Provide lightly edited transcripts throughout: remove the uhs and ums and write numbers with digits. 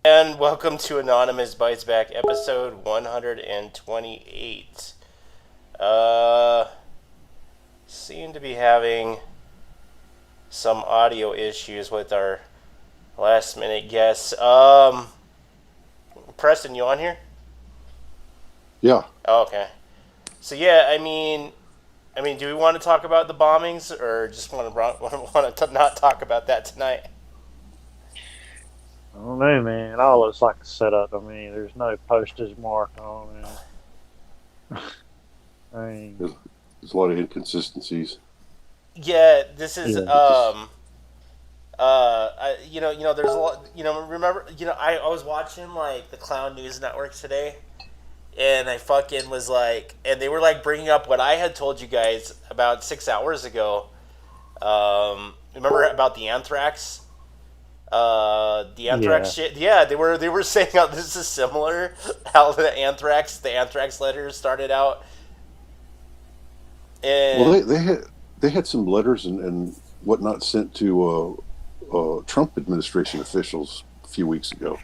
And welcome to Anonymous Bites Back, episode 128. Uh, Seem to be having some audio issues with our last minute guests. Preston, you on here? Yeah. Oh, okay. So yeah, I mean, do we want to talk about the bombings, or just want to not talk about that tonight? I don't know, man. It all looks like a setup. I mean, there's no postage mark on it. I mean, There's a lot of inconsistencies. Yeah, this is yeah, there's a lot. Remember, I was watching like the Clown News Network today, and I fucking was like, and they were like bringing up what I had told you guys about 6 hours ago. Remember about the anthrax? The anthrax yeah. shit. Yeah, they were saying how this is similar. How the anthrax letters started out, Well, and they had some letters and whatnot sent to Trump administration officials a few weeks ago.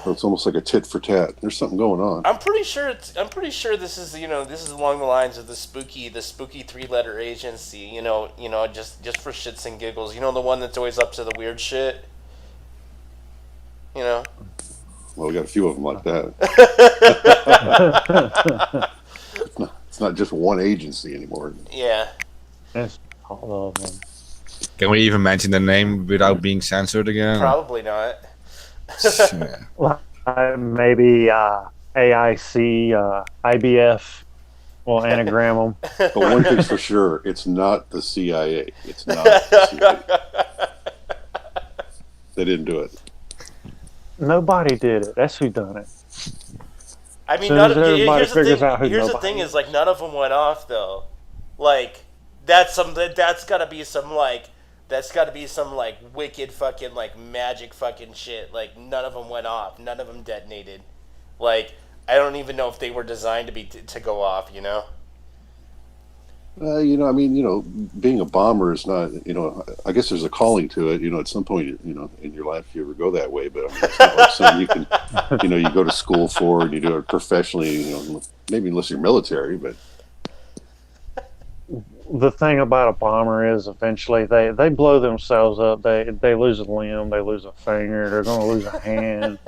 So it's almost like a tit for tat. There's something going on. I'm pretty sure this is along the lines of the spooky three-letter agency. Just for shits and giggles. The one that's always up to the weird shit. You know. Well, we got a few of them like that. It's not just one agency anymore. Yeah. It's all of them. Can we even mention the name without being censored again? Probably not. Yeah. Well, maybe AIC, IBF will anagram them. But one thing's for sure, it's not the CIA. It's not the CIA. They didn't do it. Nobody did it. That's who done it. I mean, Soon as everybody figures out who here's the nobody thing is. is like none of them went off though. Like that's gotta be some like wicked fucking like magic fucking shit. Like none of them went off. None of them detonated. Like I don't even know if they were designed to go off. Being a bomber is not, I guess there's a calling to it. At some point, in your life, you ever go that way. But I mean, it's not like something you can, you go to school for and you do it professionally. Maybe unless you're military, but The thing about a bomber is eventually they blow themselves up. They lose a limb, they lose a finger, they're going to lose a hand.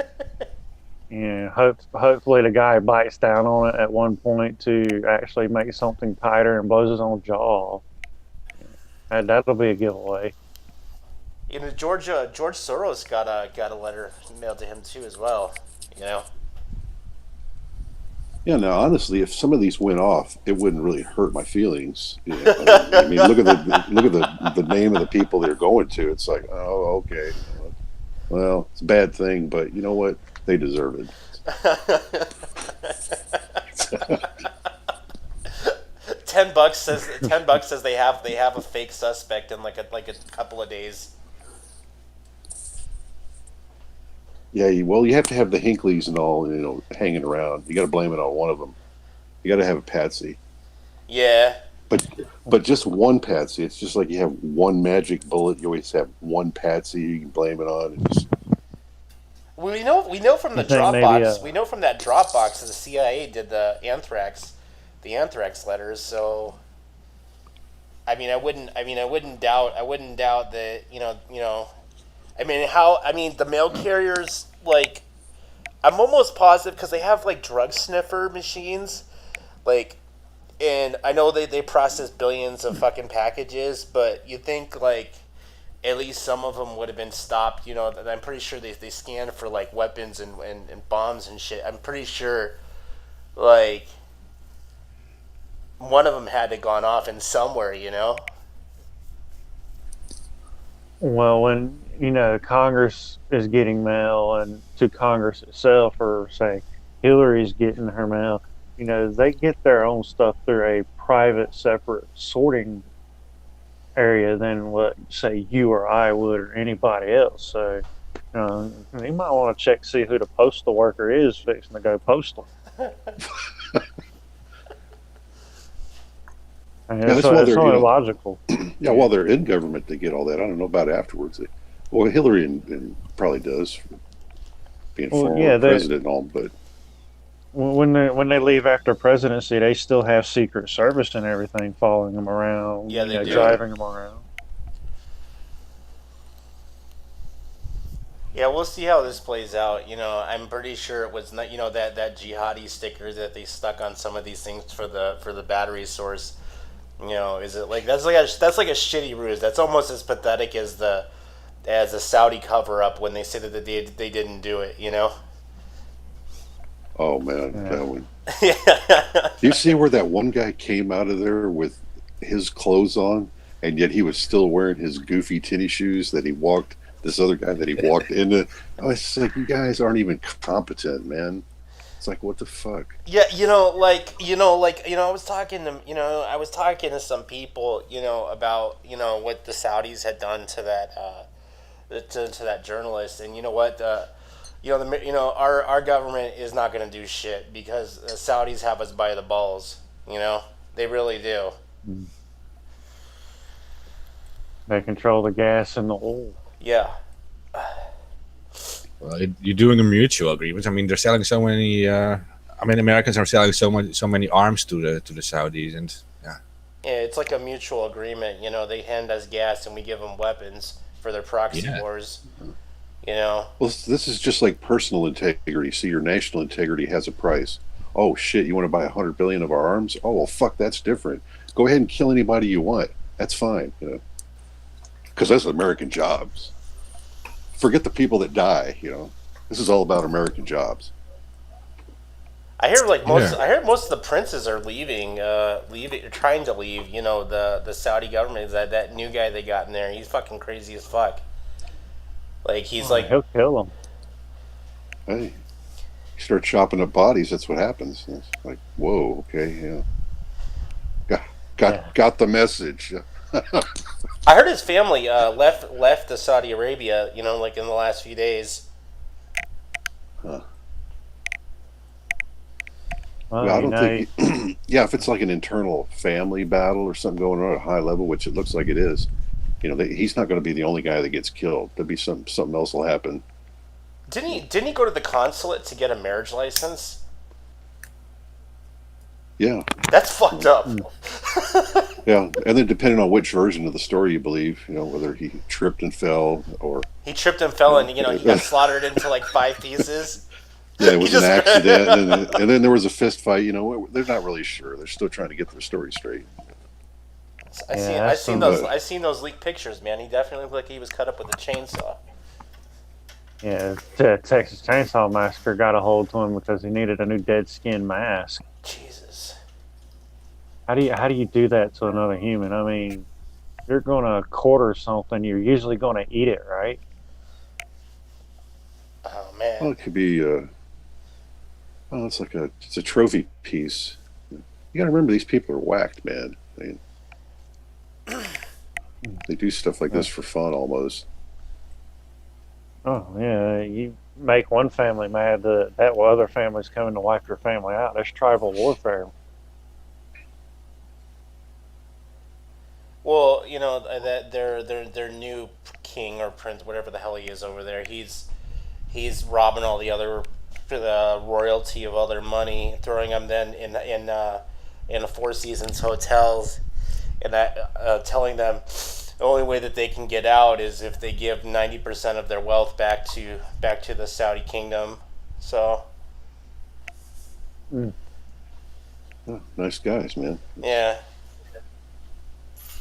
Hopefully the guy bites down on it at one point to actually make something tighter and blows his own jaw off. And that'll be a giveaway. George Soros got a letter mailed to him too as well. You know. yeah. Now, honestly, if some of these went off, it wouldn't really hurt my feelings. I mean, look at the name of the people they're going to. It's like, oh, okay. Well, it's a bad thing, but you know what? They deserve it. $10 says they have a fake suspect in like a couple of days. Yeah, well, you have to have the Hinkleys and all, hanging around. You got to blame it on one of them. You got to have a patsy, Yeah. but just one patsy. It's just like you have one magic bullet. You always have one patsy you can blame it on. And just, We know from the I think maybe, Dropbox. We know from that Dropbox that the CIA did the anthrax letters. So, I wouldn't doubt that. The mail carriers like. I'm almost positive because they have like drug sniffer machines, like, and I know they process billions of fucking packages, but you think like at least some of them would have been stopped. I'm pretty sure they scan for like weapons and bombs and shit. I'm pretty sure like one of them had to gone off in somewhere. Well, when Congress is getting mail, and to Congress itself, or say Hillary's getting her mail, they get their own stuff through a private, separate sorting area than what, say, you or I would, or anybody else. So, you might want to check see who the postal worker is fixing to go postal. And yeah, it's, that's why it's they're, only logical. yeah, while they're in government, they get all that. I don't know about afterwards. Well, Hillary and probably does, being Well, former yeah, president and all. But when they leave after presidency, they still have Secret Service and everything following them around, Yeah, they do. driving them around. Yeah, we'll see how this plays out. I'm pretty sure it was not, that jihadi sticker that they stuck on some of these things for the battery source. Is it like that's like a shitty ruse? That's almost as pathetic as the Saudi cover up when they say that they didn't do it. oh man, Yeah. that one. Yeah. Do you see where that one guy came out of there with his clothes on, and yet he was still wearing his goofy tennis shoes that he walked? This other guy that he walked into. Oh, it's like you guys aren't even competent, man. It's like what the fuck. Yeah, I was talking to some people, about, what the Saudis had done to that journalist, and you know what, our government is not going to do shit because the Saudis have us by the balls, they really do. They control the gas and the oil. Yeah. Well, you're doing a mutual agreement. I mean, they're selling so many. Americans are selling so many arms to the Saudis, and yeah. Yeah, it's like a mutual agreement. They hand us gas and we give them weapons for their proxy Yeah. wars. Well, this is just like personal integrity. See, your national integrity has a price. Oh shit, you want to buy 100 billion of our arms? Oh well, fuck, that's different. Go ahead and kill anybody you want. That's fine, because that's American jobs. Forget the people that die. This is all about American jobs. I hear Yeah. I heard most of the princes are trying to leave. The Saudi government. That new guy they got in there. He's fucking crazy as fuck. Like he's like, He'll kill them. Hey, you start chopping up bodies. That's what happens. It's like, whoa, okay, yeah. Got the message. I heard his family left the Saudi Arabia. Like in the last few days. Huh. Well, Well, I don't think. Yeah, if it's like an internal family battle or something going on at a high level, which it looks like it is, he's not going to be the only guy that gets killed. There'll be something else will happen. Didn't he go to the consulate to get a marriage license? Yeah, That's fucked up. yeah, and then depending on which version of the story you believe, whether he tripped and fell or He tripped and fell, and he got slaughtered into like 5 pieces. yeah, it was He an just- accident, and then there was a fist fight. They're not really sure. They're still trying to get their story straight. I've seen some- those those leaked pictures, man. He definitely looked like he was cut up with a chainsaw. Yeah, the Texas Chainsaw Massacre got a hold to him because he needed a new dead skin mask. Jesus. How do you do that to another human? I mean, you're gonna quarter something. You're usually gonna eat it, right? Oh man. Well, it could be. It's a trophy piece. You got to remember these people are whacked, man. I mean, they do stuff like this for fun, almost. Oh yeah, you make one family mad, that other family's coming to wipe your family out. That's tribal warfare. Well, that their new king or prince, whatever the hell he is over there, he's robbing all the royalty of all their money, throwing them then in the Four Seasons hotels, and telling them the only way that they can get out is if they give 90% of their wealth back to the Saudi kingdom. So Oh, nice guys, man. yeah.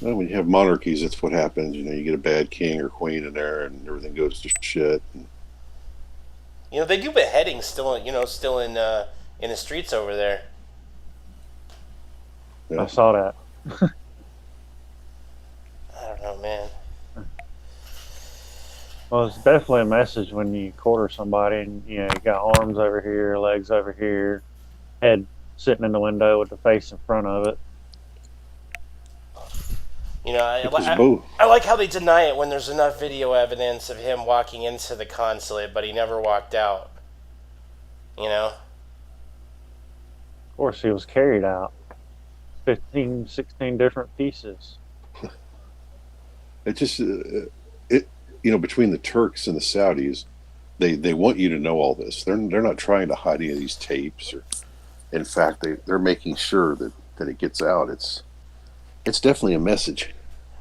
Well, when you have monarchies, that's what happens. You get a bad king or queen in there, and everything goes to shit. They do beheadings still in the streets over there. Yeah. I saw that. I don't know, man. Well, it's definitely a message when you quarter somebody and you got arms over here, legs over here, head sitting in the window with the face in front of it. I like how they deny it when there's enough video evidence of him walking into the consulate, but he never walked out. Of course, he was carried out. 15, 16 different pieces. It just between the Turks and the Saudis, they want you to know all this. They're not trying to hide any of these tapes, or in fact, they're making sure that it gets out. It's definitely a message.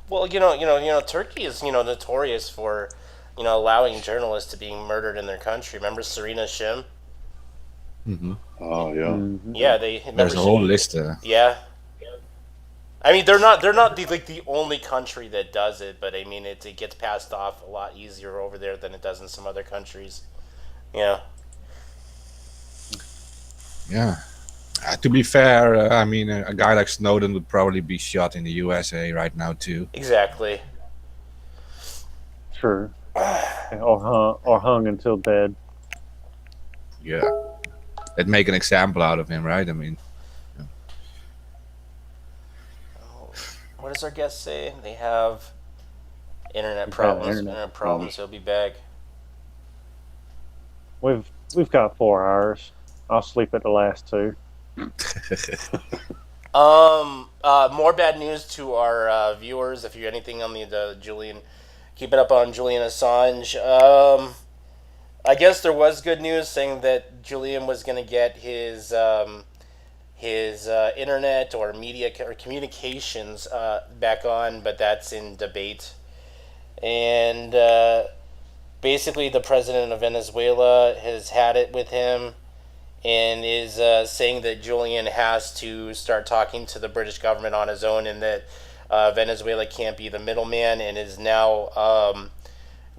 Well, Turkey is notorious for allowing journalists to being murdered in their country. Remember Serena Shim? Oh yeah. Mhm. Yeah, they There's a whole list. Yeah, I mean they're not the only country that does it, but I mean it gets passed off a lot easier over there than it does in some other countries. Yeah. Yeah. To be fair, I mean, a guy like Snowden would probably be shot in the USA right now too. Exactly. Sure. Or hung until dead. Yeah. They'd make an example out of him, right? I mean, What does our guest say? They have internet We've got problems. internet Internet problems. He'll be back. We've got 4 hours. I'll sleep at the last 2. More bad news to our viewers. If you're anything on the Julian, keep it up on Julian Assange. I guess there was good news saying that Julian was going to get his internet or media or communications back on, but that's in debate. And basically, the president of Venezuela has had it with him and is saying that Julian has to start talking to the British government on his own, and that Venezuela can't be the middleman, and is now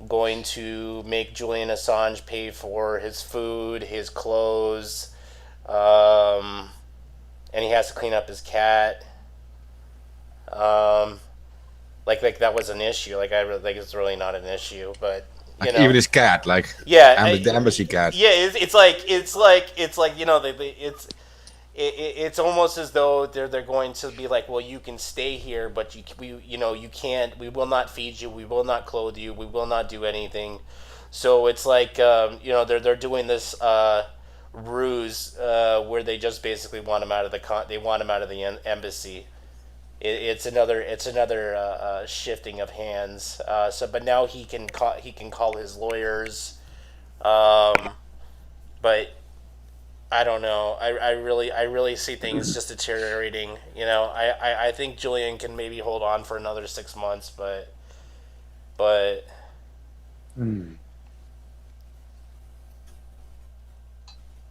going to make Julian Assange pay for his food, his clothes, and he has to clean up his cat. Like that was an issue. Like it's really not an issue, but like even his cat, like the embassy cat. Yeah, it's like it's almost as though they're going to be like, well, you can stay here, but you can't. We will not feed you. We will not clothe you. We will not do anything. So it's like they're doing this ruse where they just basically want him out of the embassy. It's another shifting of hands. But now he can call his lawyers, but I don't know. I really see things just deteriorating. I think Julian can maybe hold on for another 6 months, but.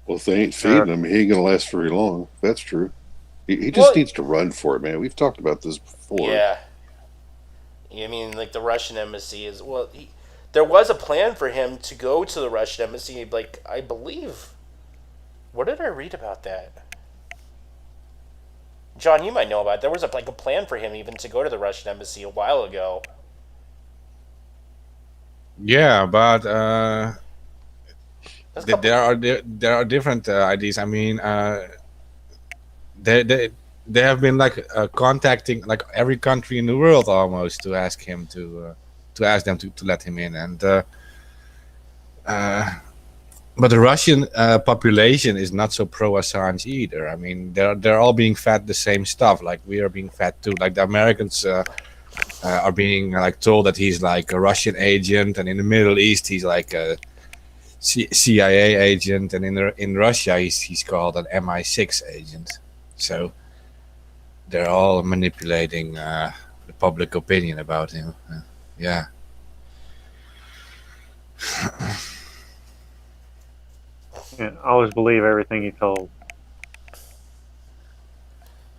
Well, if they ain't feeding him, he ain't gonna last very long. That's true. He just needs to run for it, man. We've talked about this before. Yeah. I mean, like the Russian embassy is there was a plan for him to go to the Russian embassy. Like I believe. What did I read about that? John, you might know about it. There was a plan for him even to go to the Russian embassy a while ago. Yeah, but there are different ideas. I mean, they have been contacting like every country in the world almost to ask him to ask them to let him in, and but the Russian population is not so pro Assange either. I mean, they're all being fed the same stuff. Like we are being fed too. Like the Americans are being told that he's like a Russian agent, and in the Middle East he's like a CIA agent, and in Russia he's called an MI6 agent. So they're all manipulating the public opinion about him. Yeah. Yeah, always believe everything you're told.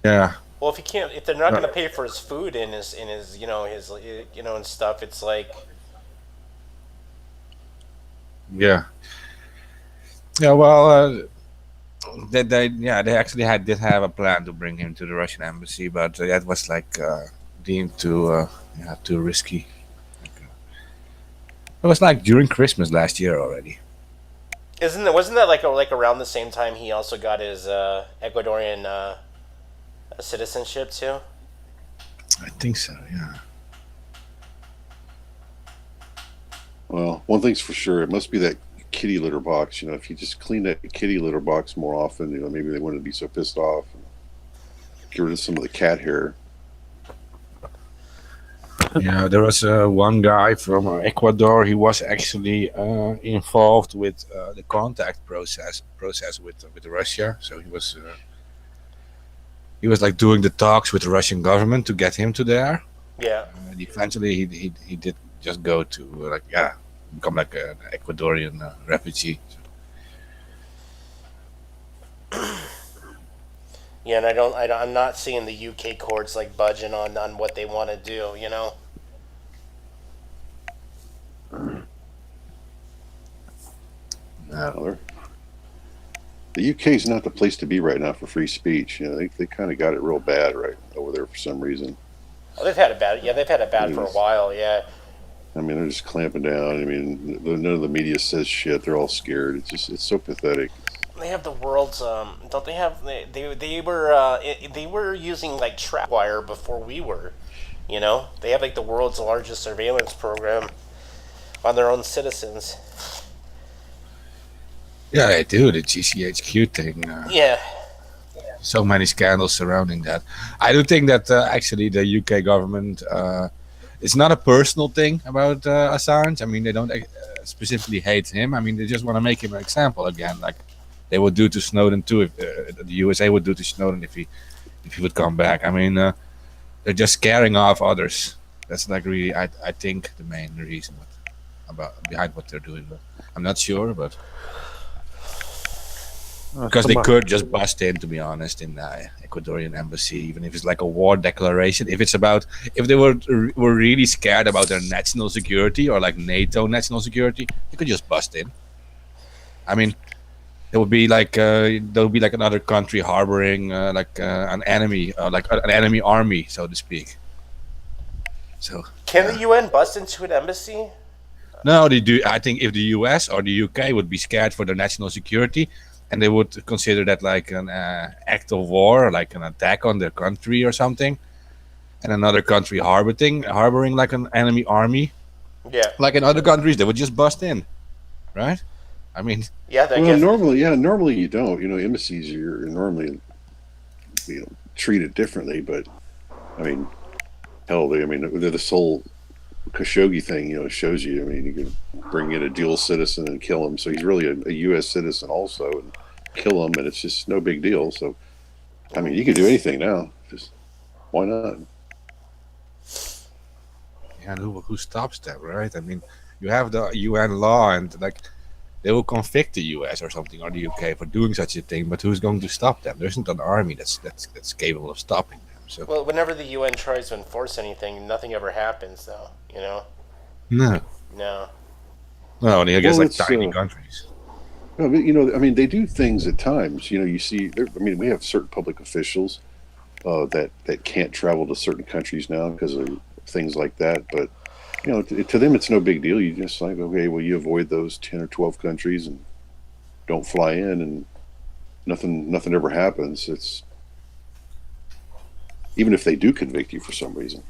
Yeah. Well, if they're not going to pay for his food and his and stuff, it's like. Yeah. Yeah. Well, they actually did have a plan to bring him to the Russian embassy, but that was deemed too risky. It was during Christmas last year already. Wasn't that like around the same time he also got his Ecuadorian citizenship too? I think so. Yeah. Well, one thing's for sure, it must be that kitty litter box. If you just clean that kitty litter box more often, maybe they wouldn't be so pissed off. Get rid of some of the cat hair. Yeah, there was one guy from Ecuador. He was actually involved with the contact process with Russia. So he was like doing the talks with the Russian government to get him to there. Yeah. And eventually, he did just go to become like an Ecuadorian refugee. Yeah, and I'm not seeing the UK courts like budging on what they want to do. You know. Well, the UK is not the place to be right now for free speech. You know, they kind of got it real bad right over there for some reason. Oh, they've had it bad. Yeah, they've had it bad for a while. Yeah. I mean, they're just clamping down. I mean, none of the media says shit. They're all scared. It's so pathetic. They have the world's don't they have they were using like trap wire before we were, you know? They have like the world's largest surveillance program on their own citizens. Yeah, they do the GCHQ thing. Yeah. So many scandals surrounding that. I do think that actually the UK government, it's not a personal thing about Assange. I mean, they don't specifically hate him. I mean, they just want to make him an example again, like they would do to Snowden too. If the USA would do to Snowden if he would come back. I mean, they're just scaring off others. That's like really, I think, the main reason behind what they're doing. But I'm not sure, but. Because they could just bust in, to be honest, in the Ecuadorian embassy, even if it's like a war declaration. If they were really scared about their national security or like NATO national security, they could just bust in. I mean, there would be like another country harboring an enemy, like an enemy army, so to speak. So can the UN bust into an embassy? No, they do. I think if the US or the UK would be scared for their national security, and they would consider that like an act of war, like an attack on their country or something, and another country harboring like an enemy army. Yeah. Like in other countries, they would just bust in, right? I mean. Yeah. Normally you don't. You know, embassies are normally, treated differently. But I mean, hell, they're this whole Khashoggi thing. Shows you. I mean, you can bring in a dual citizen and kill him. So he's really a U.S. citizen also, and kill him, and it's just no big deal. So, I mean, you can do anything now. Just why not? Yeah, and who stops that, right? I mean, you have the UN law, and like they will convict the US or something, or the UK for doing such a thing. But who's going to stop them? There isn't an army that's capable of stopping them. So. Well, whenever the UN tries to enforce anything, nothing ever happens, though. You know. No. No. Well, I guess like tiny countries. No, but, they do things at times. You see, we have certain public officials that can't travel to certain countries now because of things like that. But to them, it's no big deal. You just like, okay, well, you avoid those 10 or 12 countries and don't fly in, and nothing ever happens. It's even if they do convict you for some reason.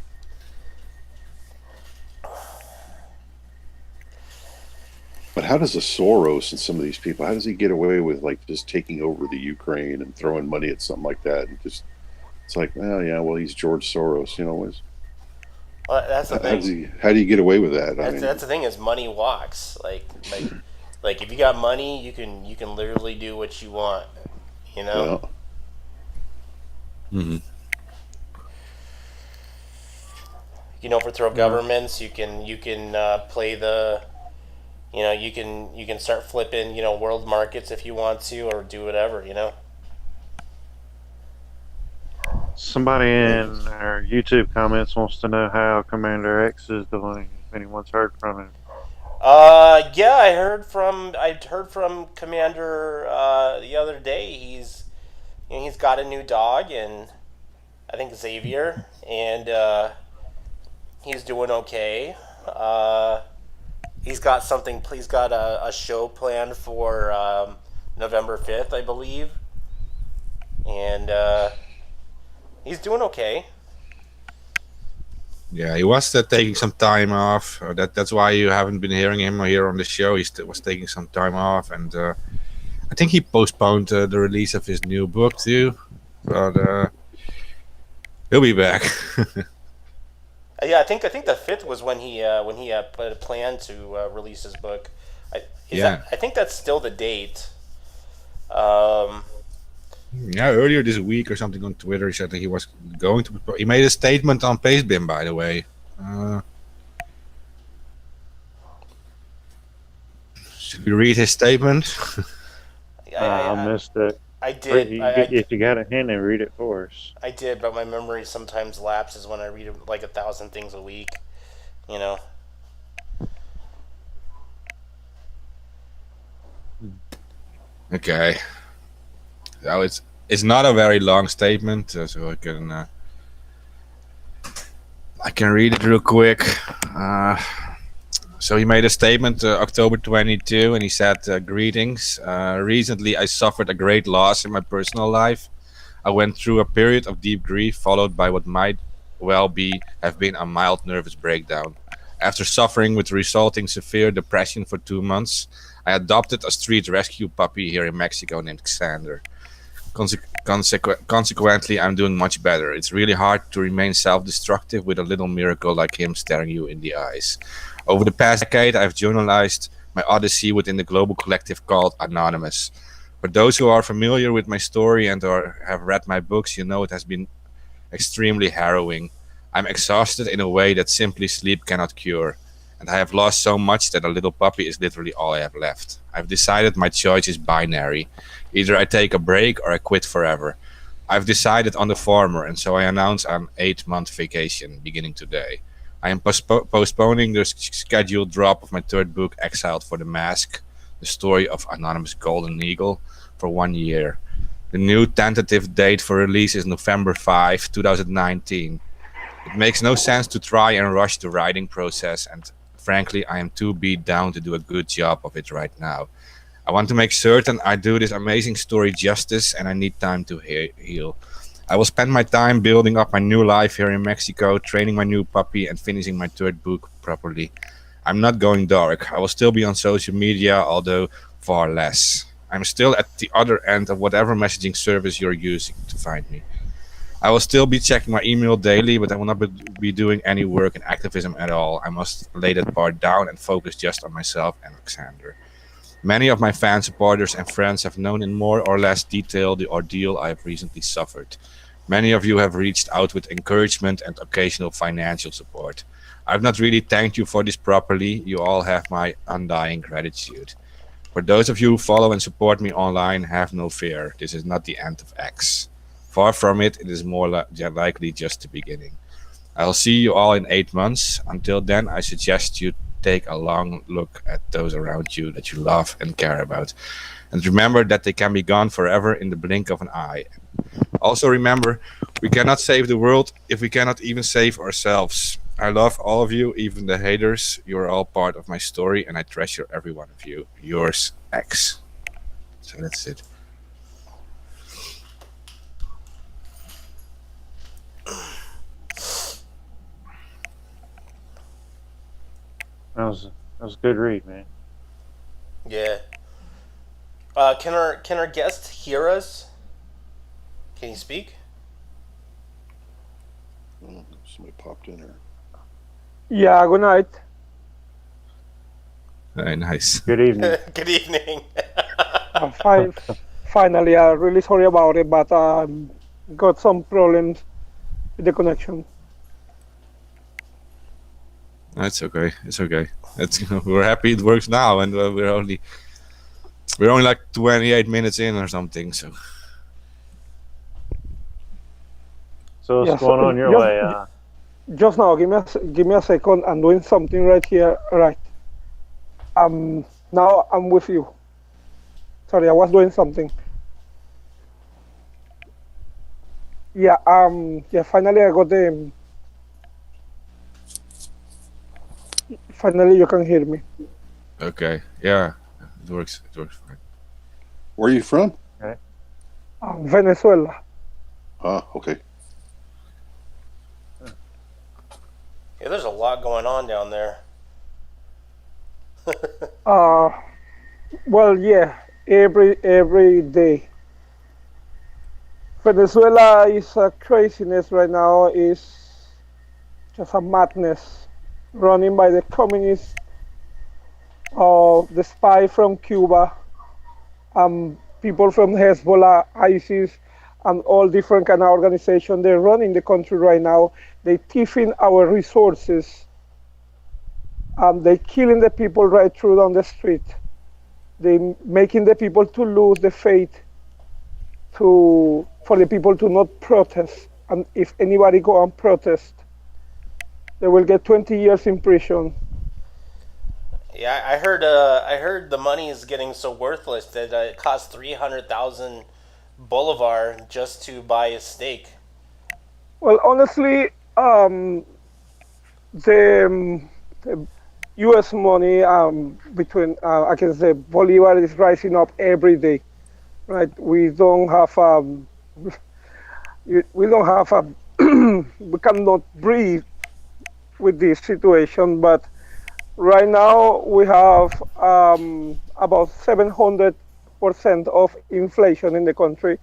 But how does a Soros and some of these people, how does he get away with like just taking over the Ukraine and throwing money at something like that? And just, it's like, oh yeah, well, he's George Soros, Well, that's the thing. How do you get away with that? That's the thing is money walks. Like if you got money, you can literally do what you want. Yeah. Mm-hmm. You can overthrow governments. You can play the. You can start flipping, world markets if you want to, or do whatever, Somebody in our YouTube comments wants to know how Commander X is doing, if anyone's heard from him. Yeah, I heard from Commander the other day. He's got a new dog, and I think Xavier, and he's doing okay. He's got a show planned for November 5th, I believe. And he's doing okay. Yeah, he was taking some time off. That's why you haven't been hearing him here on the show. He was taking some time off, and I think he postponed the release of his new book too. But he'll be back. Yeah, I think the 5th was when he put a plan to release his book. Yeah. I think that's still the date. Um, Yeah, earlier this week or something on Twitter, he said that he was going to. He made a statement on Pastebin, by the way. Should we read his statement? I missed it. I did. If you got a hint, and read it for us. I did, but my memory sometimes lapses when I read like 1,000 things a week. You know. Okay. So it's not a very long statement, so I can read it real quick. So he made a statement October 22, and he said, "Greetings. Recently, I suffered a great loss in my personal life. I went through a period of deep grief, followed by what might well have been a mild nervous breakdown. After suffering with resulting severe depression for 2 months, I adopted a street rescue puppy here in Mexico named Xander. Consequently, I'm doing much better. It's really hard to remain self-destructive with a little miracle like him staring you in the eyes. Over the past decade, I've journalized my odyssey within the global collective called Anonymous. For those who are familiar with my story and or have read my books, you know it has been extremely harrowing. I'm exhausted in a way that simply sleep cannot cure. And I have lost so much that a little puppy is literally all I have left. I've decided my choice is binary. Either I take a break or I quit forever. I've decided on the former, and so I announce an 8-month vacation beginning today. I am postponing the scheduled drop of my third book, Exiled for the Mask, the story of Anonymous Golden Eagle, for 1 year. The new tentative date for release is November 5, 2019. It makes no sense to try and rush the writing process, and frankly, I am too beat down to do a good job of it right now. I want to make certain I do this amazing story justice, and I need time to heal. I will spend my time building up my new life here in Mexico, training my new puppy, and finishing my third book properly. I'm not going dark. I will still be on social media, although far less. I'm still at the other end of whatever messaging service you're using to find me. I will still be checking my email daily, but I will not be doing any work and activism at all. I must lay that part down and focus just on myself and Xander. Many of my fans, supporters, and friends have known in more or less detail the ordeal I have recently suffered. Many of you have reached out with encouragement and occasional financial support. I've not really thanked you for this properly. You all have my undying gratitude. For those of you who follow and support me online, have no fear. This is not the end of X. Far from it, it is more likely just the beginning. I'll see you all in 8 months. Until then, I suggest you take a long look at those around you that you love and care about. And remember that they can be gone forever in the blink of an eye. Also remember, we cannot save the world if we cannot even save ourselves. I love all of you, even the haters. You are all part of my story, and I treasure every one of you. Yours, X. So that's it. That was a good read, man. Yeah. Can our guest hear us? Can you speak? Somebody popped in here. Yeah, good night. Very nice. Good evening. Good evening. Finally, I'm really sorry about it, but got some problems with the connection. It's okay. It's okay. We're happy it works now, and we're only like 28 minutes in or something. So What's Yes, going on your just- way? Just now, give me a second. I'm doing something right here. Right. Now I'm with you. Sorry, I was doing something. Yeah. Finally, I got the. Finally, you can hear me. okay, yeah, it works. It works fine. Where are you from? Venezuela. Ah, okay. Yeah, there's a lot going on down there. Well, yeah. Every day. Venezuela is a craziness right now. Is just a madness running by the communists, the spy from Cuba, people from Hezbollah, ISIS, and all different kind of organizations. They're running the country right now. They thieving our resources. They killing the people right through on the street. They making the people to lose the faith for the people to not protest. And if anybody go and protest, they will get 20 years in prison. Yeah, I heard. I heard the money is getting so worthless that it costs 300,000 bolivar just to buy a steak. Well, honestly, the U.S. money between I can say Bolivar is rising up every day, right? We don't have we don't have a we cannot breathe with this situation, but right now we have about 700% of inflation in the country,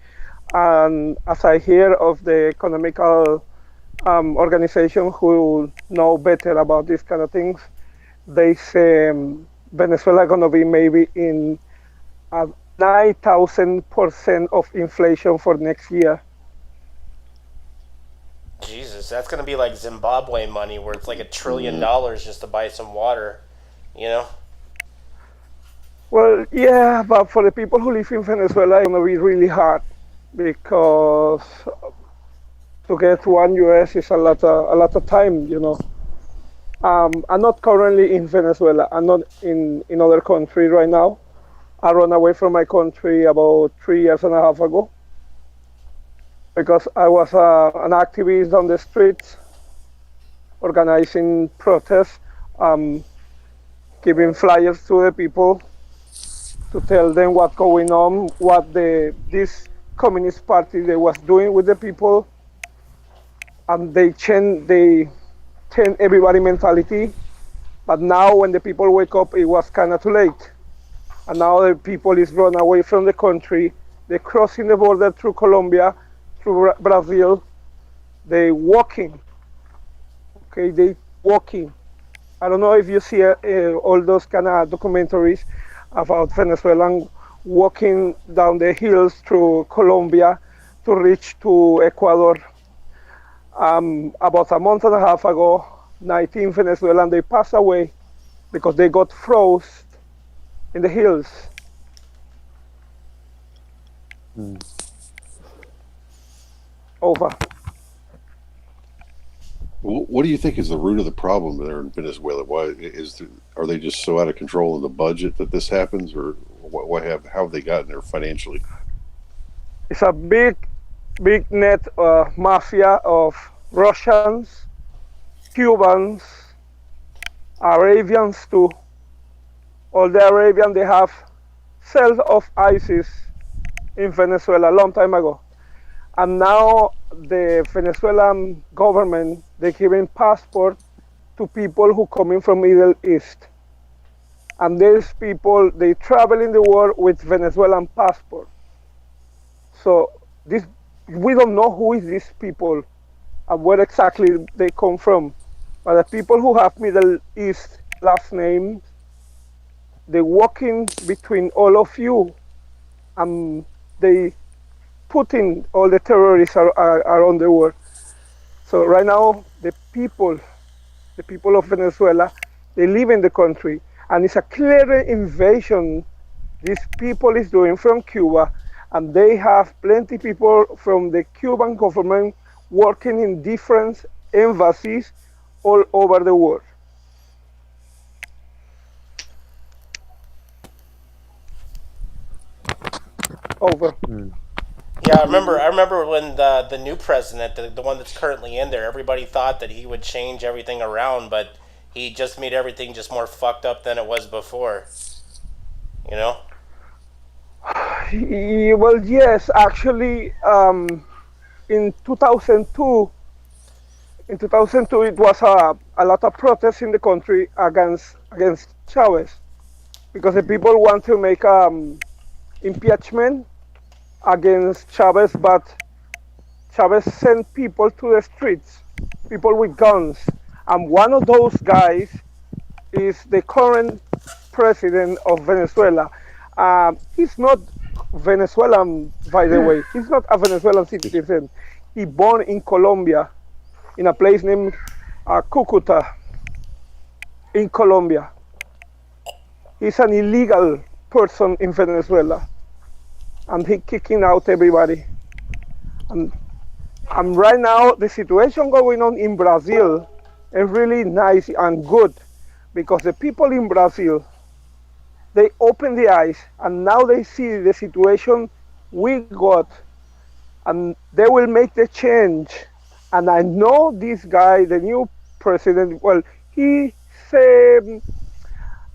and as I hear of the economical organization who know better about these kind of things, they say Venezuela gonna be maybe in 9,000% of inflation for next year. Jesus, that's gonna be like Zimbabwe money, where it's like $1 trillion just to buy some water. You know? Well, yeah, but for the people who live in Venezuela, it's gonna be really hard because to get 1 US is a lot of time, you know. I'm not currently in Venezuela. I'm not in other country right now. I ran away from my country about 3.5 years ago because I was an activist on the streets, organizing protests, giving flyers to the people to tell them what's going on, what this communist party they was doing with the people, and they change everybody mentality. But now when the people wake up, it was kind of too late, and now the people is run away from the country. They're crossing the border through Colombia, through Brazil. They walking. Okay, they walking. I don't know if you see all those kind of documentaries about Venezuelan walking down the hills through Colombia to reach to Ecuador. About a month and a half ago, 19 Venezuelans, they passed away because they got froze in the hills. Over. What do you think is the root of the problem there in Venezuela? Are they just so out of control of the budget that this happens, or how have they gotten there financially? It's a big net mafia of Russians, Cubans, Arabians too. All the Arabians, they have cells of ISIS in Venezuela a long time ago. And now the Venezuelan government, they're giving passport to people who coming from Middle East. And these people, they travel in the world with Venezuelan passport. So we don't know who is these people and where exactly they come from. But the people who have Middle East last names, they're walking between all of you, and they putting all the terrorists around the world. So right now, the people of Venezuela, they live in the country, and it's a clear invasion these people is doing from Cuba, and they have plenty people from the Cuban government working in different embassies all over the world. Over. Yeah, I remember when the new president, the one that's currently in there, everybody thought that he would change everything around, but he just made everything just more fucked up than it was before. You know? Well, yes, actually, in 2002, it was a lot of protests in the country against Chavez, because the people want to make impeachment against Chavez, but Chavez sent people to the streets, people with guns, And one of those guys is the current president of Venezuela. He's not Venezuelan, by the way. He's not a Venezuelan citizen. He born in Colombia, in a place named Cucuta, in Colombia. He's an illegal person in Venezuela, and he kicking out everybody. And right now, the situation going on in Brazil is really nice and good, because the people in Brazil, they open the eyes, and now they see the situation we got, and they will make the change. And I know this guy, the new president, well, he said,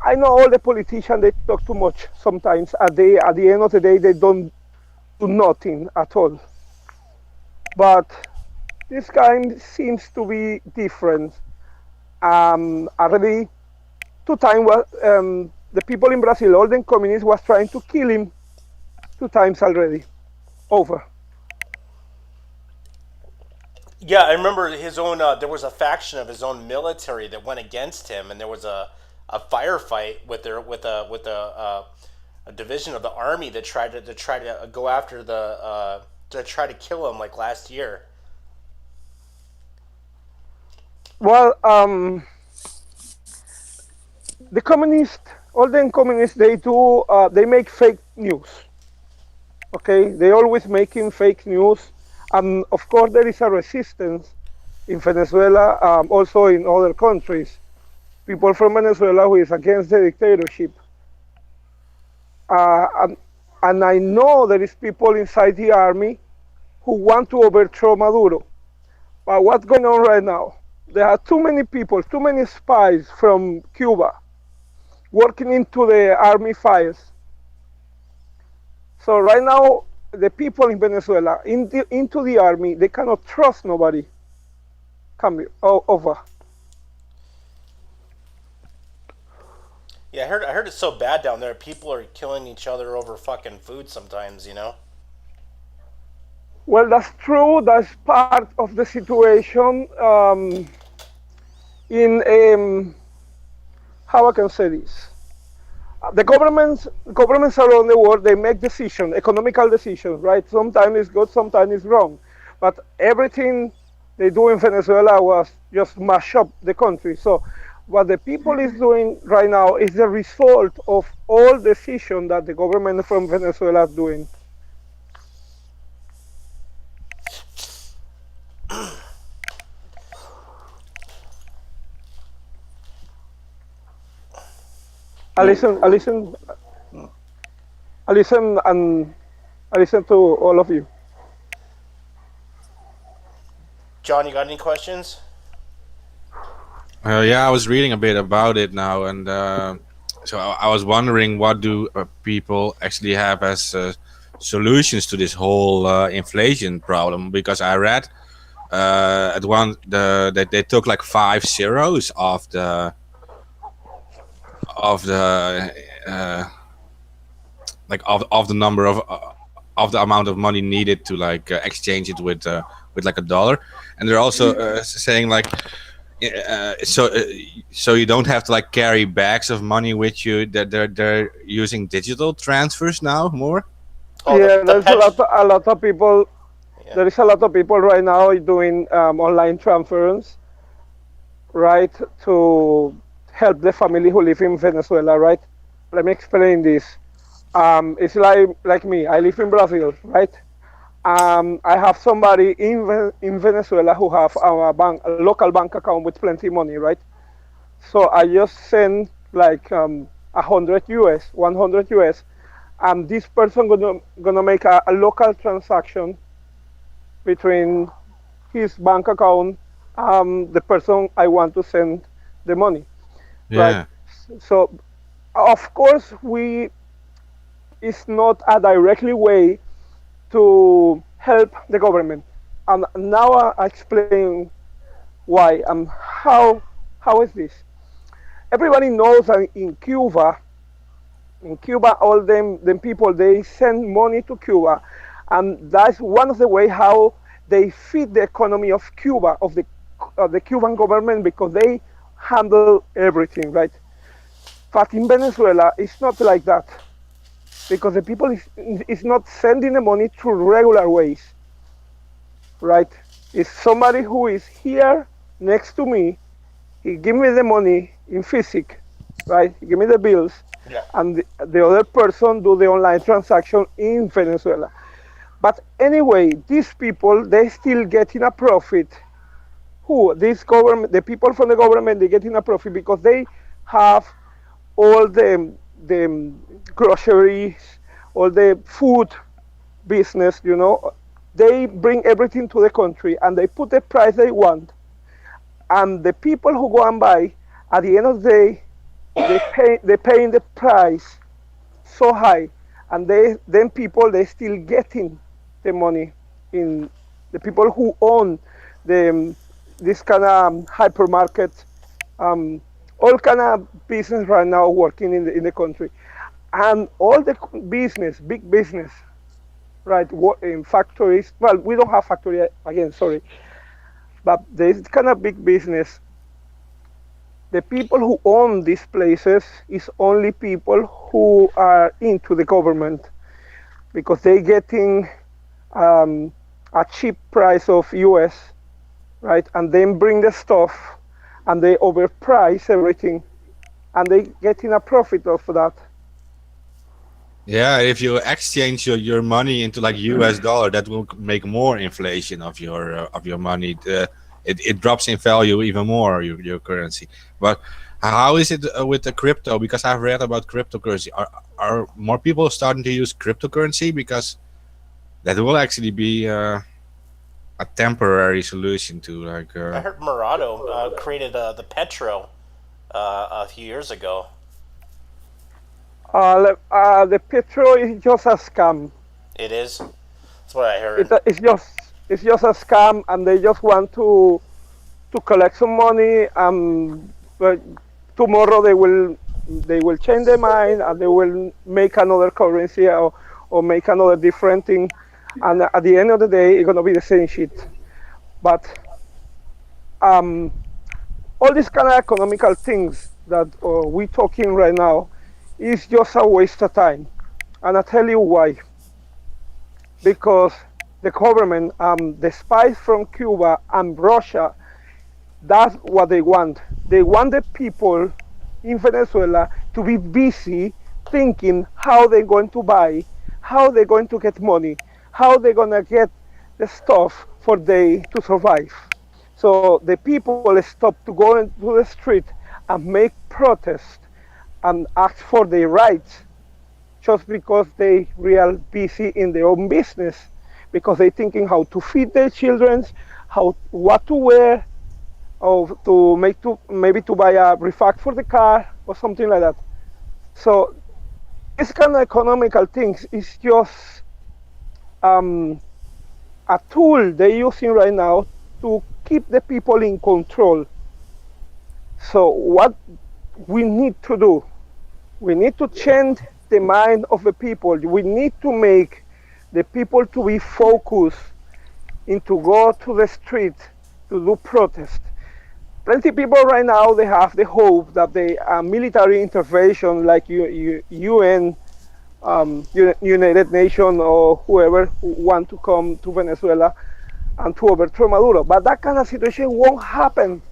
I know all the politicians, they talk too much sometimes. At the end of the day, they don't do nothing at all. But this guy seems to be different. Already 2 times, the people in Brazil, all the communists, was trying to kill him 2 times already. Over. Yeah, I remember his own. There was a faction of his own military that went against him, and there was a firefight with a division of the army that tried to go after to try to kill him like last year. Well, the communists, all the communists, they make fake news. Okay, they always making fake news, and of course there is a resistance in Venezuela, also in other countries. People from Venezuela who is against the dictatorship, and I know there is people inside the army who want to overthrow Maduro. But what's going on right now? There are too many people, too many spies from Cuba working into the army files. So right now, the people in Venezuela, into the army, they cannot trust nobody. Over. Yeah, I heard it's so bad down there. People are killing each other over fucking food sometimes, you know? Well, that's true. That's part of the situation. How I can say this? The governments around the world, they make decisions, economical decisions, right? Sometimes it's good, sometimes it's wrong. But everything they do in Venezuela was just mash up the country. So what the people is doing right now is the result of all decisions that the government from Venezuela is doing. I listen to all of you. John, you got any questions? Yeah, I was reading a bit about it now, and so I was wondering, what do people actually have as solutions to this whole inflation problem? Because I read at one that they took like 5 zeros of the number of the amount of money needed to like exchange it with like a dollar, and they're also saying like so you don't have to like carry bags of money with you. That they're using digital transfers now more. Oh, yeah, there's a lot of people. Yeah. There is a lot of people right now doing online transference, right, to help the family who live in Venezuela, right? Let me explain this. It's like me. I live in Brazil, right? I have somebody in Venezuela who have a local bank account with plenty of money, right? So I just send like 100 US, and this person gonna make a local transaction between his bank account, the person I want to send the money. Yeah. Right? So, of course, it's not a directly way to help the government. And now I explain why and how is this. Everybody knows that in Cuba, all them people, they send money to Cuba, and that's one of the ways how they feed the economy of Cuba, of the the Cuban government because they handle everything, right? But in Venezuela, it's not like that because the people is not sending the money through regular ways, right? It's somebody who is here next to me. He give me the money in physic, right? He give me the bills, Yeah. and the other person do the online transaction in Venezuela. But anyway, these people, they still getting a profit. Who? This government, the people from the government, they getting a profit because they have all the groceries, all the food business, you know. They bring everything to the country and they put the price they want. And the people who go and buy, at the end of the day, they paying the price so high, and then people they still getting the money in the people who own this kind of hypermarket, all kind of business right now working in the country, and all the business, big business, right? In factories. Well, we don't have factory again, sorry, but this kind of big business. The people who own these places is only people who are into the government because they getting a cheap price of US, right? And then bring the stuff and they overprice everything and they getting a profit of that. Yeah, if you exchange your money into like US dollar, that will make more inflation of your money. It drops in value even more, your currency. But how is it with the crypto? Because I've read about cryptocurrency. Are more people starting to use cryptocurrency? Because that will actually be a temporary solution to like. I heard Murado created the Petro a few years ago. The Petro is just a scam. It is. That's what I heard. It's just a scam, and they just want to collect some money. But tomorrow they will change their mind and they will make another currency or make another different thing. And at the end of the day, it's gonna be the same shit. But all these kind of economical things that we're talking right now is just a waste of time. And I'll tell you why. Because the government, the spies from Cuba and Russia, that's what they want. They want the people in Venezuela to be busy thinking how they're going to buy, how they're going to get money, how they're going to get the stuff for they to survive. So the people stop to go into the street and make protest and ask for their rights just because they real busy in their own business, because they're thinking how to feed their children, what to wear, or maybe to buy a refact for the car or something like that. So this kind of economical things is just a tool they're using right now to keep the people in control. So what we need to do, we need to change the mind of the people. We need to make the people to be focused and to go to the street to do protest. Plenty of people right now, they have the hope that the military intervention like UN, United Nations or whoever who want to come to Venezuela and to overthrow Maduro. But that kind of situation won't happen.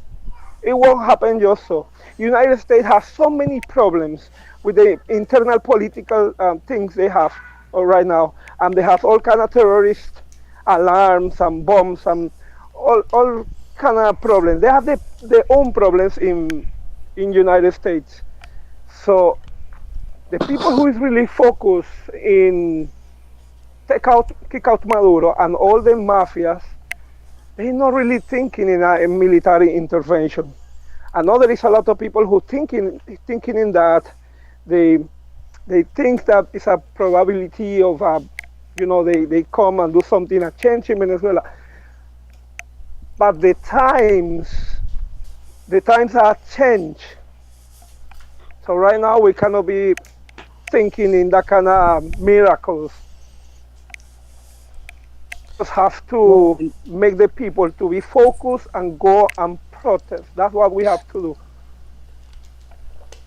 It won't happen just so. United States has so many problems with the internal political things they have right now. And they have all kind of terrorist alarms and bombs and all kind of problems. They have their own problems in United States. So the people who is really focused in kick out Maduro and all the mafias, they're not really thinking in a military intervention. I know there is a lot of people who thinking in that they think that it's a probability of they come and do something, a change in Venezuela. But the times have changed. So right now we cannot be thinking in that kind of miracles. just have to make the people to be focused and go and protest. That's what we have to do.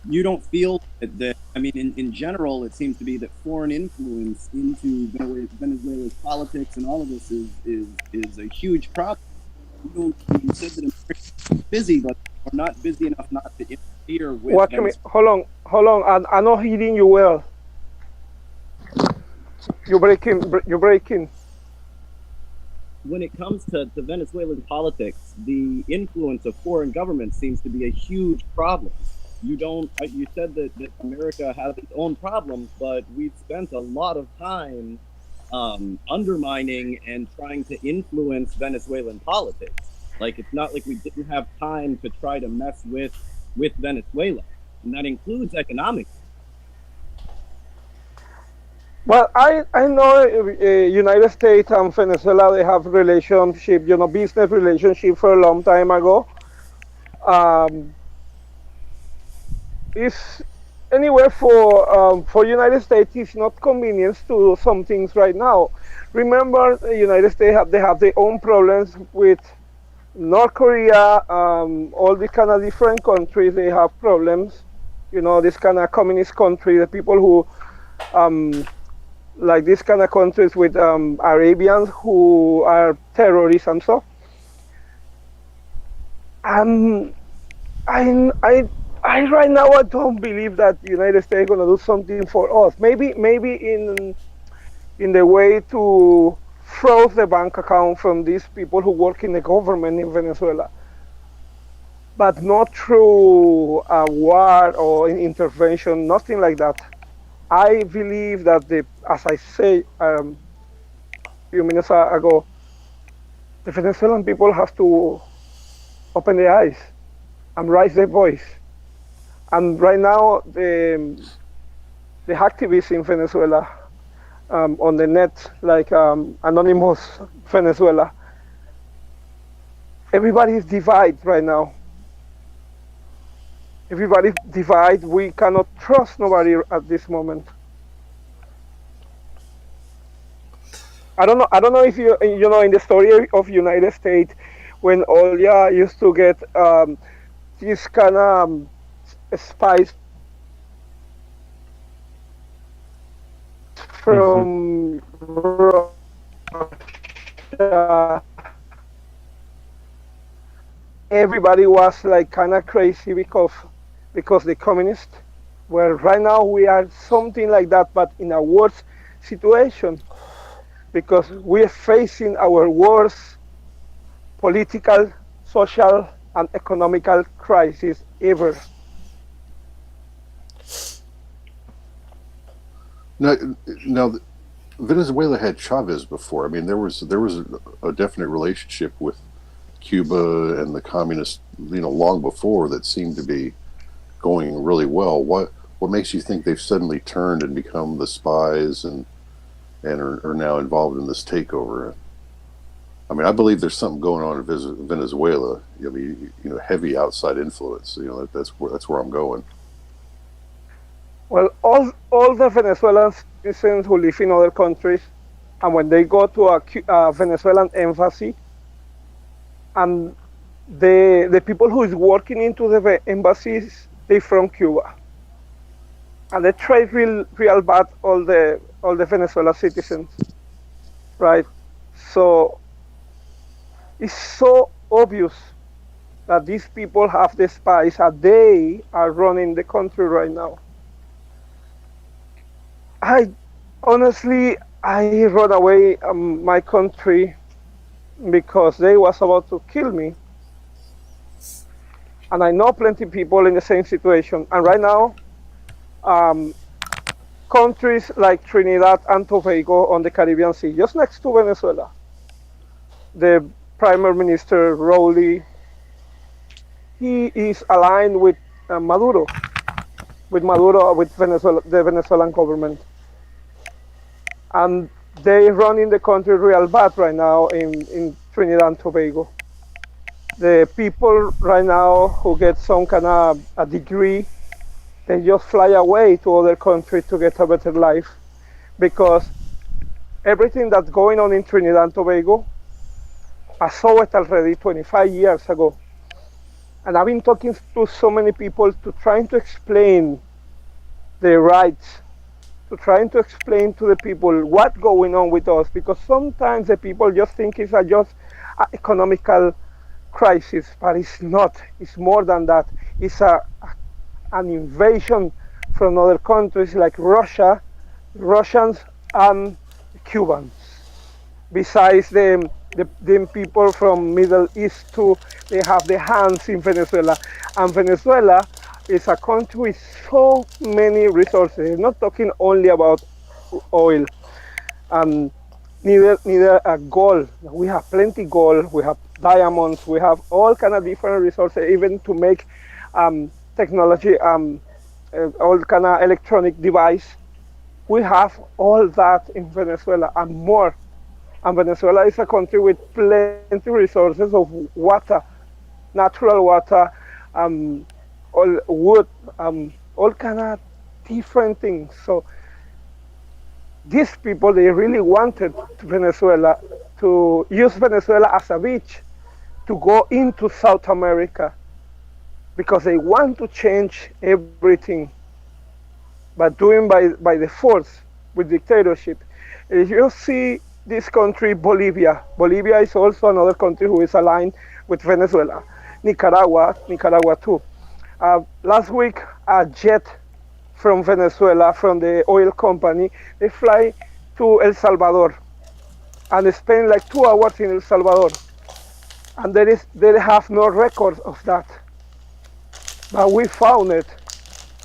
You don't feel that I mean, in general, it seems to be that foreign influence into Venezuela's politics and all of this is a huge problem. You said that Americans are busy, but are not busy enough not to interfere with. What you mean? Hold on. I'm not hearing you well. You're breaking. When it comes to Venezuelan politics, the influence of foreign governments seems to be a huge problem. You said that America has its own problems, but we've spent a lot of time undermining and trying to influence Venezuelan politics. Like, it's not like we didn't have time to try to mess with Venezuela, and that includes economics. Well, I know United States and Venezuela, they have relationship, business relationship for a long time ago. It's anywhere for United States, it's not convenient to do some things right now. Remember, the United States they have their own problems with North Korea, all these kind of different countries. They have problems. This kind of communist country, the people who like these kind of countries with Arabians who are terrorists and so. And I right now I don't believe that the United States is gonna do something for us. Maybe in the way to froze the bank account from these people who work in the government in Venezuela, but not through a war or an intervention, nothing like that. I believe that as I say a few minutes ago, the Venezuelan people have to open their eyes and raise their voice. And right now, the activists in Venezuela, on the net, like Anonymous Venezuela, everybody is divided right now. Everybody divided. We cannot trust nobody at this moment. I don't know if you know in the story of United States, when Olya used to get this kind of spice from Russia. Everybody was like kind of crazy because the communists. Well, right now we are something like that, but in a worse situation, because we are facing our worst political, social, and economical crisis ever. Now, Venezuela had Chavez before. I mean, there was a definite relationship with Cuba and the communists, long before, that seemed to be going really well. What makes you think they've suddenly turned and become the spies and are now involved in this takeover? I mean, I believe there's something going on in Venezuela. I mean, heavy outside influence. That's where I'm going. Well, all the Venezuelan citizens who live in other countries, and when they go to a Venezuelan embassy, and the people who is working into the embassies, they from Cuba, and they treat real bad all the Venezuelan citizens, right? So it's so obvious that these people have the spies, and they are running the country right now. I honestly run away my country because they was about to kill me, and I know plenty of people in the same situation. And right now, countries like Trinidad and Tobago on the Caribbean Sea, just next to Venezuela, the Prime Minister Rowley, he is aligned with Maduro, with Venezuela, the Venezuelan government. And they run in the country real bad right now in Trinidad and Tobago. The people right now who get some kind of a degree, they just fly away to other countries to get a better life, because everything that's going on in Trinidad and Tobago, I saw it already 25 years ago. And I've been talking to so many people to trying to explain their rights, to trying to explain to the people what's going on with us, because sometimes the people just think it's just an economical crisis, but it's not. It's more than that. It's an invasion from other countries like Russia, Russians, and Cubans. Besides the people from Middle East too, they have their hands in Venezuela. And Venezuela is a country with so many resources. It's not talking only about oil. Neither gold. We have plenty gold. We have diamonds. We have all kind of different resources, even to make technology, all kind of electronic device. We have all that in Venezuela and more. And Venezuela is a country with plenty resources of water, natural water, all wood, all kind of different things. So these people, they really wanted Venezuela to use Venezuela as a beach to go into South America, because they want to change everything, but doing by the force with dictatorship. If you see this country, Bolivia is also another country who is aligned with Venezuela. Nicaragua too. Last week, a jet from Venezuela, from the oil company, they fly to El Salvador and they spend like 2 hours in El Salvador. And they have no record of that. But we found it.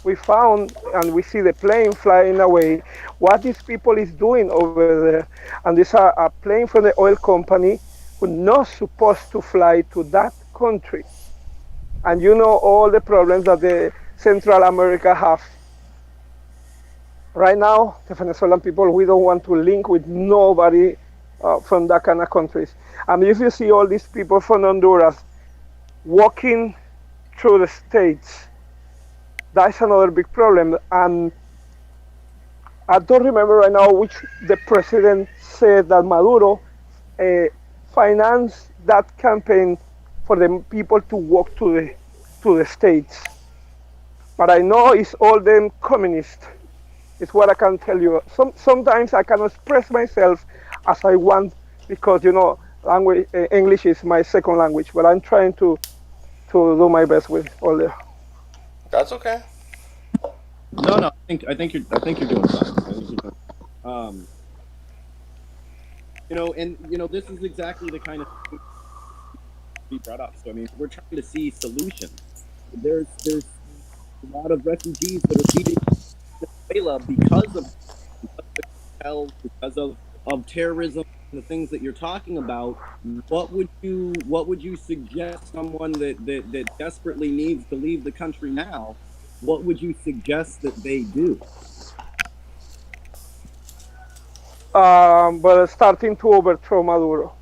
We found, and we see the plane flying away, what these people is doing over there. And this is a plane from the oil company who not supposed to fly to that country. And you know all the problems that the Central America have. Right now, the Venezuelan people, we don't want to link with nobody from that kind of countries. And if you see all these people from Honduras walking through the states, that's another big problem. And I don't remember right now which the president said that Maduro financed that campaign for the people to walk to the states. But I know it's all them communists. It's what I can tell you. Sometimes I cannot express myself as I want, because language, English is my second language. But I'm trying to do my best with all the. That's okay. No, I think you're doing fine. I think you're doing, this is exactly the kind of thing be brought up. So I mean, we're trying to see solutions. There's a lot of refugees that are leaving Venezuela because of terrorism and the things that you're talking about. What would you suggest someone that desperately needs to leave the country now? What would you suggest that they do? But starting to overthrow Maduro.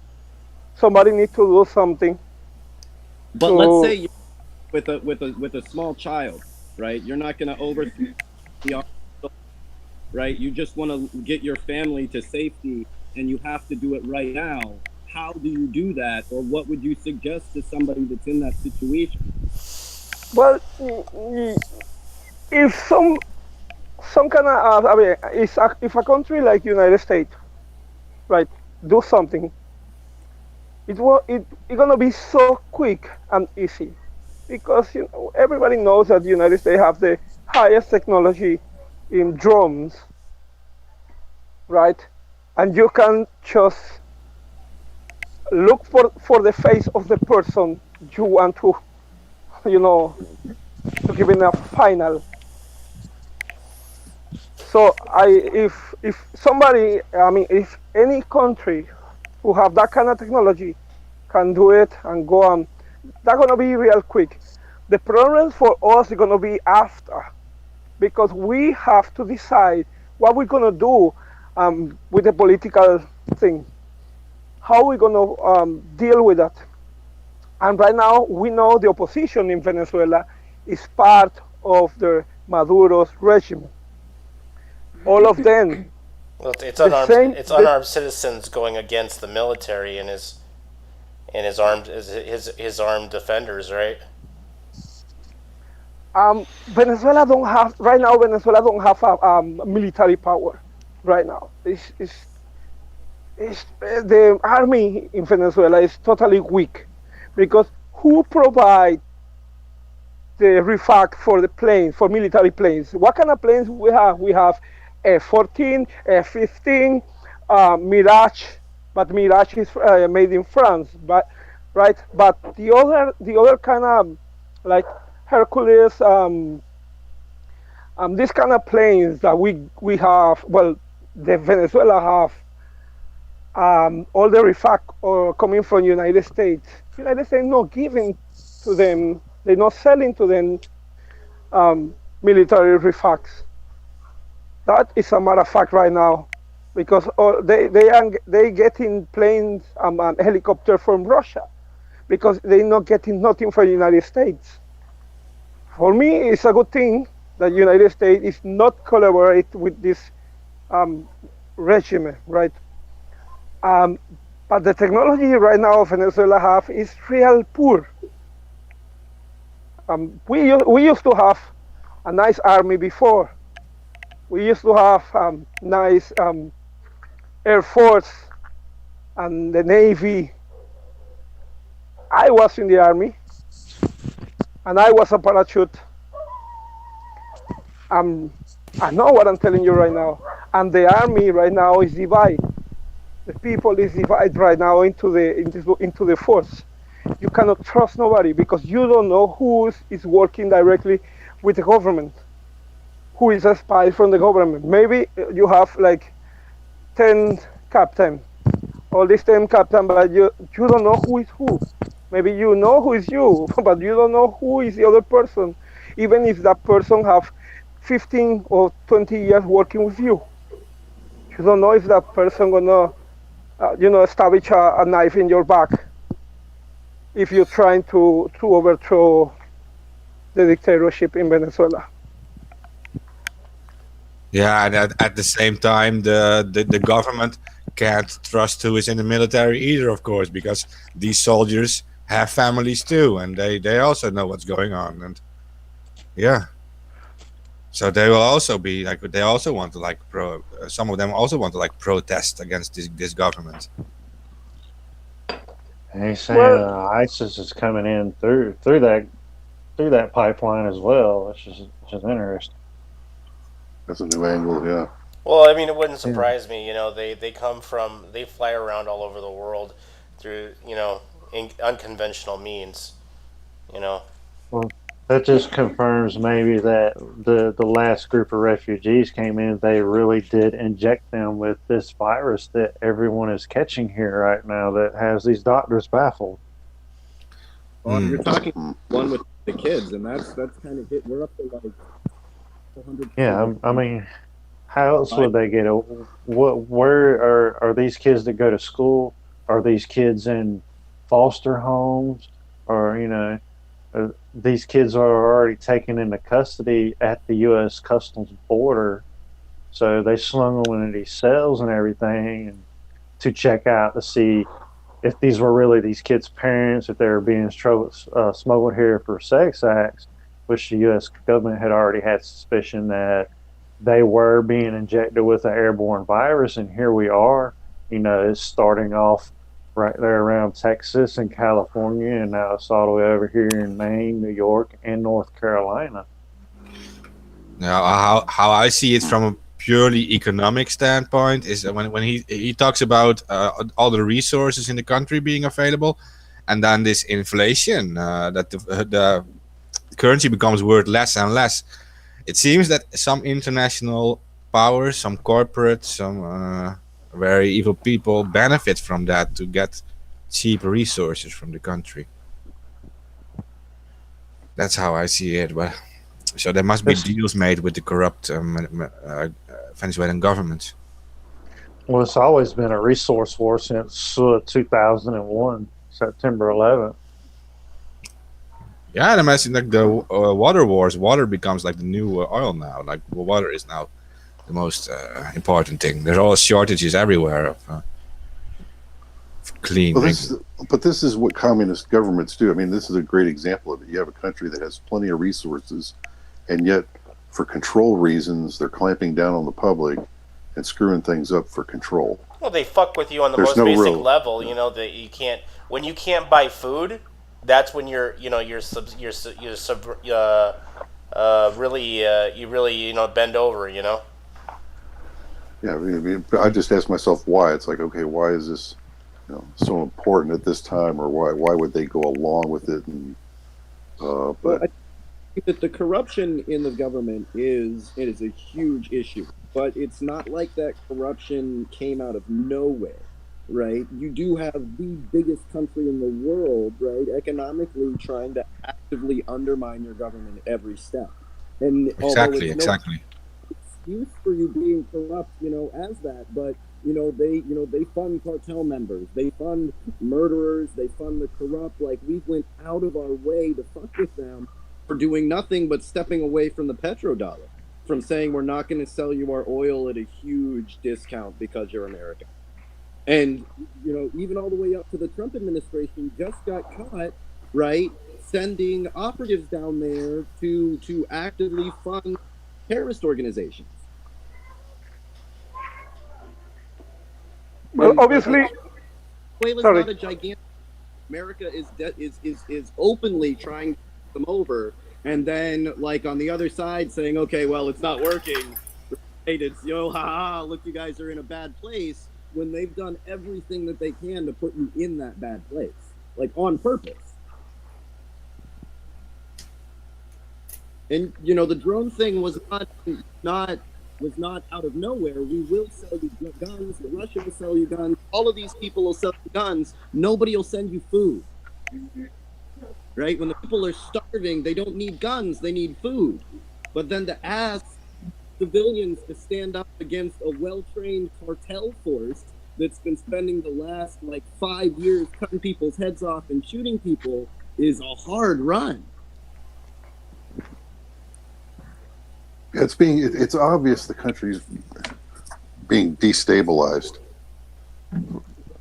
Somebody needs to do something. But let's say you're with a small child, right? You're not going to overthrow the army, right? You just want to get your family to safety, and you have to do it right now. How do you do that, or what would you suggest to somebody that's in that situation? Well, if some kind of, if a country like United States, right, do something, it's gonna be so quick and easy, because everybody knows that the United States have the highest technology in drones, right? And you can just look for the face of the person you want to, to give in a final. So if if any country who have that kind of technology can do it and go on, that's gonna be real quick. The problem for us is gonna be after, because we have to decide what we're gonna do with the political thing. How we're gonna deal with that. And right now we know the opposition in Venezuela is part of the Maduro's regime. All of them Well, it's The unarmed. same- It's unarmed citizens going against the military and his armed defenders, right? Venezuela don't have right now. Venezuela don't have military power right now. The army in Venezuela is totally weak because who provide the refact for the planes, for military planes? What kind of planes we have? We have F-14, F-15, Mirage, but Mirage is made in France, but right. But the other kind of like Hercules, these kind of planes that we have. Well, the Venezuela have all the refact coming from United States. United States not giving to them. They're not selling to them military refacts. That is a matter of fact right now, because they getting planes and helicopter from Russia, because they're not getting nothing from the United States. For me, it's a good thing that United States is not collaborate with this regime, right? But the technology right now Venezuela have is real poor. We used to have a nice army before. We used to have nice Air Force and the Navy. I was in the army, and I was a parachute. I know what I'm telling you right now. And the army right now is divided. The people is divided right now into the force. You cannot trust nobody because you don't know who is working directly with the government, who is a spy from the government. Maybe you have like 10 captain, all these 10 captain, but you don't know who is who. Maybe you know who is you, but you don't know who is the other person, even if that person have 15 or 20 years working with you. You don't know if that person gonna, establish a knife in your back if you're trying to overthrow the dictatorship in Venezuela. Yeah, and at the same time, the government can't trust who is in the military either, of course, because these soldiers have families too, and they also know what's going on, and yeah. So they will also be like, they also want to like some of them also want to like protest against this government. And he's saying ISIS is coming in through that pipeline as well, which is interesting. That's a new angle, yeah. Well, I mean, it wouldn't surprise me. They fly around all over the world through unconventional means. Well, that just confirms maybe that the last group of refugees came in, they really did inject them with this virus that everyone is catching here right now that has these doctors baffled. Well, you're talking one with the kids, and that's kind of it. We're up to like 400. Yeah, I mean, how else would they get it? Where are these kids that go to school? Are these kids in foster homes? Or, these kids are already taken into custody at the U.S. Customs border. So they slung them into these cells and everything and to check out to see if these were really these kids' parents, if they were being smuggled here for sex acts, which the U.S. government had already had suspicion that they were being injected with an airborne virus. And here we are, it's starting off right there around Texas and California, and now it's all the way over here in Maine, New York, and North Carolina. Now, how I see it from a purely economic standpoint is when he talks about all the resources in the country being available, and then this inflation that the currency becomes worth less and less. It seems that some international powers, some corporates, some very evil people benefit from that to get cheap resources from the country. That's how I see it. But so there must be deals made with the corrupt Venezuelan government. Well, it's always been a resource war since 2001, September 11th. Yeah, and imagine like the water wars. Water becomes like the new oil now. Like water is now the most important thing. There's always shortages everywhere of clean Well, drinking. this is what communist governments do. I mean, this is a great example of it. You have a country that has plenty of resources, and yet, for control reasons, they're clamping down on the public and screwing things up for control. Well, they fuck with you on the There's most no basic real- level. You know that you can't when you can't buy food. That's when you're really bend over. You know. Yeah, I mean, I just ask myself why. It's like, okay, why is this, so important at this time, or why would they go along with it? And Well, but I think that the corruption in the government is a huge issue, but it's not like that corruption came out of nowhere, right? You do have the biggest country in the world, right, economically trying to actively undermine your government at every step. And Exactly, although it's exactly. no excuse for you being corrupt, as that, but they fund cartel members, they fund murderers, they fund the corrupt. Like, we went out of our way to fuck with them for doing nothing but stepping away from the petrodollar, from saying we're not going to sell you our oil at a huge discount because you're American. And even all the way up to the Trump administration just got caught, right, sending operatives down there to actively fund terrorist organizations. Well, obviously, Venezuela's sorry. not a gigantic. America is openly trying to take them over, and then, like, on the other side saying, okay, well, it's not working. Right? It's haha, look, you guys are in a bad place, when they've done everything that they can to put you in that bad place, like, on purpose. And the drone thing was not out of nowhere. We will sell you guns. Russia will sell you guns. All of these people will sell you guns. Nobody will send you food. Right? When the people are starving, they don't need guns. They need food. But then to ask civilians to stand up against a well-trained cartel force that's been spending the last 5 years cutting people's heads off and shooting people is a hard run. it's obvious the country's being destabilized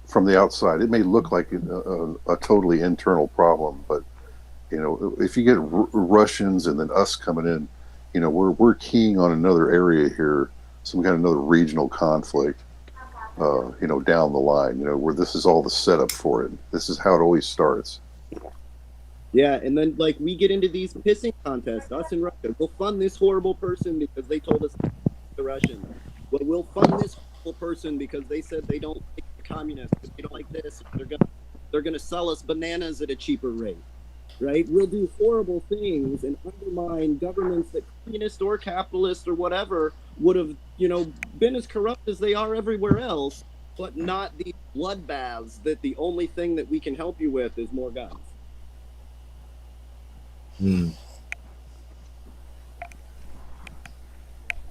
from the outside. It may look like a totally internal problem, but if you get Russians and then us coming in, we're keying on another area here, some kind of another regional conflict, down the line, where this is all the setup for it. This is how it always starts. Yeah, and then we get into these pissing contests, us and Russia. We'll fund this horrible person because they told us the Russians. Well, we'll fund this horrible person because they said they don't like the communists, they don't like this. They're gonna sell us bananas at a cheaper rate, right? We'll do horrible things and undermine governments that, communist or capitalist or whatever, would have been as corrupt as they are everywhere else, but not these bloodbaths that the only thing that we can help you with is more guns.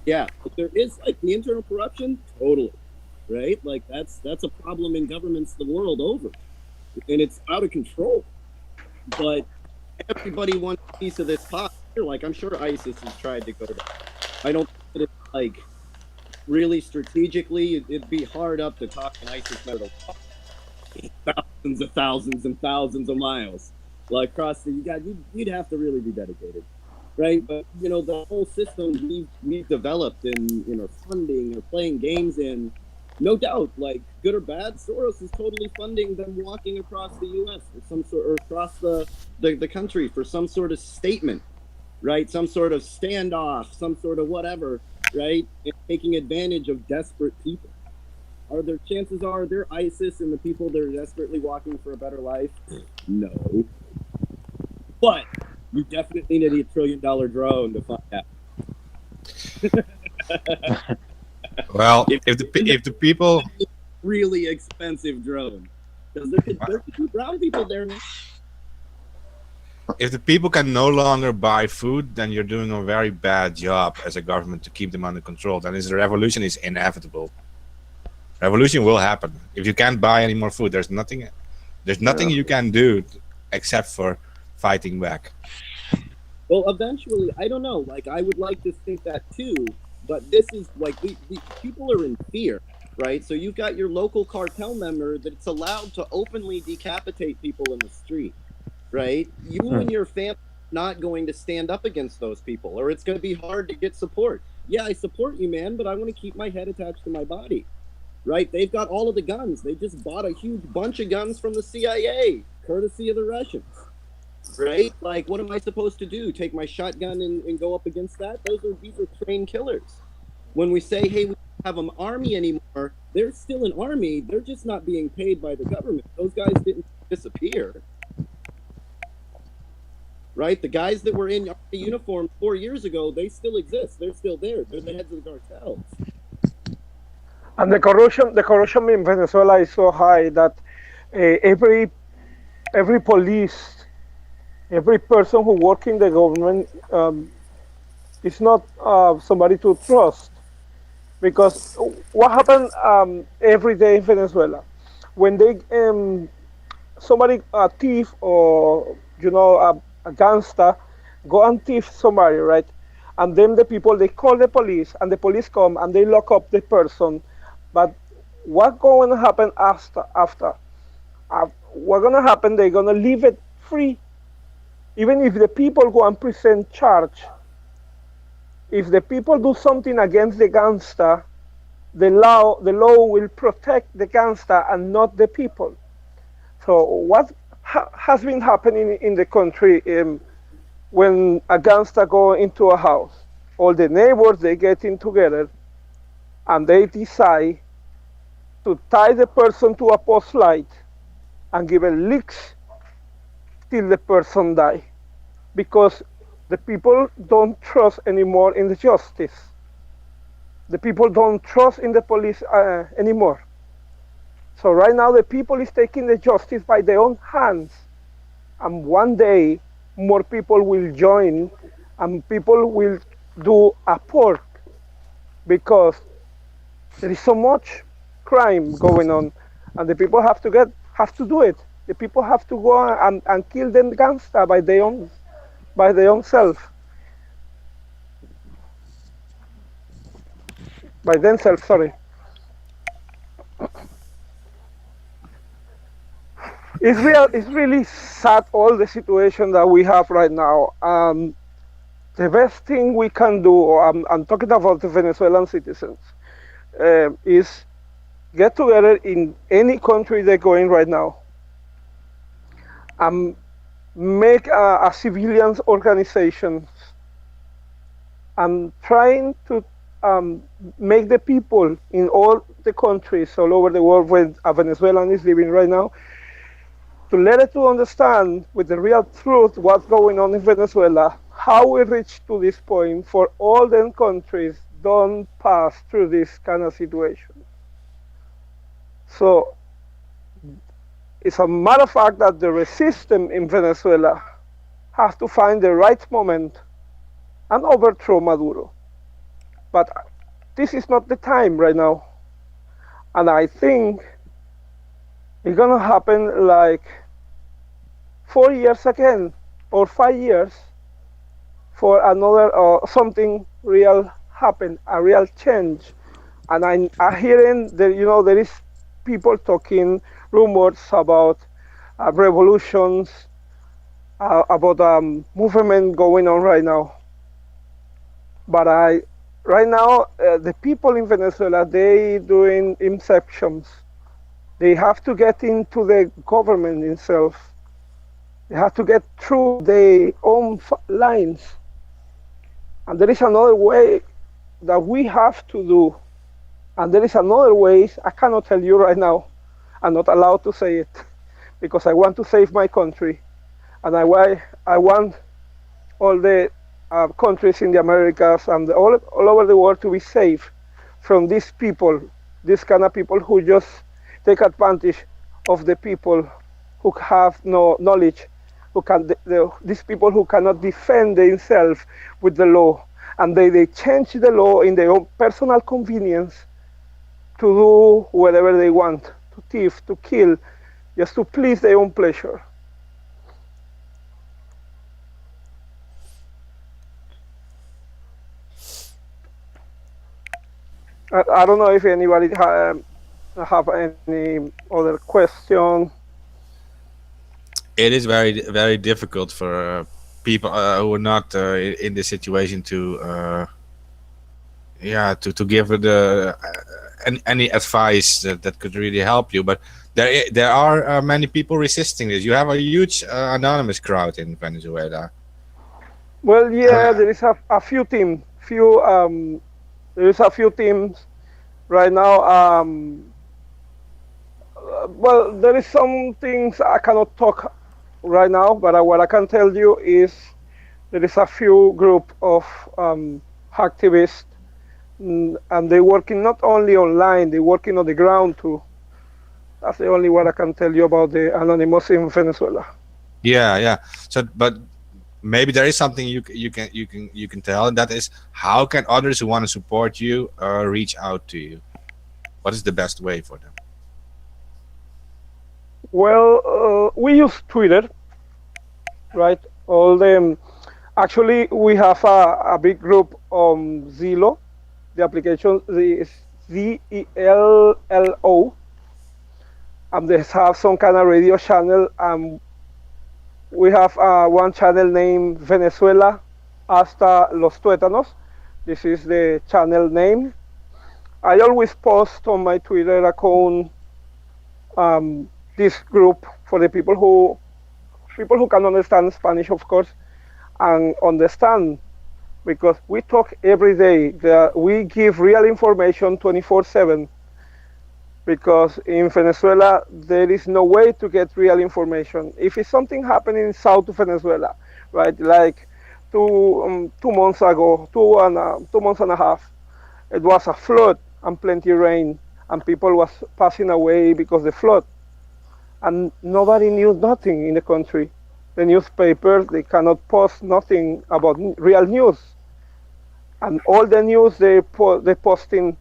Yeah, but there is the internal corruption, totally, right? That's a problem in governments the world over, and it's out of control. But everybody wants a piece of this pot. I'm sure ISIS has tried to go there. I don't think that it's really strategically. It'd be hard up to talk an ISIS member thousands and thousands of miles. Across you'd have to really be dedicated, right? But the whole system we've developed in our funding or playing games in, no doubt, good or bad, Soros is totally funding them walking across the U.S. or across the country for some sort of statement, right? Some sort of standoff, some sort of whatever, right? And taking advantage of desperate people. Chances are they're ISIS and the people that are desperately walking for a better life? No. But you definitely need a $1 trillion drone to find out. Well, if the people, really expensive drone, because there could be brown people there. if the people can no longer buy food, then you're doing a very bad job as a government to keep them under control. Then the revolution is inevitable. Revolution will happen. If you can't buy any more food, there's nothing you can do except for fighting back. Well, eventually, I don't know. I would like to think that too, But this is like people are in fear, right? So you've got your local cartel member that's allowed to openly decapitate people in the street, right? You and your family are not going to stand up against those people, or it's going to be hard to get support. Yeah, I support you, man, but I want to keep my head attached to my body, right? They've got all of the guns. They just bought a huge bunch of guns from the CIA, courtesy of the Russians, right? Like, what am I supposed to do? Take my shotgun and go up against that? These are trained killers. When we say, hey, we don't have an army anymore, they're still an army. They're just not being paid by the government. Those guys didn't disappear, right? The guys that were in army uniform 4 years ago, they still exist. They're still there. They're the heads of the cartels. And the corruption in Venezuela is so high that every police, every person who works in the government is not somebody to trust. Because what happened every day in Venezuela, when they somebody a thief or a gangster go and thief somebody, right? And then the people they call the police, and the police come and they lock up the person. But what going to happen after? What's going to happen? They're going to leave it free, even if the people go and present charge. If the people do something against the gangster, the law will protect the gangster and not the people. So what has been happening in the country when a gangster go into a house? All the neighbors, they get in together and they decide to tie the person to a post light and give a licks till the person die, because the people don't trust anymore in the justice. The people don't trust in the police anymore. So right now the people is taking the justice by their own hands. And one day more people will join and people will do a port, because there is so much crime going on and the people have to do it. The people have to go and kill them gangster by their own self. By themselves, sorry. It's really sad, all the situation that we have right now. The best thing we can do, I'm talking about the Venezuelan citizens, is get together in any country they're going right now and make a civilian organization and trying to make the people in all the countries all over the world where a Venezuelan is living right now, to let it to understand with the real truth what's going on in Venezuela, how we reached to this point, for all the countries don't pass through this kind of situation. So it's a matter of fact that the resistance in Venezuela has to find the right moment and overthrow Maduro. But this is not the time right now. And I think it's gonna happen like 4 years again or 5 years for another something real happen, a real change. And I'm hearing that there is people talking rumors about revolutions, about movement going on right now. But right now the people in Venezuela, they doing inceptions. They have to get into the government itself. They have to get through their own lines. And there is another way that we have to do. And there is another way I cannot tell you right now. I'm not allowed to say it because I want to save my country. And I want all the countries in the Americas and all over the world to be safe from these people, these kind of people who just take advantage of the people who have no knowledge, these people who cannot defend themselves with the law, and they change the law in their own personal convenience to do whatever they want, to thief, to kill, just to please their own pleasure. I don't know if anybody have any other question. It is very very difficult for people who are not in this situation to to give the any advice that could really help you. But there are many people resisting this. You have a huge anonymous crowd in Venezuela. Well, yeah, there is a few teams. There is a few teams right now. Well, there is some things I cannot talk right now, but what I can tell you is there is a few group of activists, and they're working not only online, they're working on the ground too. That's the only what I can tell you about the Anonymous in Venezuela. Yeah. So, but maybe there is something you can tell, and that is how can others who want to support you reach out to you? What is the best way for them? Well, we use Twitter, right? Actually, we have a big group on Zillow. The application is ZELLO, and they have some kind of radio channel. We have one channel named Venezuela Hasta Los Tuétanos. This is the channel name. I always post on my Twitter account this group for the people who can understand Spanish, of course, and understand, because we talk every day. We give real information 24/7, because in Venezuela there is no way to get real information. If it's something happening in South Venezuela, right, like 2 months ago, 2 months and a half, it was a flood and plenty rain, and people was passing away because of the flood, and nobody knew nothing in the country. The newspapers, they cannot post nothing about real news, and all the news they posting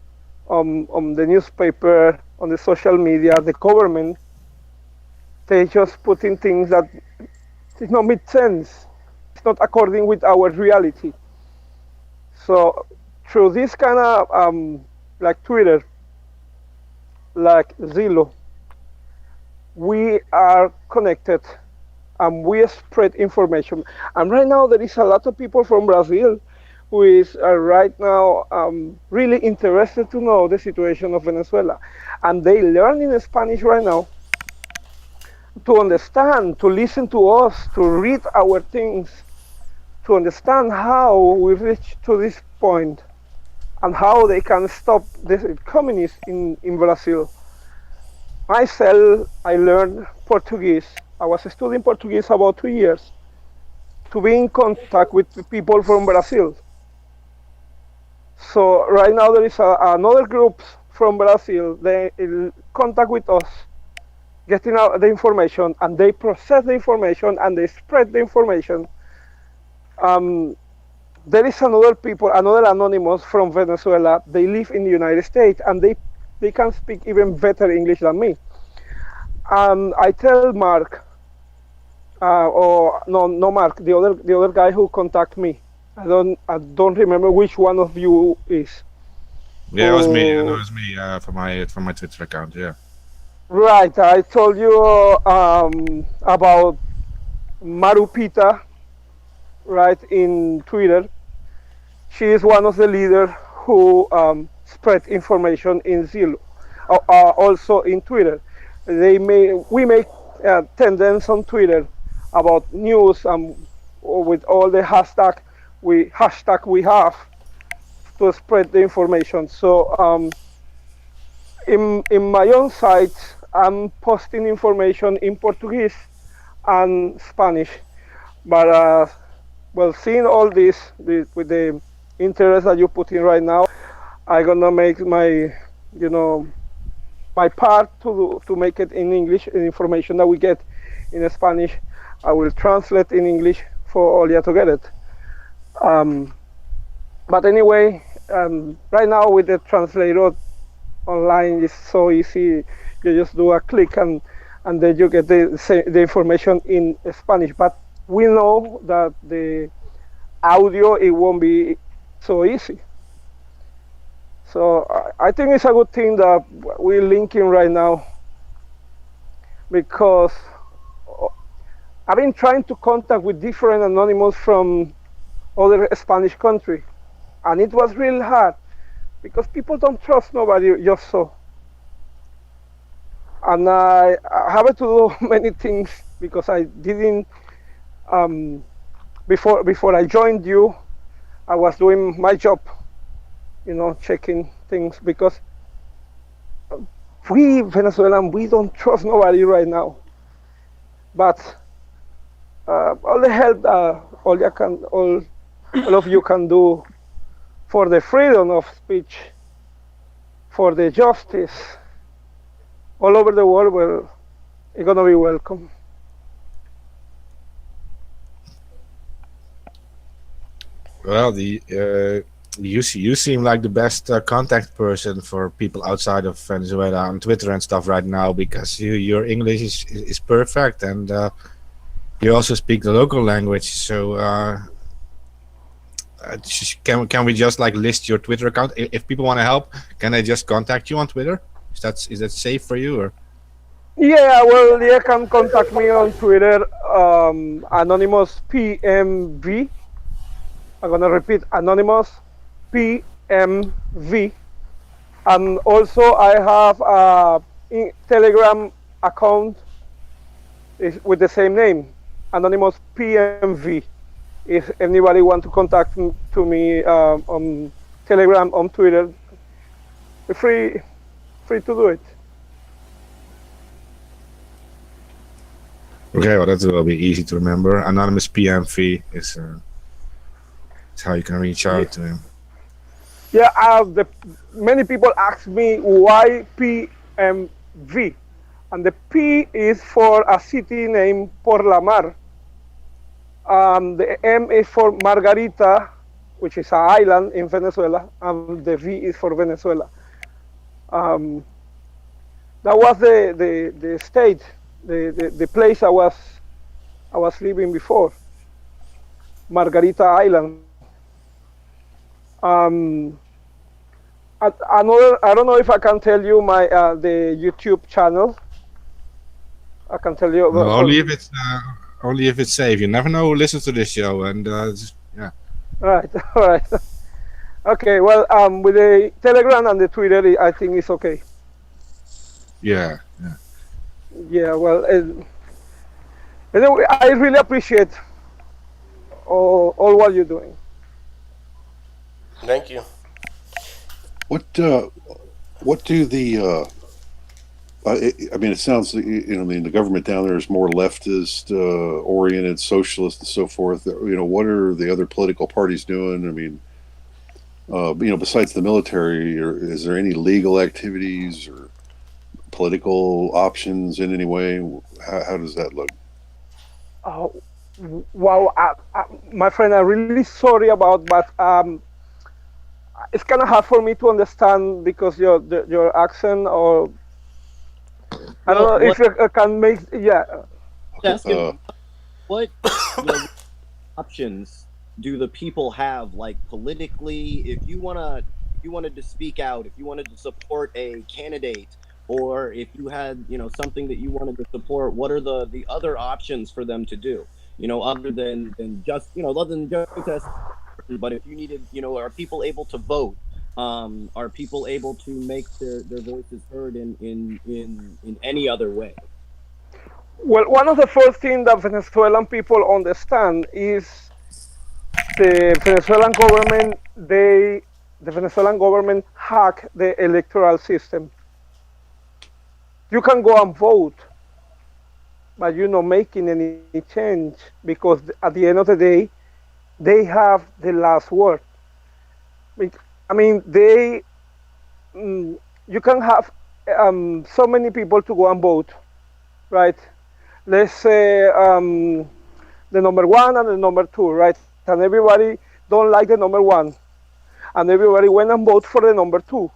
on the newspaper, on the social media, the government, they just putting things that does not make sense. It's not according with our reality. So through this kind of like Twitter, like Zillow, we are connected and we spread information. And right now there is a lot of people from Brazil who is right now really interested to know the situation of Venezuela. And they learn in Spanish right now to understand, to listen to us, to read our things, to understand how we reach to this point and how they can stop the communists in Brazil. Myself, I learned Portuguese. I was studying Portuguese about 2 years to be in contact with the people from Brazil. So right now there is another group from Brazil. They in contact with us, getting out the information, and they process the information and they spread the information. There is another anonymous from Venezuela. They live in the United States, and they can speak even better English than me. I tell Mark, or no Mark, the other guy who contacted me. I don't remember which one of you is. Yeah, it was me. It was me from my Twitter account. Yeah. Right. I told you about Marupita, right, in Twitter. She is one of the leaders who spread information in Zillow, also in Twitter. We make tendencies on Twitter about news with all the hashtag we have to spread the information. So in my own site, I'm posting information in Portuguese and Spanish. But well, seeing all this with the interest that you put in right now, I'm gonna make my my part to make it in English. The information that we get in Spanish, I will translate in English for Olia to get it. But anyway, right now with the translator online, it's so easy. You just do a click and then you get the information in Spanish. But we know that the audio, it won't be so easy. So I think it's a good thing that we're linking right now, because I've been trying to contact with different anonymous from other Spanish country, and it was real hard because people don't trust nobody just so. And I have to do many things because I didn't before I joined you. I was doing my job, checking things, because we Venezuelan, we don't trust nobody right now. But all the help all of you can do for the freedom of speech, for the justice all over the world, well, you're gonna be welcome. Well, you seem like the best contact person for people outside of Venezuela on Twitter and stuff right now, because your English is perfect, and you also speak the local language. So can we just like list your Twitter account? If people want to help, can they just contact you on Twitter? Is that safe for you, or? Yeah, well, you can contact me on Twitter, Anonymous PMV. I'm gonna repeat, Anonymous PMV. And also I have a Telegram account with the same name, Anonymous PMV. If anybody want to contact me on Telegram, on Twitter, free to do it. Okay, well that will be easy to remember. Anonymous PMV is how you can reach out to him. Yeah, many people ask me why PMV, and the P is for a city named Por la Mar. The M is for Margarita, which is an island in Venezuela, and the V is for Venezuela. That was the state, the place I was living before, Margarita Island. Another, I don't know if I can tell you my the YouTube channel. I can tell you. No, only if it's safe. You never know who listens to this show, and yeah. All right. Okay, well, with the Telegram and the Twitter, I think it's okay. Yeah. Yeah, well, anyway, I really appreciate all what you're doing. Thank you. What do the I mean, it sounds, the government down there is more leftist oriented, socialist, and so forth. What are the other political parties doing? I mean, besides the military, is there any legal activities or political options in any way? How does that look? Wow, my friend, I'm really sorry about, but it's kind of hard for me to understand because your accent, or I don't know if you can make, yeah. What options do the people have, like politically? If you wanted to speak out, if you wanted to support a candidate, or if you had something that you wanted to support, what are the other options for them to do? Other than just protest. But if you needed, are people able to vote? Are people able to make their voices heard in any other way? Well, one of the first things that Venezuelan people understand is the Venezuelan government. The Venezuelan government hacked the electoral system. You can go and vote, but you're not making any change, because at the end of the day, they have the last word. I mean, you can have so many people to go and vote, right? Let's say the number one and the number two, right? And everybody don't like the number one, and everybody went and vote for the number two.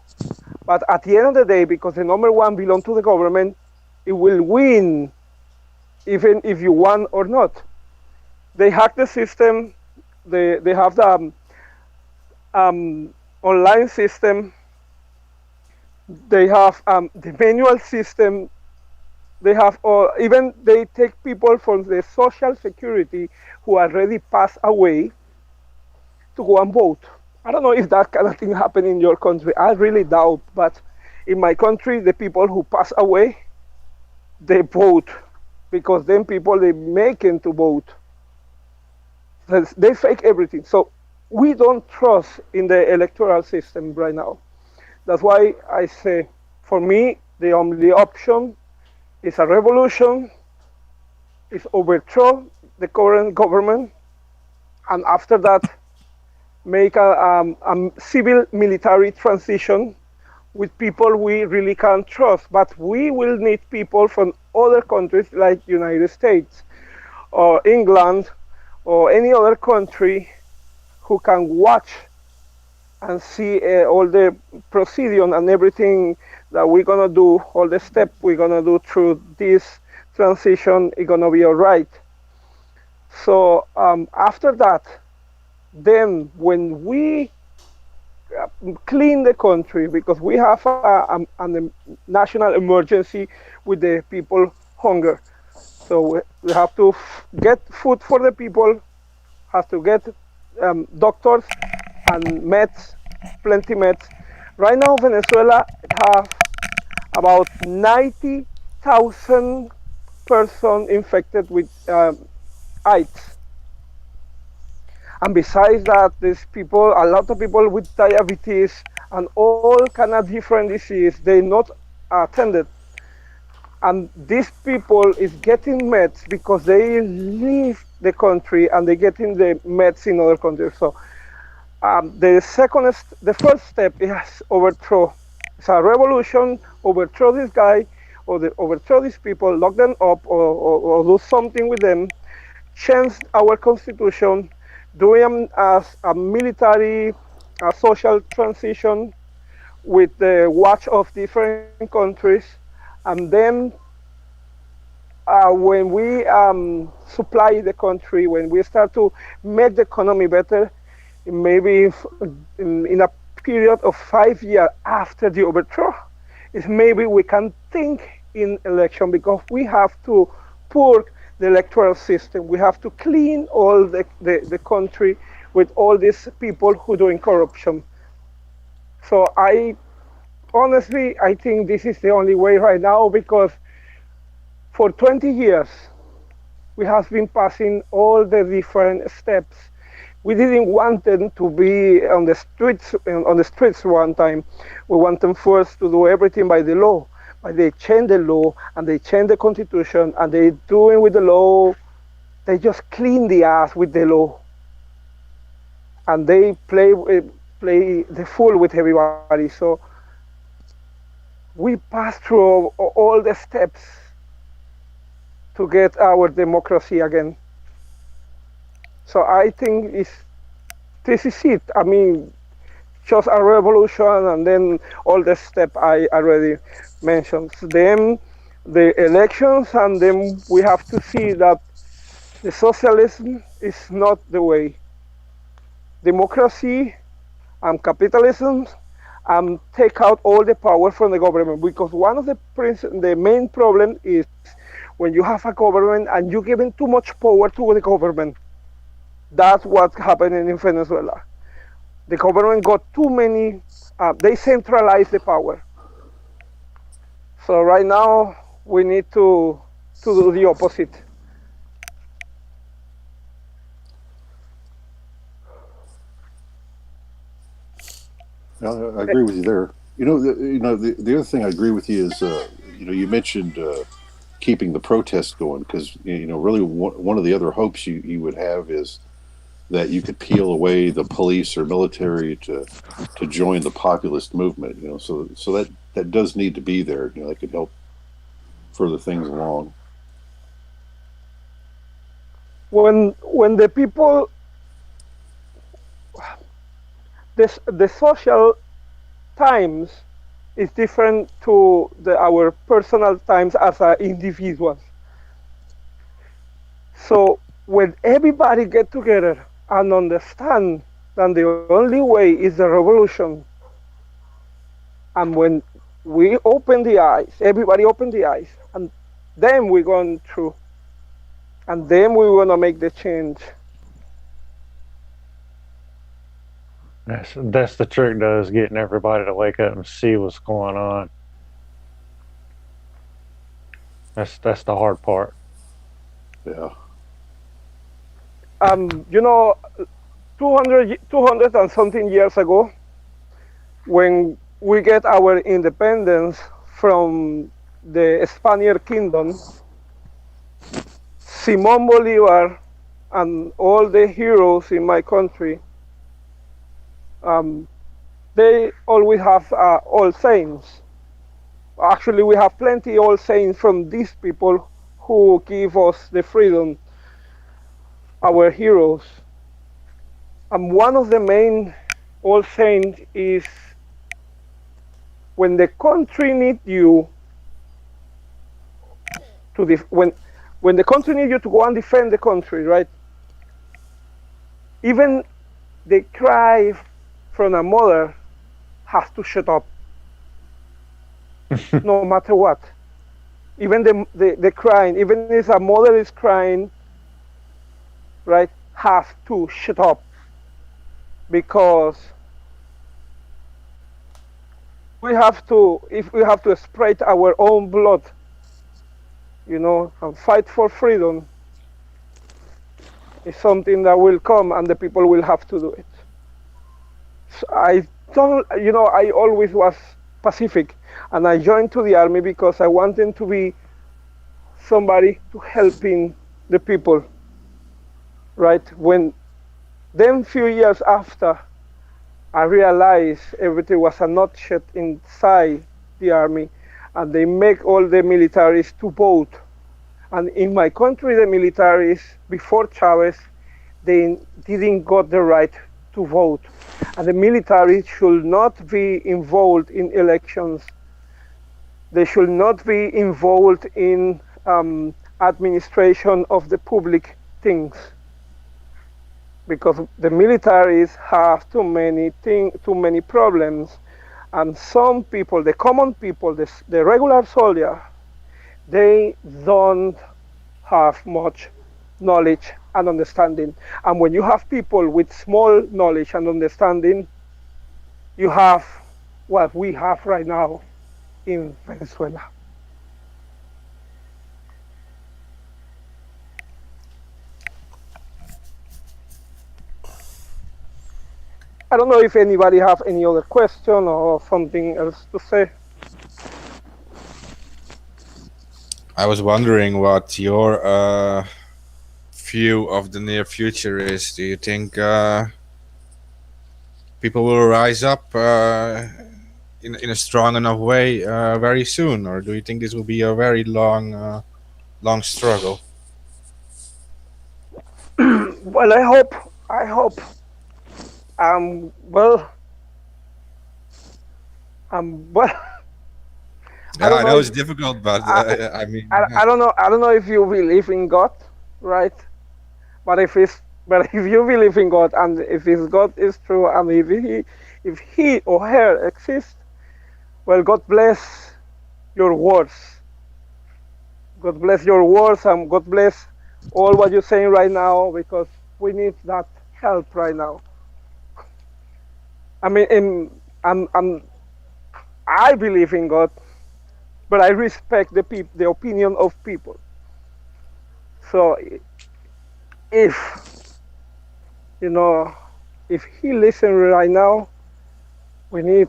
But at the end of the day, because the number one belongs to the government, it will win, even if you won or not. They hack the system. They have the online system, They have the manual system. They have even they take people from the social security who already passed away to go and vote. I don't know if that kind of thing happened in your country. I really doubt, but in my country, the people who pass away, they vote because then people they make it to vote. They fake everything. So we don't trust in the electoral system right now. That's why I say, for me, the only option is a revolution, is overthrow the current government, and after that, make a civil military transition with people we really can't trust. But we will need people from other countries like United States or England or any other country who can watch and see all the procedure and everything that we're gonna do, all the steps we're gonna do through this transition is gonna be all right. So after that, then when we clean the country, because we have a national emergency with the people hunger. So we have to get food for the people, have to get doctors and meds, plenty meds. Right now, Venezuela have about 90,000 persons infected with AIDS. And besides that, there's people, a lot of people with diabetes and all kind of different disease. They're not attended. And these people is getting meds because they leave the country and they getting the meds in other countries. So the first step is overthrow. It's a revolution, overthrow this guy, or overthrow these people, lock them up, or do something with them, change our constitution, do them as a military, a social transition with the watch of different countries, and then when we supply the country, when we start to make the economy better, maybe in a period of 5 years after the overthrow, is maybe we can think in election, because we have to purge the electoral system. We have to clean all the country with all these people who doing corruption. So honestly, I think this is the only way right now, because for 20 years, we have been passing all the different steps. We didn't want them to be on the streets one time. We want them first to do everything by the law. But they change the law and they change the constitution and they doing with the law. They just clean the ass with the law, and they play the fool with everybody. So we pass through all the steps to get our democracy again. So I think this is it. I mean, just a revolution, and then all the steps I already mentioned. Then the elections, and then we have to see that the socialism is not the way. Democracy and capitalism take out all the power from the government, because one of the main problem is when you have a government and you're giving too much power to the government. That's what's happening in Venezuela. The government got too many, they centralized the power. So right now, we need to do the opposite. I agree with you there. The other thing I agree with you is, you mentioned keeping the protest going, because really one of the other hopes you would have is that you could peel away the police or military to join the populist movement. So that does need to be there. That could help further things along. When the people, the social times is different to our personal times as individuals. So when everybody get together and understand that the only way is the revolution, and when we open the eyes, everybody open the eyes, and then we're going through, and then we want to make the change. That's the trick, though, is getting everybody to wake up and see what's going on. That's the hard part. Yeah. You know, 200 and something years ago, when we get our independence from the Spaniard kingdom, Simon Bolivar and all the heroes in my country, they always have old sayings. Actually, we have plenty old sayings from these people who give us the freedom, our heroes. And one of the main old sayings is, when the country needs you to when the country needs you to go and defend the country, right? Even the cry from a mother has to shut up, no matter what. Even the crying, even if a mother is crying, right, has to shut up, because if we have to spread our own blood, you know, and fight for freedom, it's something that will come, and the people will have to do it. So I always was Pacific, and I joined to the army because I wanted to be somebody to helping the people, right? When then few years after, I realized everything was a nutshell inside the army, and they make all the militaries to vote. And in my country, the militaries, before Chavez, they didn't got the right to vote. And the military should not be involved in elections. They should not be involved in administration of the public things, because the militaries have too many problems, and some people, the common people, the regular soldier, they don't have much knowledge and understanding. And when you have people with small knowledge and understanding, you have what we have right now in Venezuela. I don't know if anybody have any other question or something else to say. I was wondering what your view of the near future is. Do you think people will rise up in a strong enough way very soon, or do you think this will be a very long struggle? Well, I hope. Well. Well. Yeah, I know know it's difficult, but I mean, I don't know. I don't know if you believe in God, right? But if you believe in God, and if His God is true, and if he or her exists, well, God bless your words. God bless your words, and God bless all what you're saying right now, because we need that help right now. I mean, I believe in God, but I respect the opinion of people. So if he listens right now, we need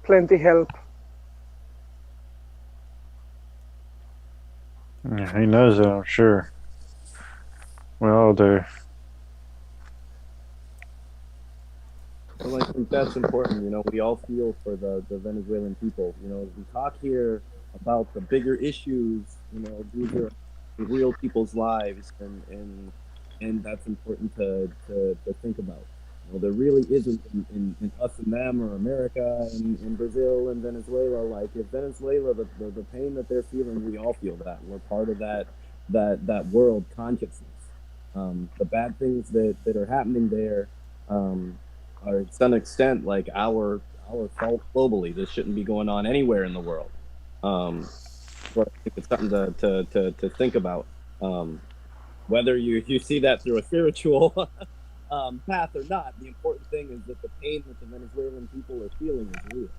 plenty help. Yeah, he knows it, I'm sure. We all do. Well, I think that's important. You know, we all feel for the Venezuelan people. You know, we talk here about the bigger issues. You know, these are real people's lives, and that's important to think about. You know, there really isn't in us and them, or America and in Brazil and Venezuela. Like, if Venezuela, the pain that they're feeling, we all feel that. We're part of that world consciousness. The bad things that are happening there are to some extent like our or felt globally. This shouldn't be going on anywhere in the world. But I think it's something to think about. Whether you see that through a spiritual path or not, the important thing is that the pain that the Venezuelan people are feeling is real.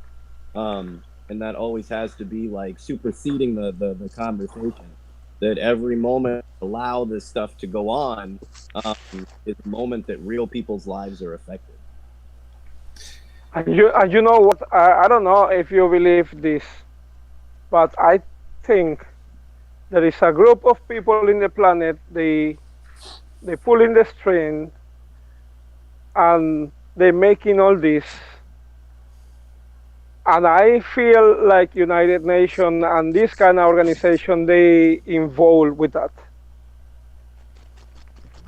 And that always has to be like superseding the conversation. That every moment allow this stuff to go on is a moment that real people's lives are affected. And you know what? I don't know if you believe this, but I think there is a group of people in the planet. They pull in the string, and they're making all this. And I feel like United Nations and this kind of organization, they involved with that.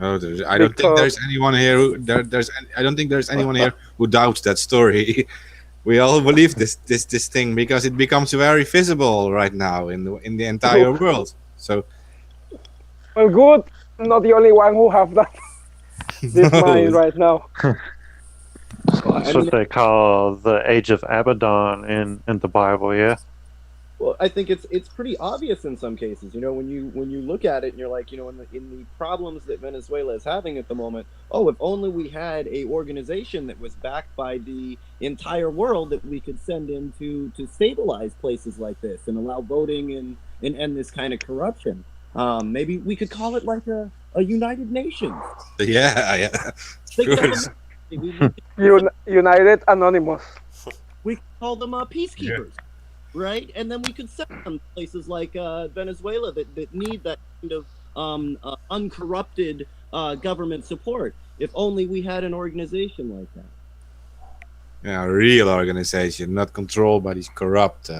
Oh, I don't think Because there's anyone here. I don't think there's anyone here who doubts that story. We all believe this thing because it becomes very visible right now in the entire world. So well, good. I'm not the only one who have that this mind no, right now. That's what they call the Age of Abaddon in the Bible. Yeah. Well, I think it's pretty obvious in some cases. You know, when you look at it and you're like, you know, in the problems that Venezuela is having at the moment, oh, if only we had a organization that was backed by the entire world that we could send in to stabilize places like this and allow voting and end this kind of corruption. Maybe we could call it like a United Nations. yeah, Think sure. of them- United Anonymous. we could call them peacekeepers. Right, and then we could send them to places like Venezuela that need that kind of uncorrupted government support. If only we had an organization like that. Yeah, a real organization, not controlled by these corrupt.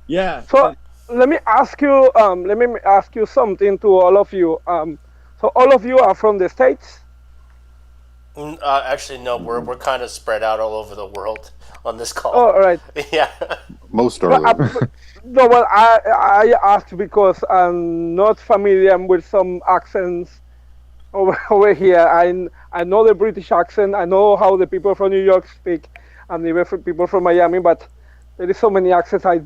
Yeah. So let me ask you something to all of you. So all of you are from the States? Actually, no. We're kind of spread out all over the world on this call. Oh, all right. Yeah. Most are. No, well, I asked because I'm not familiar with some accents over here. I know the British accent. I know how the people from New York speak, and even for people from Miami. But there is so many accents I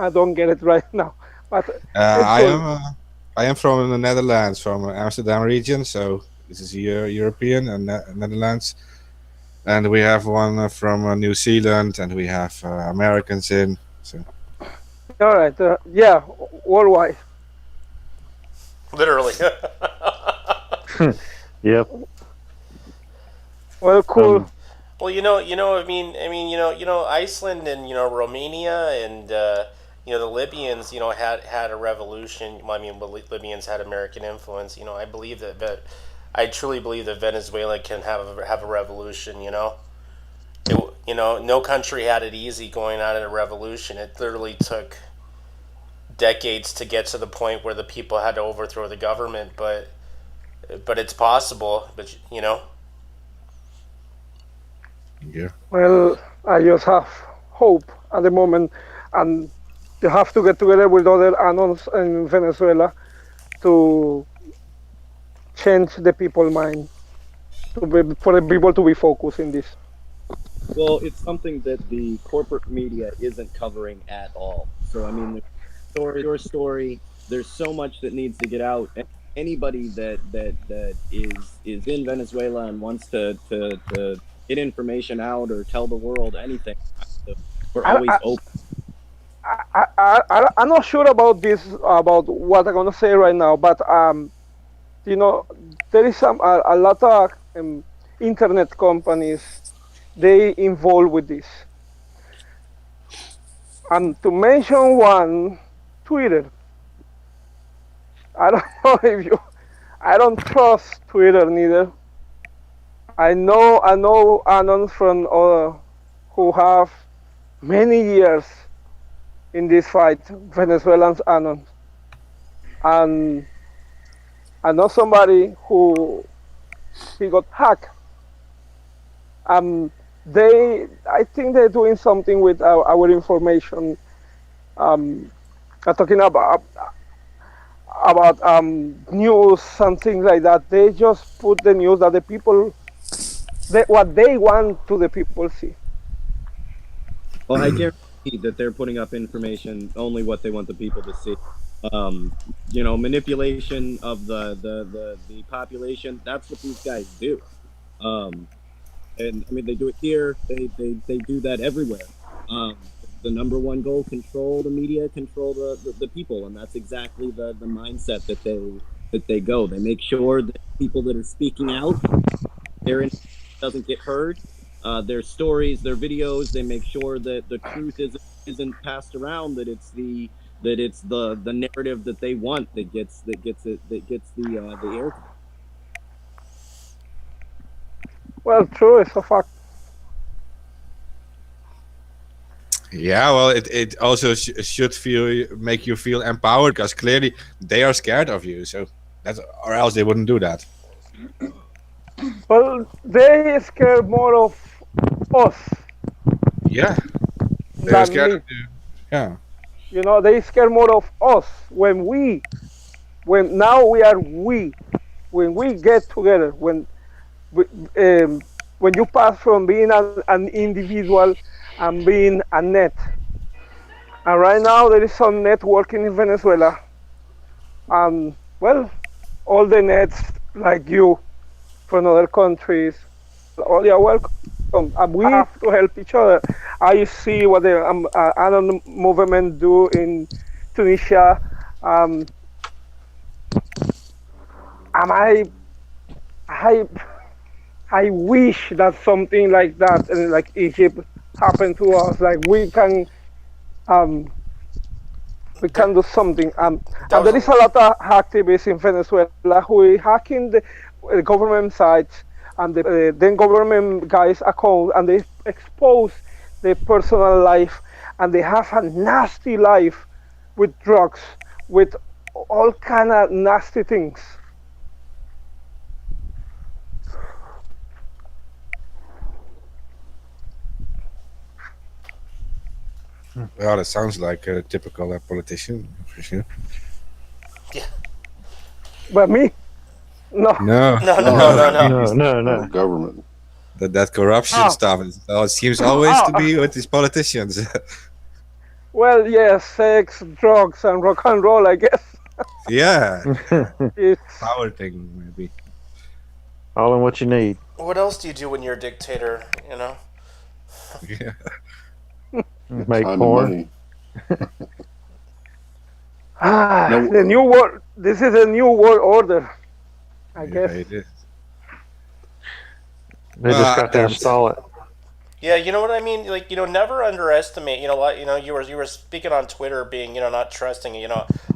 don't get it right now. But I am from the Netherlands, from Amsterdam region. So this is European and Netherlands, and we have one from New Zealand, and we have Americans in. So all right. Yeah, worldwide. Literally. Yep. Well, cool. Well, I mean, Iceland and Romania and the Libyans, had a revolution. I mean, Libyans had American influence. I believe that I truly believe that Venezuela can have a revolution. No country had it easy going on in a revolution. It literally took decades to get to the point where the people had to overthrow the government, but it's possible. But yeah. Well, I just have hope at the moment, and you have to get together with other anons in Venezuela to change the people's mind, for the people to be focused in this. Well, it's something that the corporate media isn't covering at all. So I mean, your story. There's so much that needs to get out. Anybody that is in Venezuela and wants to get information out or tell the world anything, we're always open. I'm not sure about this, about what I'm gonna say right now, but there is a lot of internet companies, they involved with this. And to mention one, Twitter. I don't know I don't trust Twitter neither. I know anons from who have many years in this fight, Venezuelans anons. And I know somebody who he got hacked. I think they're doing something with our information. Talking about news and things like that. They just put the news that the people, what they want to the people see. Well, I guarantee that they're putting up information only what they want the people to see. Manipulation of the population. That's what these guys do. And I mean, they do it here. They do that everywhere. The number one goal: control the media, control the people, and that's exactly the mindset that they go. They make sure that people that are speaking out, their doesn't get heard. Their stories, their videos, they make sure that the truth isn't passed around. That it's the narrative that they want that gets the air. Well, true, it's a fact. Yeah, well, it also should make you feel empowered, because clearly they are scared of you. So or else they wouldn't do that. Well, they scare more of us Yeah, they're than scared me. of you. Yeah. You know, they scare more of us when now we are when we get together, when you pass from being an individual and being a net. And right now there is some networking in Venezuela. Well, all the nets like you from other countries, all you are welcome. And we have to help each other. I see what the Anon movement do in Tunisia. I wish that something like that, like Egypt, happened to us. Like we can do something. And there is a lot of activists in Venezuela who are hacking the government sites and the then government guys' account, and they expose their personal life, and they have a nasty life with drugs, with all kind of nasty things. Well, that sounds like a typical politician, for sure. But me, no. No, No. Government. that corruption stuff. It seems always to be with these politicians. Well, yes, sex, drugs, and rock and roll, I guess. Yeah, It's power thing maybe. All in what you need. What else do you do when you're a dictator? You know. Yeah. Make Time and porn. money. the new world. This is a new world order, I guess. It is. They just got to install it. Yeah, you know what I mean. Like, never underestimate. You were speaking on Twitter being not trusting it.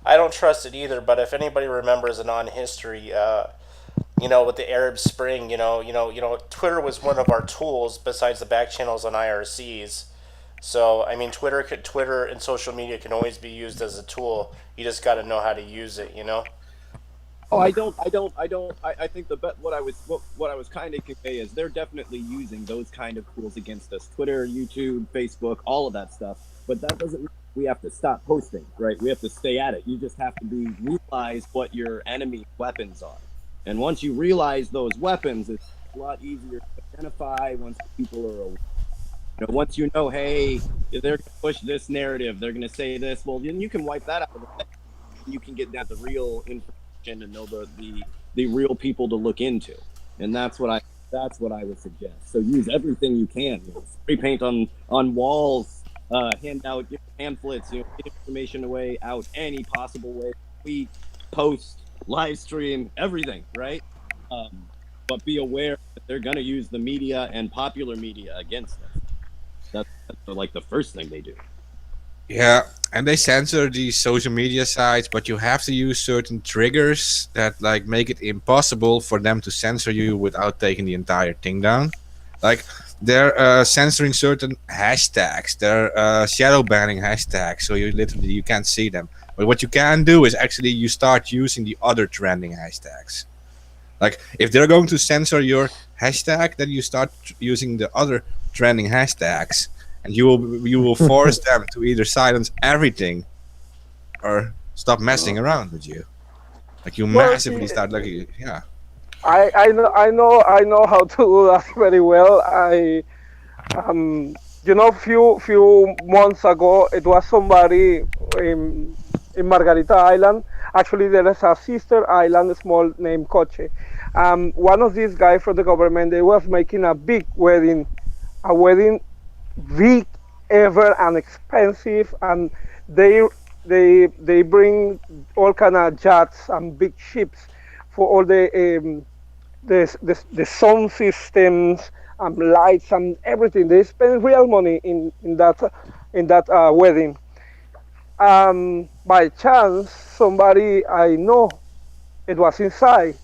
I don't trust it either. But if anybody remembers it on history, with the Arab Spring, Twitter was one of our tools besides the back channels on IRCs. So I mean, Twitter and social media can always be used as a tool. You just got to know how to use it. Oh, I think what I was kind of convey is they're definitely using those kind of tools against us. Twitter, YouTube, Facebook, all of that stuff. But that doesn't mean we have to stop posting, right? We have to stay at it. You just have to realize what your enemy weapons are. And once you realize those weapons, it's a lot easier to identify once people are aware. Once you know, hey, they're going to push this narrative, they're going to say this, well, then you can wipe that out of the way. You can get down to real information and know the real people to look into. And that's what I would suggest. So use everything you can. Spray paint on walls, hand out pamphlets, get information away out any possible way. Tweet, post, live stream, everything, right? But be aware that they're going to use the media and popular media against us. That's like the first thing they do. Yeah, and they censor these social media sites, but you have to use certain triggers that like make it impossible for them to censor you without taking the entire thing down. Like they're censoring certain hashtags, they're shadow banning hashtags, so you can't see them. But what you can do is actually you start using the other trending hashtags. Like if they're going to censor your hashtag, then you start using the other trending hashtags, and you will force them to either silence everything or stop messing around with you. Like you massively start looking. Yeah. I know how to do that very well. few months ago, it was somebody in Margarita Island. Actually, there is a sister island, small, named Coche. One of these guys from the government, they was making a big wedding, a wedding big ever and expensive, and they bring all kind of yachts and big ships for all the sound systems and lights and everything. They spend real money in that wedding. By chance, somebody I know, it was inside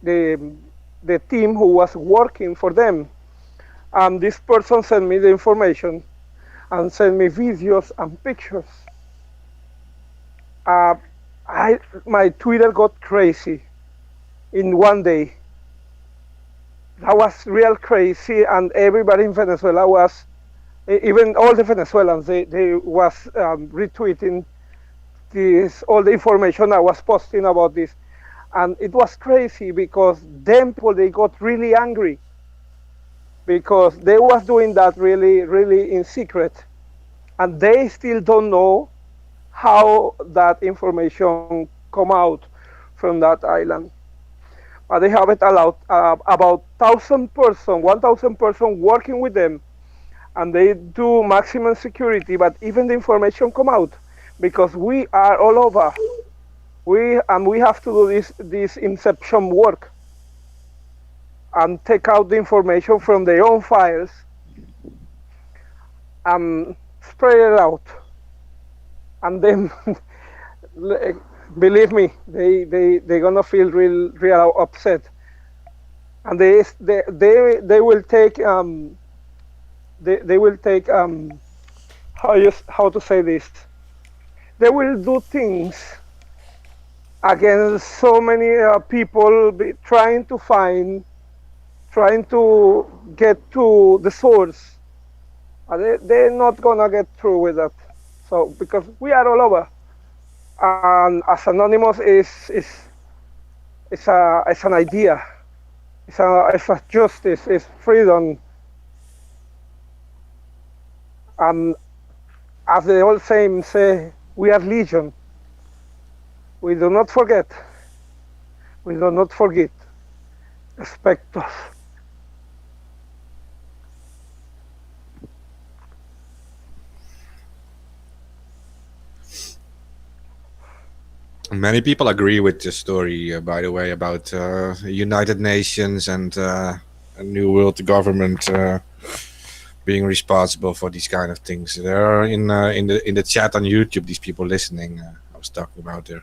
the team who was working for them. This person sent me the information and sent me videos and pictures. My Twitter got crazy in one day. That was real crazy, and everybody in Venezuela was, even all the Venezuelans, they was retweeting all the information I was posting about this. And it was crazy because them people, they got really angry because they was doing that really, really in secret. And they still don't know how that information come out from that island. But they have it allowed about 1,000 person working with them, and they do maximum security, but even the information come out because we are all over. We have to do this inception work and take out the information from their own files and spread it out. And then, believe me, they're gonna feel real upset, and they will take how to say this. They will do things against so many people trying to get to the source. They're not gonna get through with that. So because we are all over, and as Anonymous is an idea, it's a justice, it's freedom, and as the old saying say, we are legion. We do not forget. We do not forget. Respect us. Many people agree with the story, by the way, about United Nations and a new world government being responsible for these kind of things. There are in the chat on YouTube, these people listening. I was talking about, they're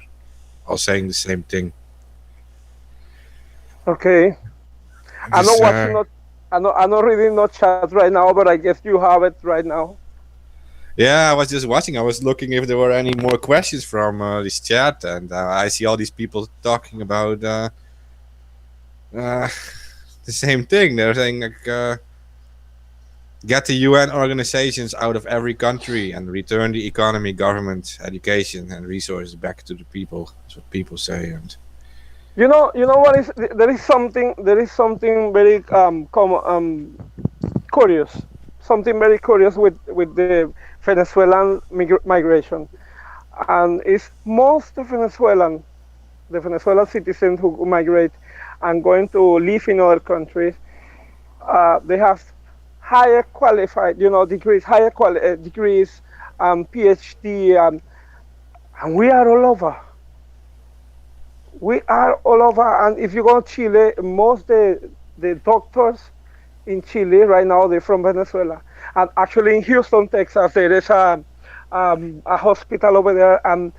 all saying the same thing. Okay. I'm not reading no chat right now, but I guess you have it right now. Yeah, I was just watching. I was looking if there were any more questions from this chat, and I see all these people talking about the same thing. They're saying like, get the UN organizations out of every country and return the economy, government, education, and resources back to the people. That's what people say. And you know what is there is something very curious. Something very curious with the Venezuelan migration, and it's most the Venezuelan citizens who migrate and going to live in other countries. They have higher qualified, degrees, degrees, PhD, and we are all over. We are all over, and if you go to Chile, most the doctors in Chile right now, they're from Venezuela. And actually in Houston, Texas, there is a hospital over there, and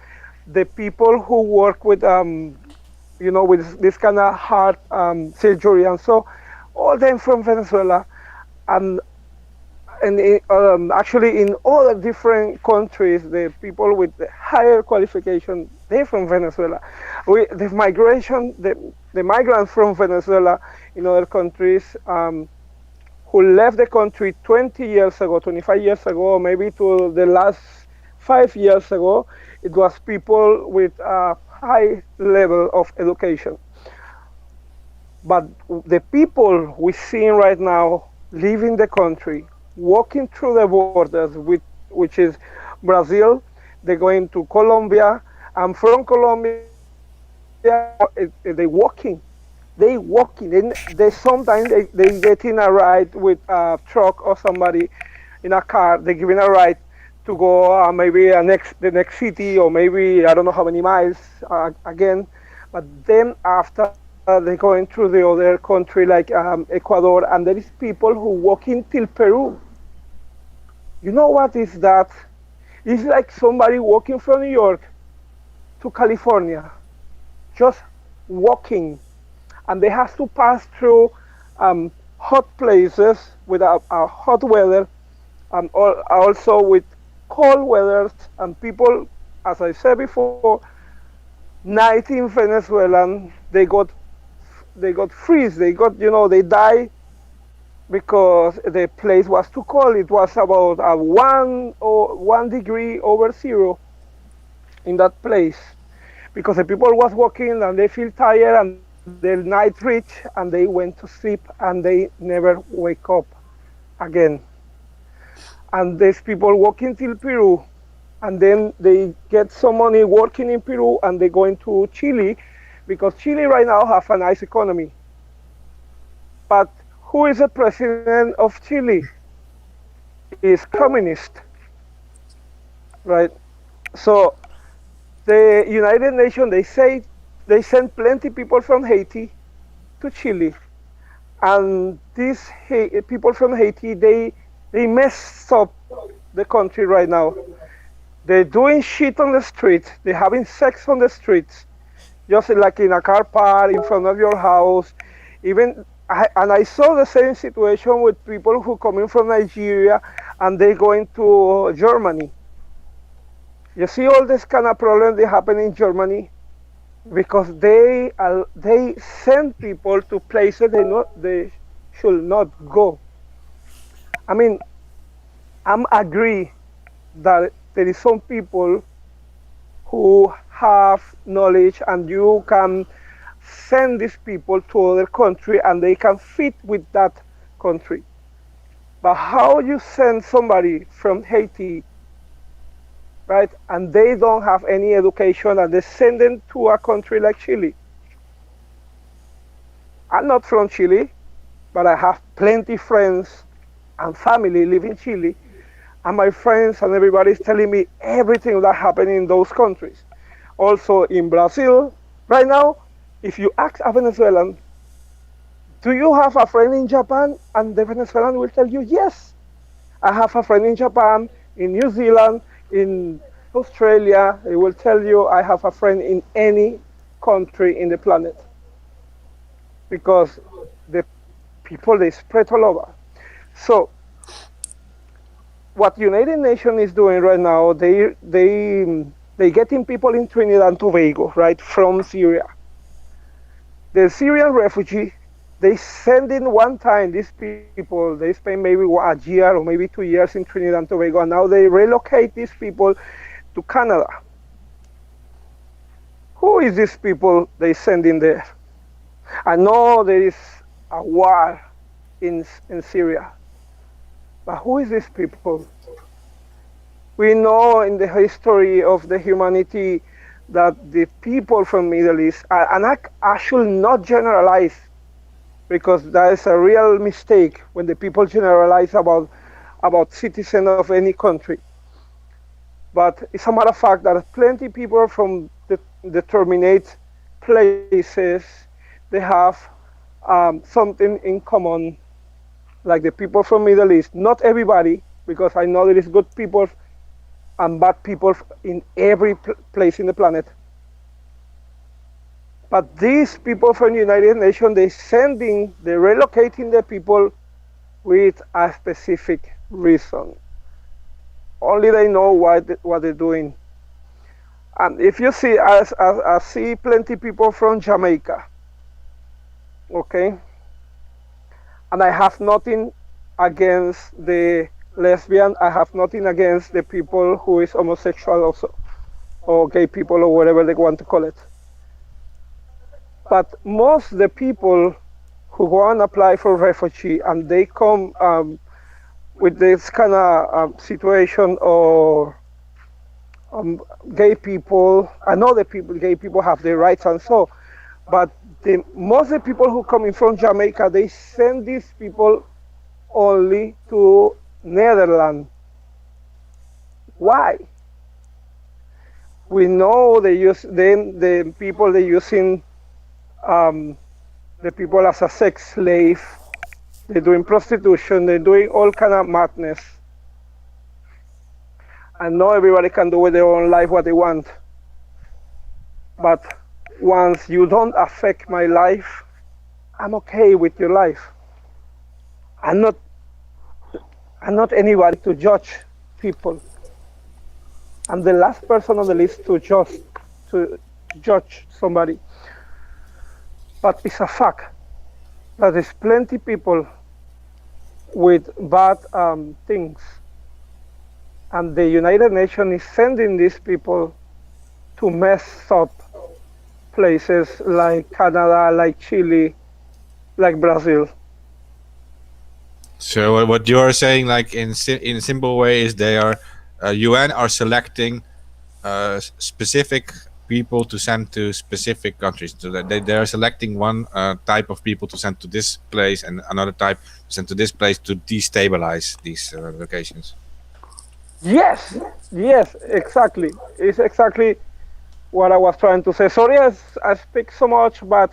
the people who work with with this kind of heart surgery, and so all them from Venezuela, and actually in all the different countries, the people with the higher qualification, they're from Venezuela. The migration, the migrants from Venezuela in other countries who left the country 20 years ago, 25 years ago, maybe to the last 5 years ago, it was people with a high level of education. But the people we're seeing right now leaving the country, walking through the borders, which is Brazil. They're going to Colombia, and from Colombia, they walking. They walking. They sometimes they get in a ride with a truck or somebody in a car. They giving a ride to go maybe the next city, or maybe I don't know how many miles again. But then after they going through the other country like Ecuador, and there is people who walking till Peru. You know what is that? It's like somebody walking from New York to California, just walking, and they have to pass through hot places with a hot weather, and also with cold weather. And people, as I said before, 19 Venezuelan, they got freeze. They got, they die because the place was too cold. It was about 1 degree over zero in that place, because the people was walking and they feel tired, and the night reached and they went to sleep and they never wake up again. And there's people walking till Peru, and then they get some money working in Peru, and they go into Chile, because Chile right now have a nice economy. But who is the president of Chile? Is communist, right? So the United Nations, they say they send plenty people from Haiti to Chile, and these people from Haiti, they mess up the country right now. They're doing shit on the streets. They're having sex on the streets, just like in a car park in front of your house. I saw the same situation with people who coming from Nigeria and they going to Germany. You see all this kind of problem they happen in Germany because they send people to places they should not go. I mean, I'm agree that there is some people who have knowledge and you can send these people to other country and they can fit with that country. But how you send somebody from Haiti, right, and they don't have any education and they send them to a country like Chile? I'm not from Chile, but I have plenty friends and family live in Chile, and my friends and everybody is telling me everything that happened in those countries. Also in Brazil, right now, if you ask a Venezuelan, do you have a friend in Japan? And the Venezuelan will tell you, yes, I have a friend in Japan, in New Zealand, in Australia. They will tell you I have a friend in any country in the planet. Because the people, they spread all over. So what United Nations is doing right now, they getting people in Trinidad and Tobago, right, from Syria. The Syrian refugee, they send in one time these people, they spend maybe a year or maybe 2 years in Trinidad and Tobago, and now they relocate these people to Canada. Who is these people they send in there? I know there is a war in Syria, but who is these people? We know in the history of the humanity that the people from Middle East, and I should not generalize, because that is a real mistake when the people generalize about citizens of any country. But it's a matter of fact that plenty people from the determinate places, they have something in common, like the people from Middle East. Not everybody, because I know there is good people and bad people in every place in the planet. But these people from the United Nations, they're relocating the people with a specific reason. Only they know what they're doing. And if you see, I see plenty people from Jamaica, okay? And I have nothing against the lesbian, I have nothing against the people who is homosexual also, or gay people, or whatever they want to call it. But most the people who go and apply for refugee and they come with this kind of situation, or gay people, I know that gay people have their rights and so, but most of the people who coming from Jamaica, they send these people only to Netherlands. Why? We know they use them, the people they using the people as a sex slave. They're doing prostitution. They're doing all kind of madness. I know everybody can do with their own life what they want, but once you don't affect my life, I'm okay with your life. I'm not anybody to judge people. I'm the last person on the list to judge somebody. But it's a fact that there's plenty people with bad things. And the United Nations is sending these people to mess up places like Canada, like Chile, like Brazil. So what you are saying, like in a simple way, is they are UN are selecting specific people to send to specific countries. So that they are selecting one type of people to send to this place and another type to send to this place to destabilize these locations. Yes, exactly. It's exactly what I was trying to say. Sorry, I speak so much, but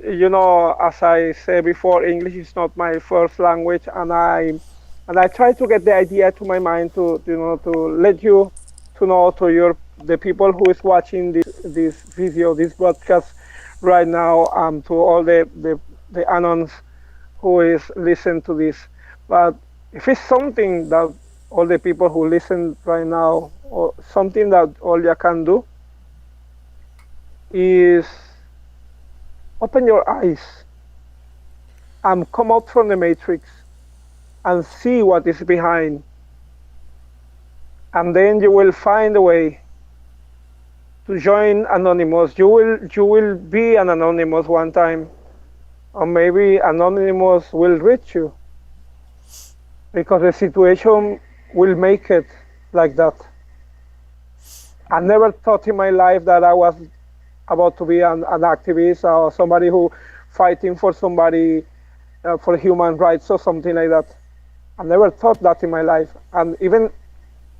as I said before, English is not my first language, and I try to get the idea to my mind to let you to know to the people who is watching this video, this broadcast right now, to all the anons who is listening to this. But if it's something that all the people who listen right now, or something that all you can do, is open your eyes and come out from the matrix and see what is behind. And then you will find a way to join Anonymous. You will be an Anonymous one time, or maybe Anonymous will reach you, because the situation will make it like that. I never thought in my life that I was about to be an activist or somebody who fighting for somebody for human rights or something like that. I never thought that in my life. And even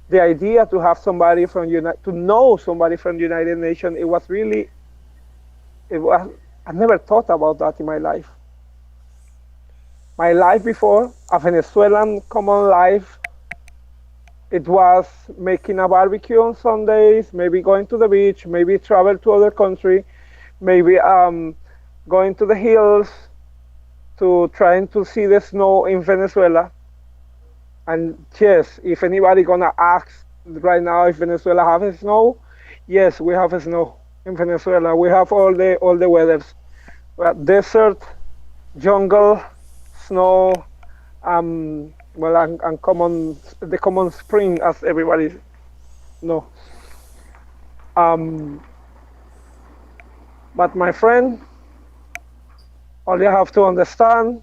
the idea to have somebody to know somebody from the United Nations, I never thought about that in my life. My life before, a Venezuelan common life, it was making a barbecue on Sundays, maybe going to the beach, maybe travel to other country, maybe going to the hills to trying to see the snow in Venezuela. And yes, if anybody gonna ask right now if Venezuela have snow, yes, we have snow in Venezuela. We have all the weathers. We have desert, jungle, snow, and the common spring, as everybody know. But my friend, all you have to understand,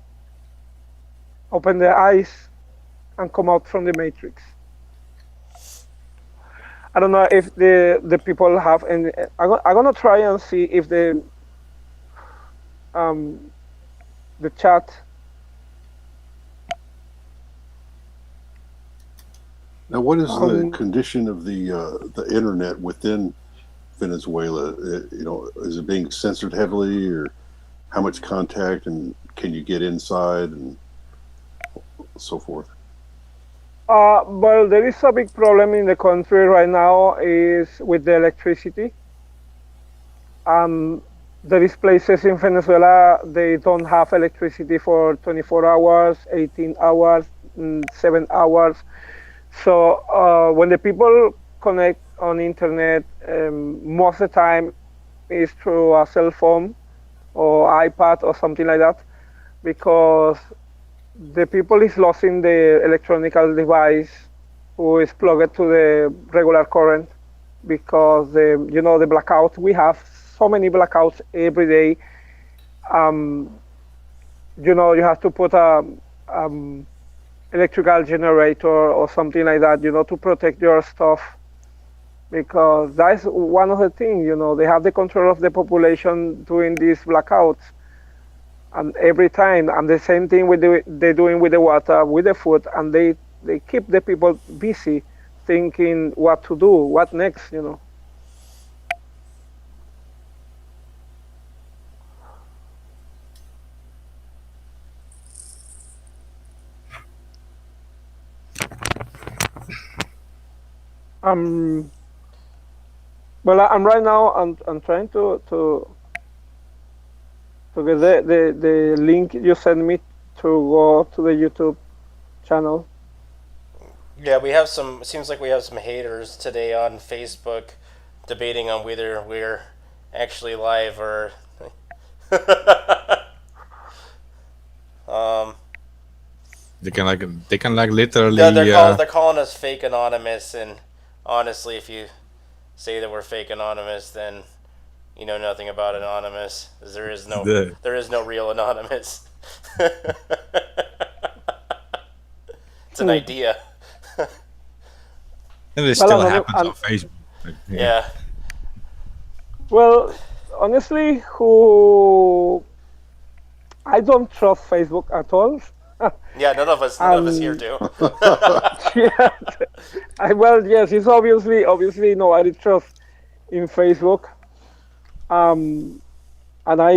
open the eyes and come out from the matrix. I don't know if the people have any. I'm gonna try and see if the chat. Now, what is the condition of the internet within Venezuela? Is it being censored heavily, or how much contact, and can you get inside, and so forth? Well, there is a big problem in the country right now is with the electricity. There is places in Venezuela, they don't have electricity for 24 hours, 18 hours, 7 hours. So when the people connect on internet, most of the time is through a cell phone or iPad or something like that, because the people is losing the electronic device who is plugged to the regular current, because the blackout, we have so many blackouts every day. You have to put electrical generator or something like that, to protect your stuff. Because that's one of the things, they have the control of the population doing these blackouts. And every time, and the same thing they're doing with the water, with the food, and they keep the people busy thinking what to do, what next. Um, well, I'm right now. I'm trying to get the link you sent me to go to the YouTube channel. Yeah, we have some. Seems like we have some haters today on Facebook debating on whether we're actually live or. um, They can like literally. yeah, they're calling us fake anonymous, and honestly, if you say that we're fake anonymous, then you know nothing about anonymous. 'Cause there is no real anonymous. It's an idea. And it Well, still I'm- happens I'm- on Facebook. But, Yeah. Well, honestly, I don't trust Facebook at all. Yeah, none of us here do. Yeah. Well, yes, it's obviously nobody trust in Facebook. And I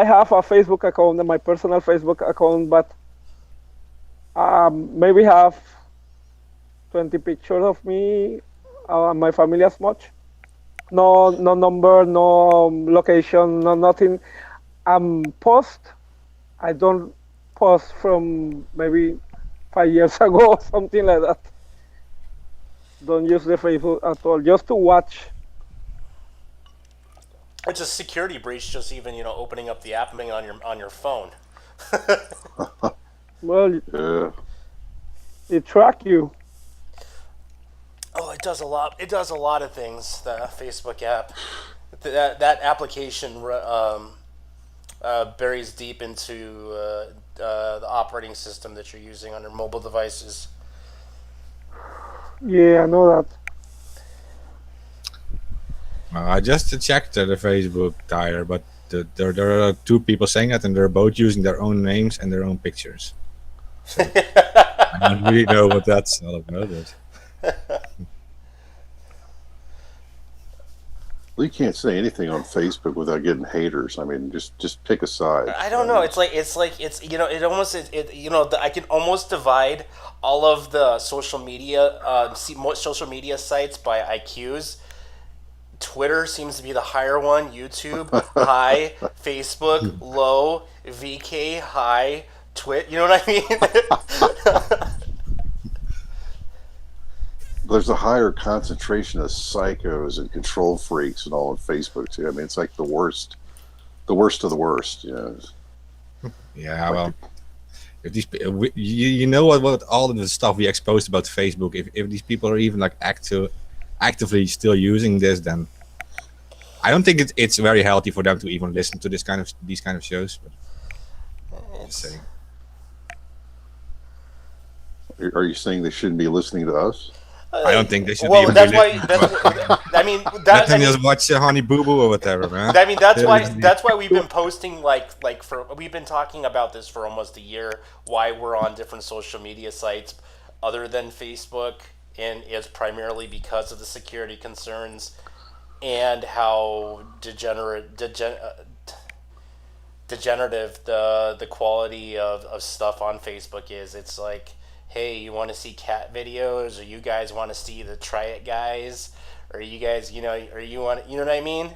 have a Facebook account, my personal Facebook account, but maybe have 20 pictures of me, my family as much. No number, no location, no nothing. Post. I don't post from maybe 5 years ago or something like that. Don't use the Facebook at all, just to watch. It's a security breach, just even opening up the app on your phone. Well, Yeah. it track you. Oh, it does a lot. It does a lot of things. The Facebook app, that application buries deep into the operating system that you're using on your mobile devices. Yeah, I know that. I just checked the Facebook tire, but there are two people saying that, and they're both using their own names and their own pictures. So I don't really know what that's all about. Well, you can't say anything on Facebook without getting haters. I mean, just pick a side. I don't know. It's it almost I can almost divide all of the social media social media sites by IQs. Twitter seems to be the higher one. YouTube high, Facebook low, VK high, Twit. You know what I mean? There's a higher concentration of psychos and control freaks and all on Facebook too. I mean, it's like the worst of the worst. Yeah, well, if these you know what all of the stuff we exposed about Facebook. If these people are even like actively still using this, then I don't think it's very healthy for them to even listen to these kind of shows. But just saying. Are you saying they shouldn't be listening to us? I don't think they should. Well, even that's be why. listening. I mean, Let them just watch Honey Boo Boo or whatever, man. I mean, that's why we've been posting we've been talking about this for almost a year. Why we're on different social media sites other than Facebook, and it's primarily because of the security concerns and how degenerative the quality of stuff on Facebook is. It's like, hey, you want to see cat videos, or you guys want to see the Try It guys, or you guys, or you want, you know what I mean?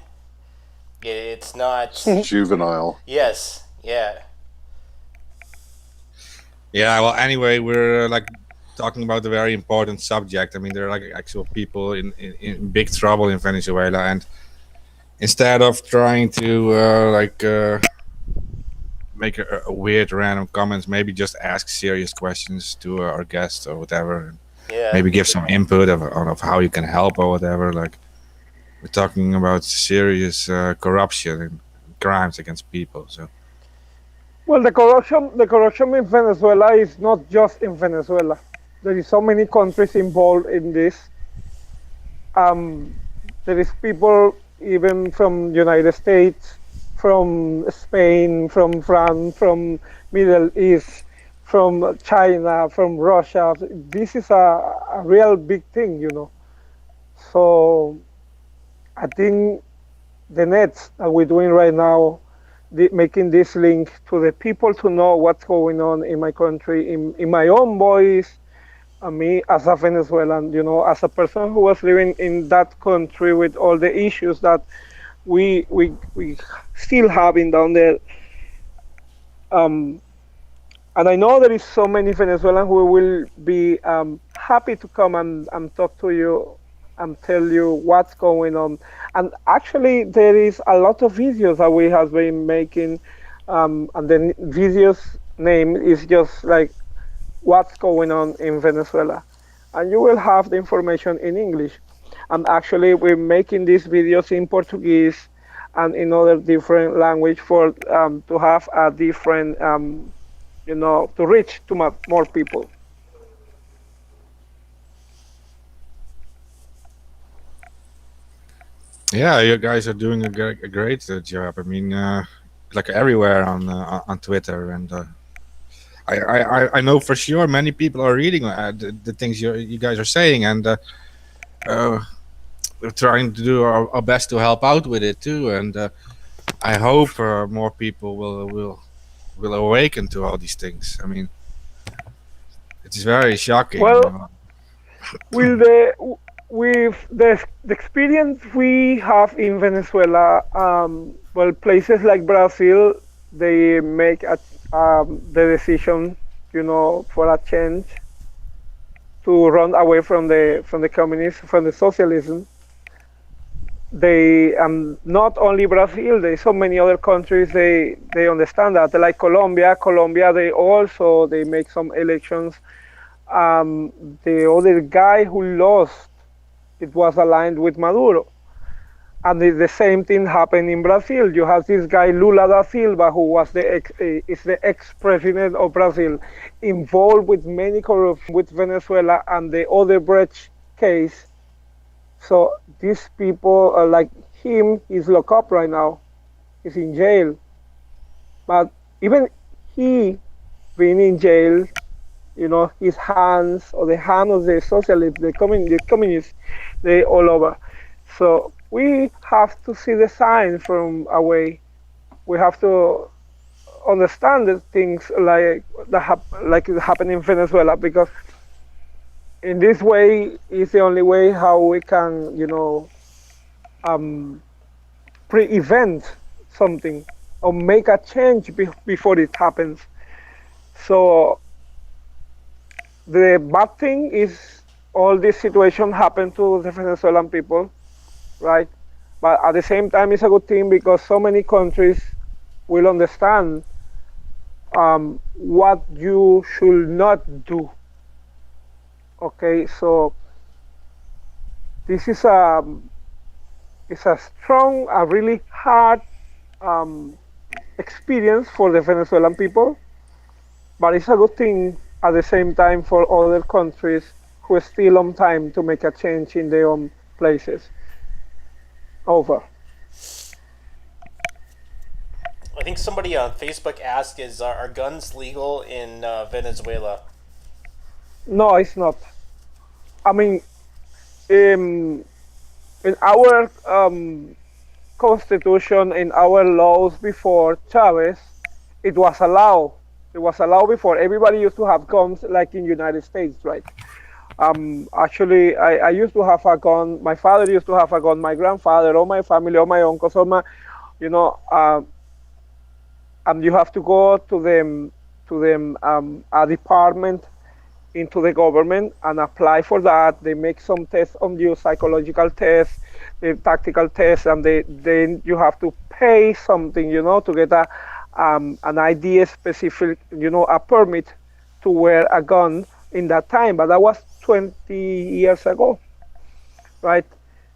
It's not Juvenile. Yes, yeah. Yeah. Well, anyway, we're like talking about a very important subject. I mean, there are like actual people in big trouble in Venezuela, and instead of trying to make a weird random comments, maybe just ask serious questions to our guests or whatever. Yeah. Maybe give some input of how you can help or whatever. Like, we're talking about serious corruption and crimes against people. So Well, the corruption in Venezuela is not just in Venezuela. There is so many countries involved in this. Um, there is people even from United States, from Spain, from France, from Middle East, from China, from Russia. This is a real big thing, you know. So I think the nets that we're doing right now, making this link to the people to know what's going on in my country, in my own voice, and me as a Venezuelan, you know, as a person who was living in that country with all the issues that we still having down there. Um, and I know there is so many Venezuelans who will be happy to come and talk to you and tell you what's going on. And actually, there is a lot of videos that we have been making, and the videos name is just like what's going on in Venezuela. And you will have the information in English. And actually, we're making these videos in Portuguese and in other different language for to have a different, you know, to reach to more people. Yeah, you guys are doing a great job. I mean, like everywhere on Twitter, and I know for sure many people are reading the things you guys are saying, and we're trying to do our best to help out with it too. And I hope more people will awaken to all these things. I mean, it's very shocking. Well, with the experience we have in Venezuela, well, places like Brazil, they make the decision, you know, for a change to run away from the communism, from the socialism. They not only Brazil, there's so many other countries they understand that. Like Colombia, they make some elections. The other guy who lost, it was aligned with Maduro. And the same thing happened in Brazil. You have this guy Lula da Silva, who was is the ex-president of Brazil, involved with many corruption with Venezuela and the Odebrecht case. So these people, like him, is locked up right now. He's in jail. But even he being in jail, you know, his hands or the hand of the socialists, the communists, they all over. So we have to see the sign from away. We have to understand the things like like it happened in Venezuela, because in this way is the only way how we can, you know, prevent something or make a change before it happens. So the bad thing is all this situation happened to the Venezuelan people, right? But at the same time, it's a good thing because so many countries will understand what you should not do. Okay, so this is it's a strong, a really hard experience for the Venezuelan people, but it's a good thing at the same time for other countries who are still on time to make a change in their own places. Over. I think somebody on Facebook asked, are guns legal in Venezuela? No, it's not. I mean, in our constitution, in our laws before Chavez, it was allowed. It was allowed before. Everybody used to have guns like in United States, right? Actually, I used to have a gun. My father used to have a gun. My grandfather, all my family, all my uncles, all my, you know, and you have to go to them a department into the government and apply for that. They make some tests on you, psychological tests, the tactical tests, and then you have to pay something, you know, to get an ID specific, you know, a permit to wear a gun in that time. But that was 20 years ago, right?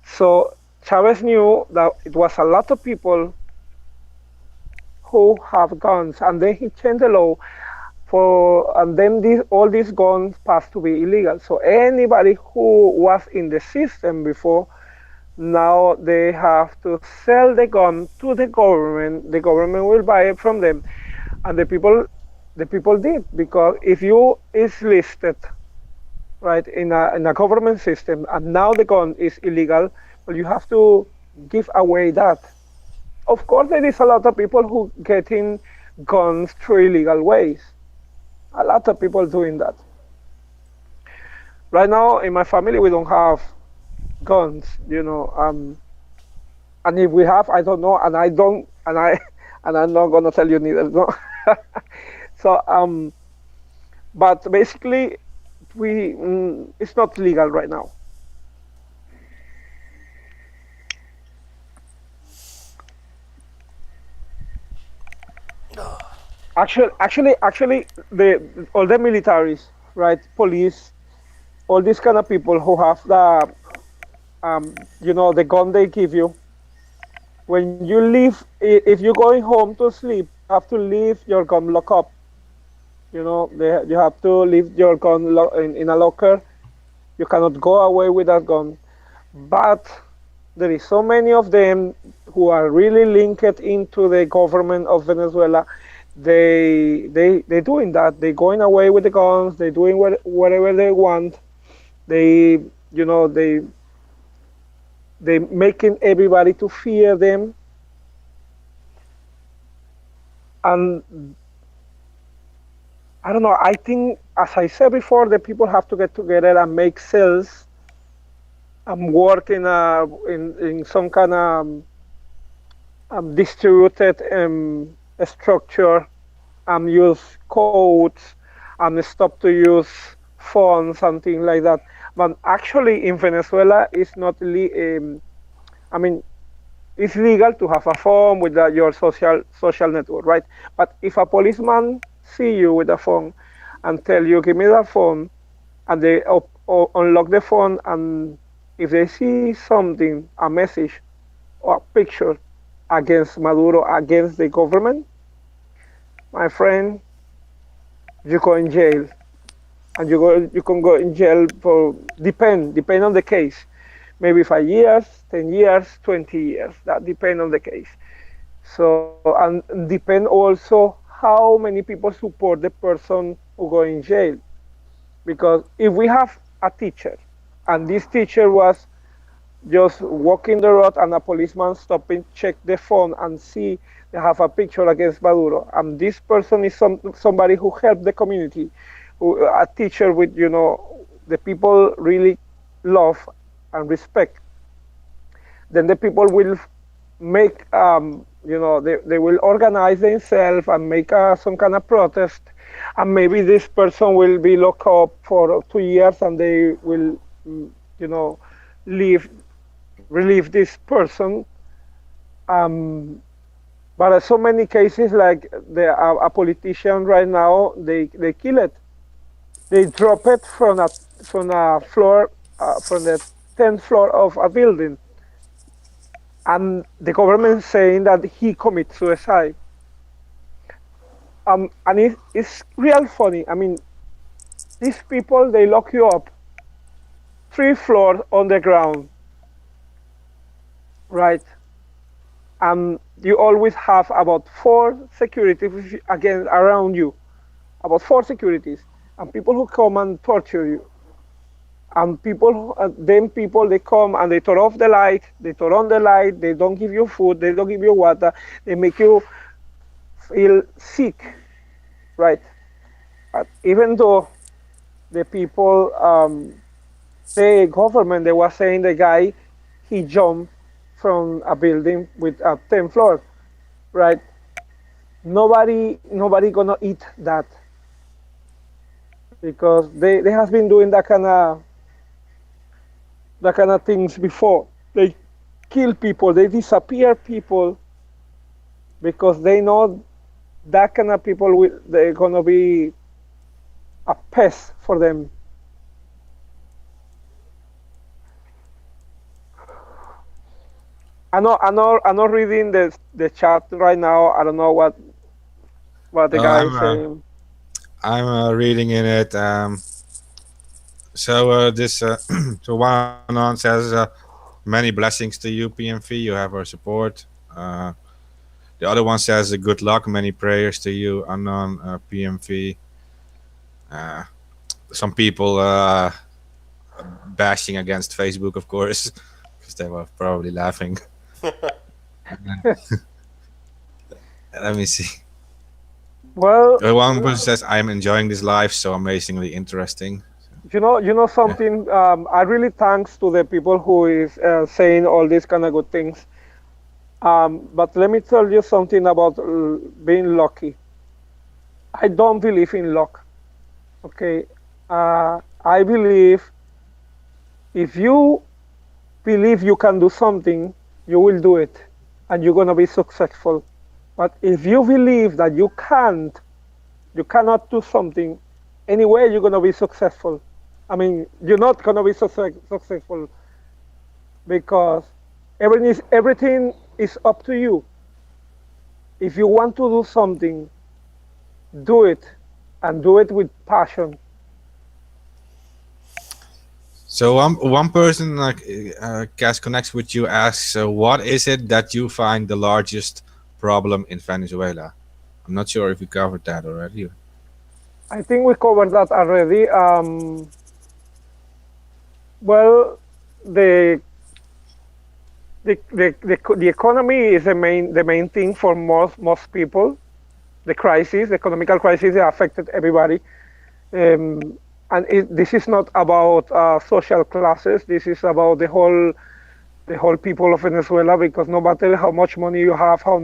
So Chavez knew that it was a lot of people who have guns, and then he changed the law and then all these guns passed to be illegal. So anybody who was in the system before, now they have to sell the gun to the government. The government will buy it from them, and the people did, because if you is listed right in a government system and now the gun is illegal, well, you have to give away that. Of course, there is a lot of people who getting guns through illegal ways. A lot of people doing that. Right now, in my family, we don't have guns, and if we have, I don't know, and I'm not gonna tell you neither. No. So, but basically, it's not legal right now. Actually, all the militaries, right, police, all these kind of people who have the gun they give you. When you leave, if you're going home to sleep, you have to leave your gun locked up. You have to leave your gun in a locker. You cannot go away with that gun. But there is so many of them who are really linked into the government of Venezuela. They're doing that. They're going away with the guns. They're doing whatever they want. They making everybody to fear them. And I don't know. I think, as I said before, the people have to get together and make cells and work in some kind of distributed structure, and use codes, and stop to use phones and things like that. But actually, in Venezuela, it's not. It's legal to have a phone with your social network, right? But if a policeman see you with a phone and tell you, "Give me that phone," and they unlock the phone, and if they see something, a message or a picture against Maduro, against the government, my friend, you go in jail, and you can go in jail for depend on the case, maybe 5 years, 10 years, 20 years. That depends on the case. So, and depend also how many people support the person who go in jail. Because if we have a teacher, and this teacher was just walking the road, and a policeman stopping, check the phone, and see they have a picture against Maduro, and this person is somebody who helped the community, a teacher with the people really love and respect, then the people will make they will organize themselves and make some kind of protest, and maybe this person will be locked up for 2 years, and they will relieve this person. But so many cases, like a politician right now, they kill it. They drop it from a floor, from the 10th floor of a building, and the government saying that he committed suicide. And it's real funny. These people, they lock you up 3 floors on the ground, right? And you always have about 4 securities around you, about 4 securities, and people who come and torture you. And people, they come and they turn off the light, they turn on the light, they don't give you food, they don't give you water, they make you feel sick, right? But even though the people, the government, they were saying the guy, he jumped from a building with a 10th floor, right? Nobody gonna eat that, because they have been doing that kind of things before. They kill people, they disappear people, because they know that kind of people they're gonna be a pest for them. I'm not reading the chat right now. I don't know what the Oh, guy is saying. I'm reading in it. So one on says many blessings to you, PMV. You have our support. The other one says good luck, many prayers to you, Anon, PMV. Uh, some people bashing against Facebook, of course, because they were probably laughing. Let me see. Well, One person says, "I'm enjoying this life, so amazingly interesting." you know something. I really thanks to the people who is saying all these kind of good things. But let me tell you something about being lucky. I don't believe in luck. Okay, I believe if you believe you can do something, you will do it, and you're gonna be successful. But if you believe that you can't, you cannot do something, anyway, you're gonna be successful. I mean, you're not gonna be successful because everything is up to you. If you want to do something, do it, and do it with passion. So one person like Cass connects with you asks, what is it that you find the largest problem in Venezuela? I'm not sure if we covered that already. I think we covered that already. Well, the the economy is the main thing for most people. The crisis, the economical crisis, affected everybody. And this is not about social classes. This is about the whole people of Venezuela. Because no matter how much money you have, how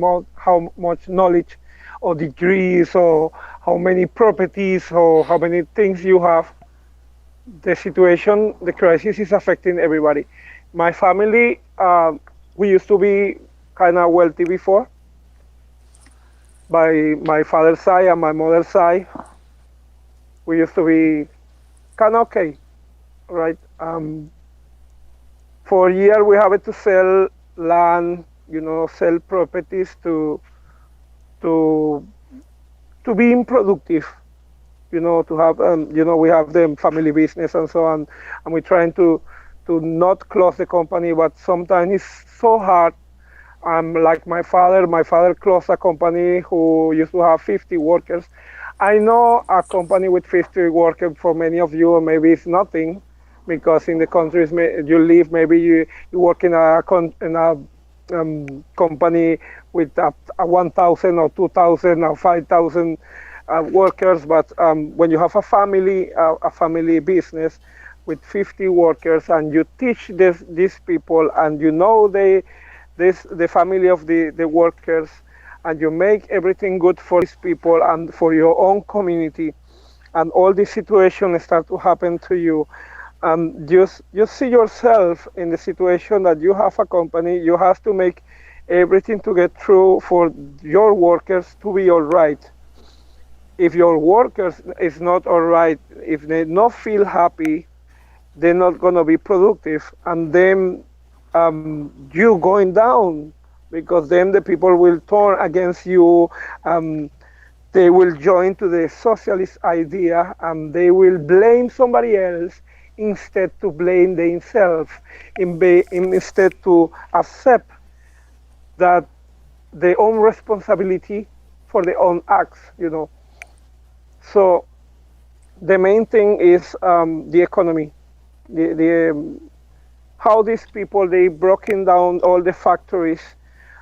much knowledge, or degrees, or how many properties, or how many things you have, the situation, the crisis is affecting everybody. My family, we used to be kind of wealthy before. By my father's side and my mother's side, we used to be kind of okay, right? For a year, we have to sell land, sell properties to to being productive, to have, we have the family business and so on, and we're trying to not close the company, but sometimes it's so hard. Like my father closed a company who used to have 50 workers. I know a company with 50 workers for many of you, maybe it's nothing, because in the countries you live, maybe you work in a company with a 1,000 or 2,000 or 5,000 workers. But when you have a family business with 50 workers, and you teach these people, and the family of the workers, and you make everything good for these people and for your own community, and all these situations start to happen to you, just see yourself in the situation that you have a company. You have to make everything to get through for your workers to be all right. If your workers is not all right, if they not feel happy, they're not going to be productive, and then you going down, because then the people will turn against you. They will join to the socialist idea, and they will blame somebody else instead to blame themselves, instead to accept that their own responsibility for their own acts. So the main thing is the economy, how these people, they broken down all the factories,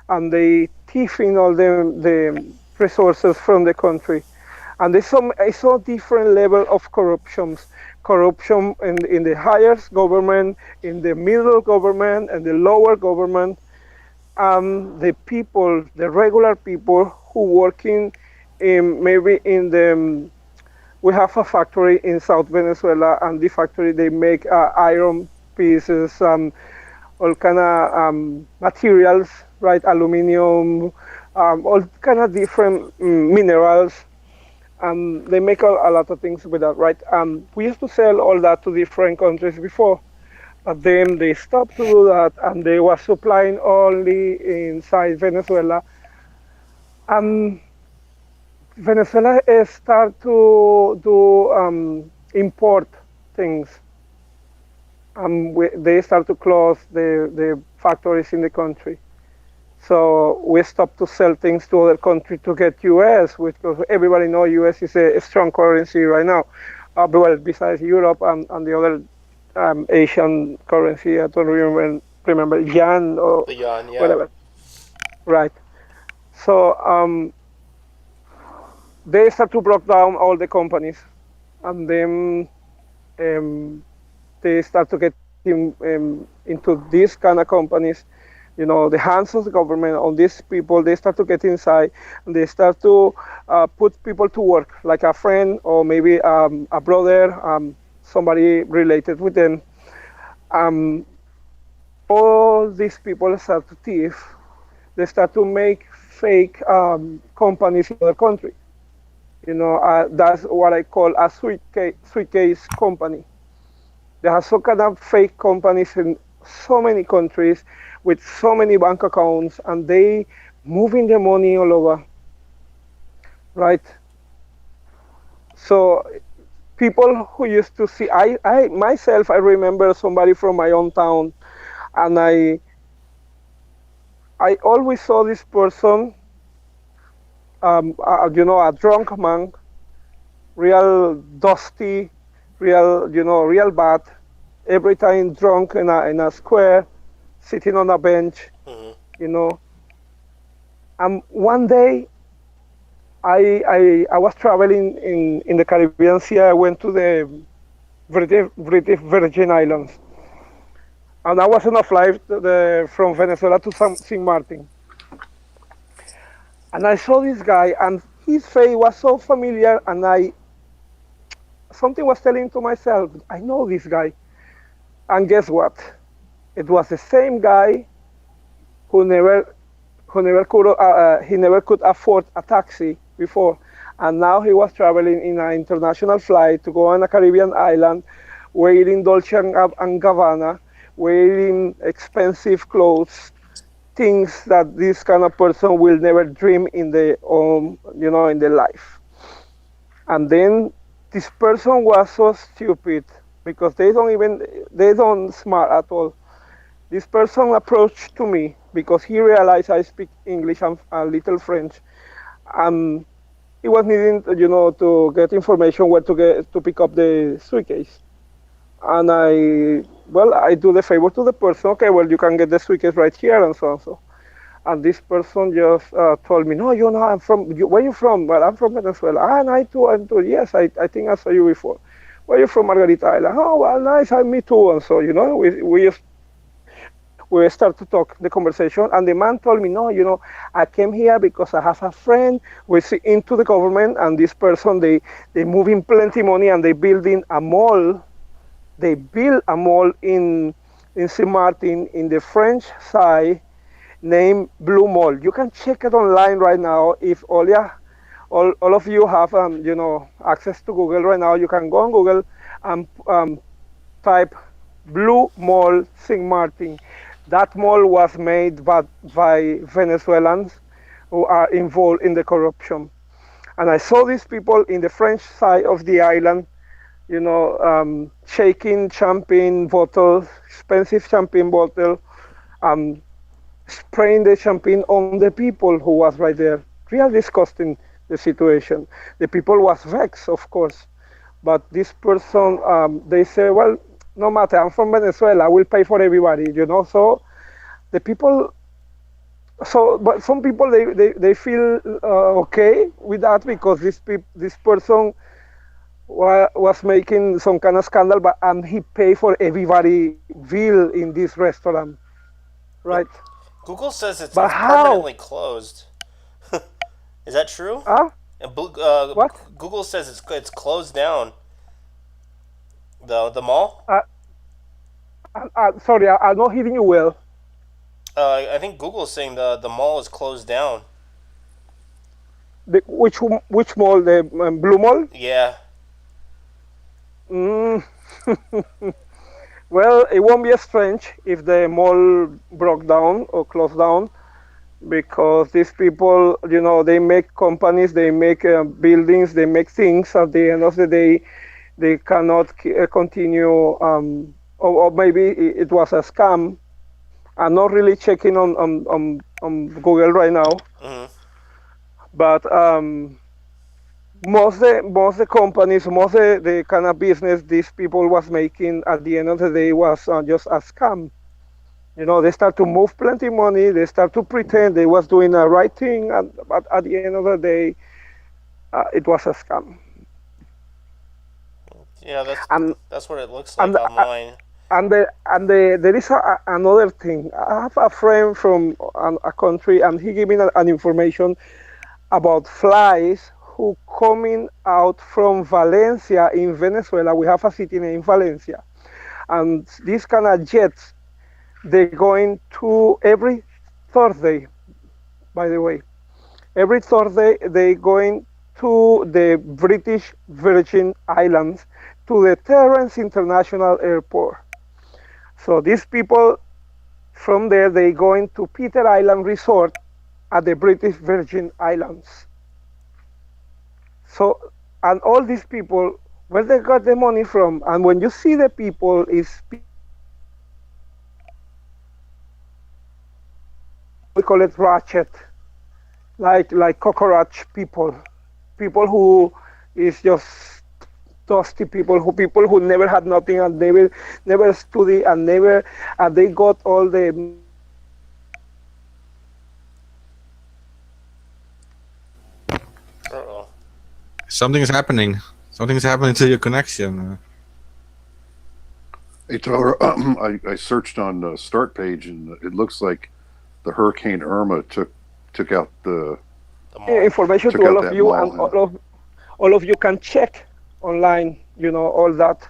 and they thieving all the resources from the country. And there's a different level of corruption in the highest government, in the middle government, and the lower government. The people, the regular people who working maybe in the, we have a factory in South Venezuela, and the factory, they make iron pieces, all kind of materials, right? Aluminum, all kind of different minerals. They make a lot of things with that, right? We used to sell all that to different countries before, But then they stopped to do that, and they were supplying only inside Venezuela. And Venezuela start to do import things. They start to close the factories in the country. So we stopped to sell things to other countries to get US, because everybody knows US is a strong currency right now. Well, besides Europe and the other Asian currency, I don't remember yuan or The yuan, yeah. whatever. Right. So they start to break down all the companies, and then they start to get into these kind of companies. You know, the hands of the government on these people. They start to get inside, and they start to put people to work, like a friend or maybe a brother, somebody related with them. All these people start to thief. They start to make fake companies in other country. You know, that's what I call a suitcase company. There are some kind of fake companies in so many countries with so many bank accounts, and they moving the money all over, right? So people who used to see, I myself, I remember somebody from my own town, and I always saw this person, you know, a drunk man, real dusty, real bad, every time drunk in a square, sitting on a bench, you know. And one day, I was traveling in the Caribbean Sea. I went to the British Virgin Islands, and I was on a flight from Venezuela to St. Martin. And I saw this guy, and his face was so familiar, and something was telling to myself, I know this guy. And guess what? It was the same guy who never could afford a taxi before, and now he was traveling in an international flight to go on a Caribbean island, wearing Dolce and Gabbana, wearing expensive clothes, things that this kind of person will never dream in their own, you know, in their life. And then this person was so stupid because they don't smart at all. This person approached to me because he realized I speak English and a little French. He was needing, you know, to get information where to pick up the suitcase. And I do the favor to the person. Okay, well, you can get the suitcase right here and so and so. And this person just told me, no, you know, where are you from? Well, I'm from Venezuela. Ah, and I too. Yes, I think I saw you before. Where are you from, Margarita Island? Oh, well, nice, me too. And so, you know, we start to talk the conversation, and the man told me, no, you know, I came here because I have a friend who is into the government, and this person, they moving plenty money, and they building a mall. They built a mall in St. Martin in the French side named Blue Mall. You can check it online right now. If all of you have you know, access to Google right now, you can go on Google and type Blue Mall St. Martin. That mall was made by Venezuelans who are involved in the corruption. And I saw these people in the French side of the island, you know, shaking champagne bottles, expensive champagne bottle, spraying the champagne on the people who was right there. Real disgusting, the situation. The people was vexed, of course. But this person, they say, well, no matter, I'm from Venezuela, I will pay for everybody, you know. So the people, but some people, they feel okay with that because this person was making some kind of scandal, and he paid for everybody bill in this restaurant, right? Google says it's But how? permanently closed. Is that true? Huh? And What? Google says it's closed down. The mall. Sorry, I'm not hearing you well. I think Google's saying the mall is closed down. Which mall? The Blue Mall? Yeah. Well, it won't be strange if the mall broke down or closed down because these people, they make companies, they make buildings, they make things. At the end of the day, they cannot continue, or maybe it was a scam. I'm not really checking on Google right now, Hmm. but most the companies, most the kind of business these people was making at the end of the day was just a scam. They start to move plenty money. They start to pretend they was doing the right thing, but at the end of the day, it was a scam. Yeah, And that's what it looks and like online. there is another thing. I have a friend from a country, and he gave me an information about flies who coming out from Valencia in Venezuela. We have a city named Valencia, and these kind of jets, they're going to every Thursday. By the way, every Thursday they going to the British Virgin Islands to the Terence International Airport. So these people from there they going to Peter Island Resort at the British Virgin Islands. So and all these people, where they got the money from, and when you see the people is we call it ratchet, like cockroach people, people who is just dusty people who never had nothing and never study and never and they got all the Uh-oh. Something is happening. Something is happening to your connection. Hey, Tyler, I searched on the start page, and it looks like the Hurricane Irma took out the The mall. information took to all out of that you, mall. and all of you can check online, all that.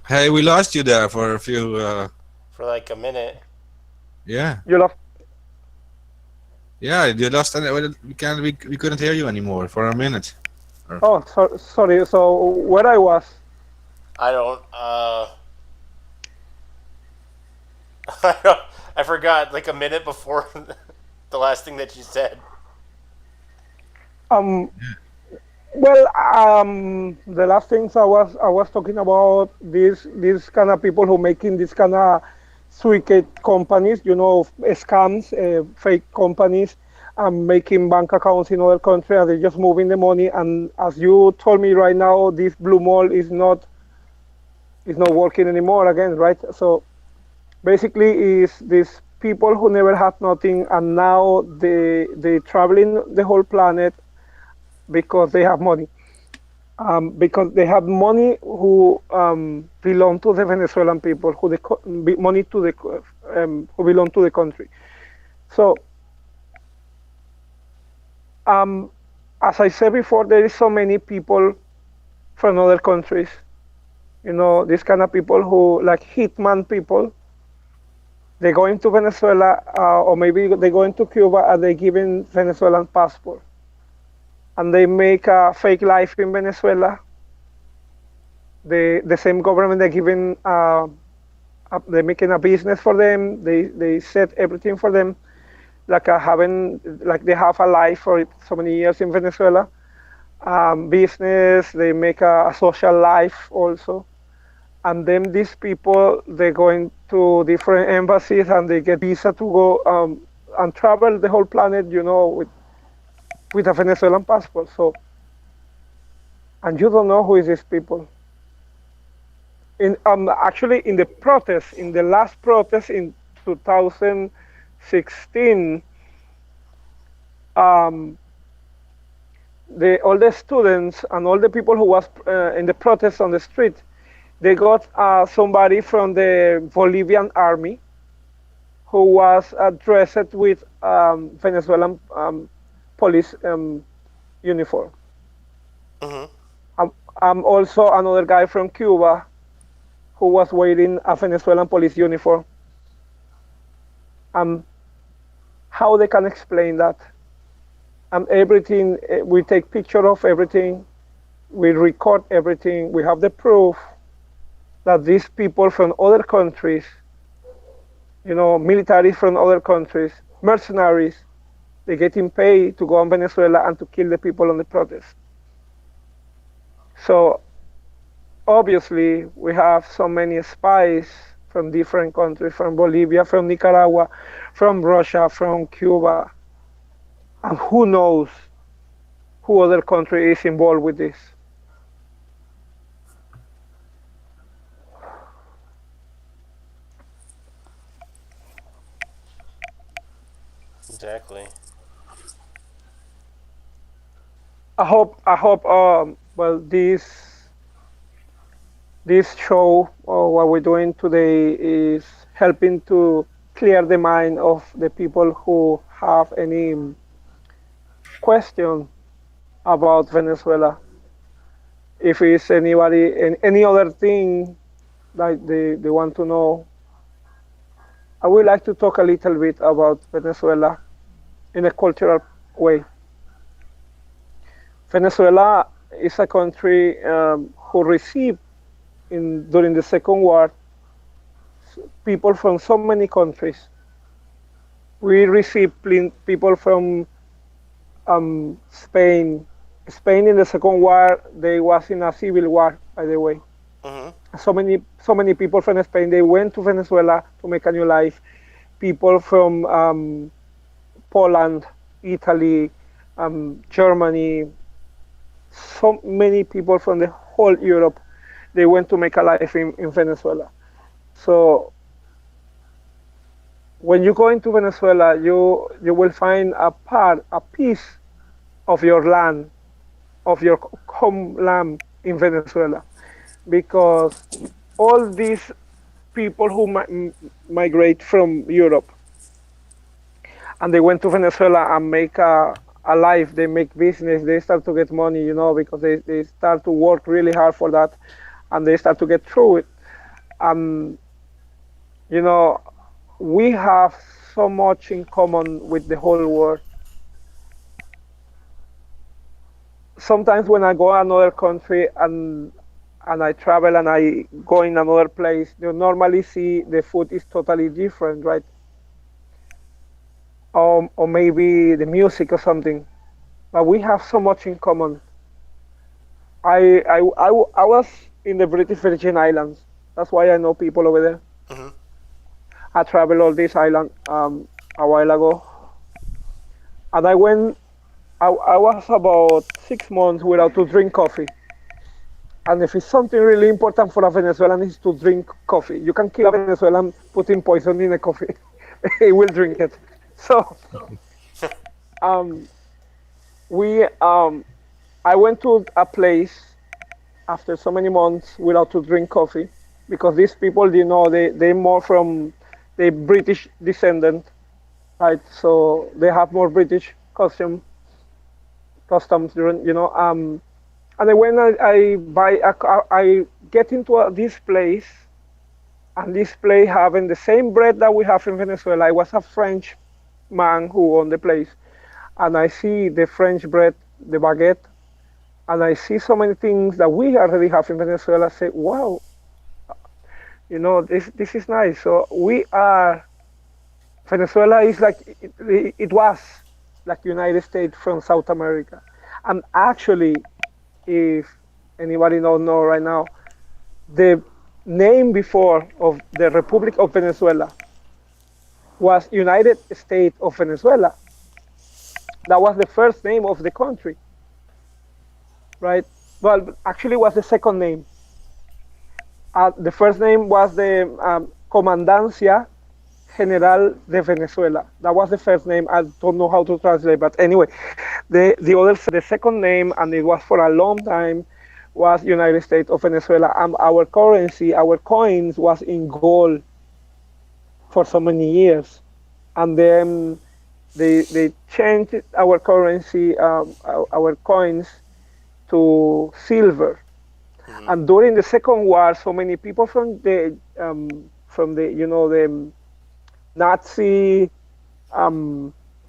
Hey, we lost you there for a few. For like a minute. Yeah, You'll have yeah, you lost. We couldn't hear you anymore for a minute. Oh, sorry. So where I was, I don't. I forgot like a minute before the last thing that you said. um, well, the last things I was talking about these kind of people who making this kind of suicide companies, scams, fake companies, making bank accounts in other countries, and they're just moving the money. And as you told me right now, this blue mall is not working anymore again, right? So basically is these people who never had nothing and now they traveling the whole planet because they have money, because they have money who belong to the Venezuelan people, money to the who belong to the country. So as I said before, there is so many people from other countries, these kind of people who like hitman people. They go into Venezuela, or maybe they go into Cuba and they give in Venezuelan passport, and they make a fake life in Venezuela. The same government they're giving, they're making a business for them. They set everything for them, like they have a life for so many years in Venezuela. Business, they make a social life also. And then these people, they go into different embassies and they get visa to go and travel the whole planet, with a Venezuelan passport. So, and you don't know who is these people. Actually, in the last protest in 2016, all the students and all the people who was in the protest on the street, they got somebody from the Bolivian army who was dressed with Venezuelan police uniform. Mm-hmm. Also another guy from Cuba who was wearing a Venezuelan police uniform. How they can explain that? Everything, we take picture of everything, we record everything, we have the proof that these people from other countries, militaries from other countries, mercenaries, they're getting paid to go on Venezuela and to kill the people on the protest. So obviously we have so many spies from different countries, from Bolivia, from Nicaragua, from Russia, from Cuba, and who knows who other country is involved with this. Exactly. I hope well this show or what we're doing today is helping to clear the mind of the people who have any question about Venezuela. If it's anybody any other thing that they want to know, I would like to talk a little bit about Venezuela in a cultural way. Venezuela is a country who received during the Second War people from so many countries. We received people from Spain. Spain in the Second War, they was in a civil war, by the way. Hmm. So many people from Spain, they went to Venezuela to make a new life. People from Poland, Italy, Germany, so many people from the whole Europe, they went to make a life in Venezuela. So when you go into Venezuela, you will find a piece of your land, of your homeland in Venezuela, because all these people who migrate from Europe and they went to Venezuela and make a life, they make business, they start to get money, because they start to work really hard for that and they start to get through it. We have so much in common with the whole world. Sometimes when I go another country and I travel and I go in another place, you normally see the food is totally different, right? Or maybe the music or something. But we have so much in common. I was in the British Virgin Islands. That's why I know people over there. Hmm. I traveled all this island a while ago. And I was about 6 months without to drink coffee. And if it's something really important for a Venezuelan is to drink coffee. You can kill a Venezuelan putting poison in a coffee. He will drink it. So I went to a place after so many months without to drink coffee because these people, they're more from the British descendant, right? So they have more British customs, and then when I get into this place, and this place having the same bread that we have in Venezuela. I was a French man who owned the place, and I see the French bread, the baguette, and I see so many things that we already have in Venezuela. I say, wow, this is nice. So Venezuela is like it was like United States from South America, and actually, if anybody don't know right now, the name before of the Republic of Venezuela was United States of Venezuela. That was the first name of the country, right? Well, actually, it was the second name. The first name was the Comandancia General de Venezuela. That was the first name. I don't know how to translate, but anyway, the second name, and it was for a long time, was United States of Venezuela, and our currency, our coins, was in gold for so many years, and then they changed our currency, our coins, to silver. Mm-hmm. And during the Second War, so many people from the the Nazi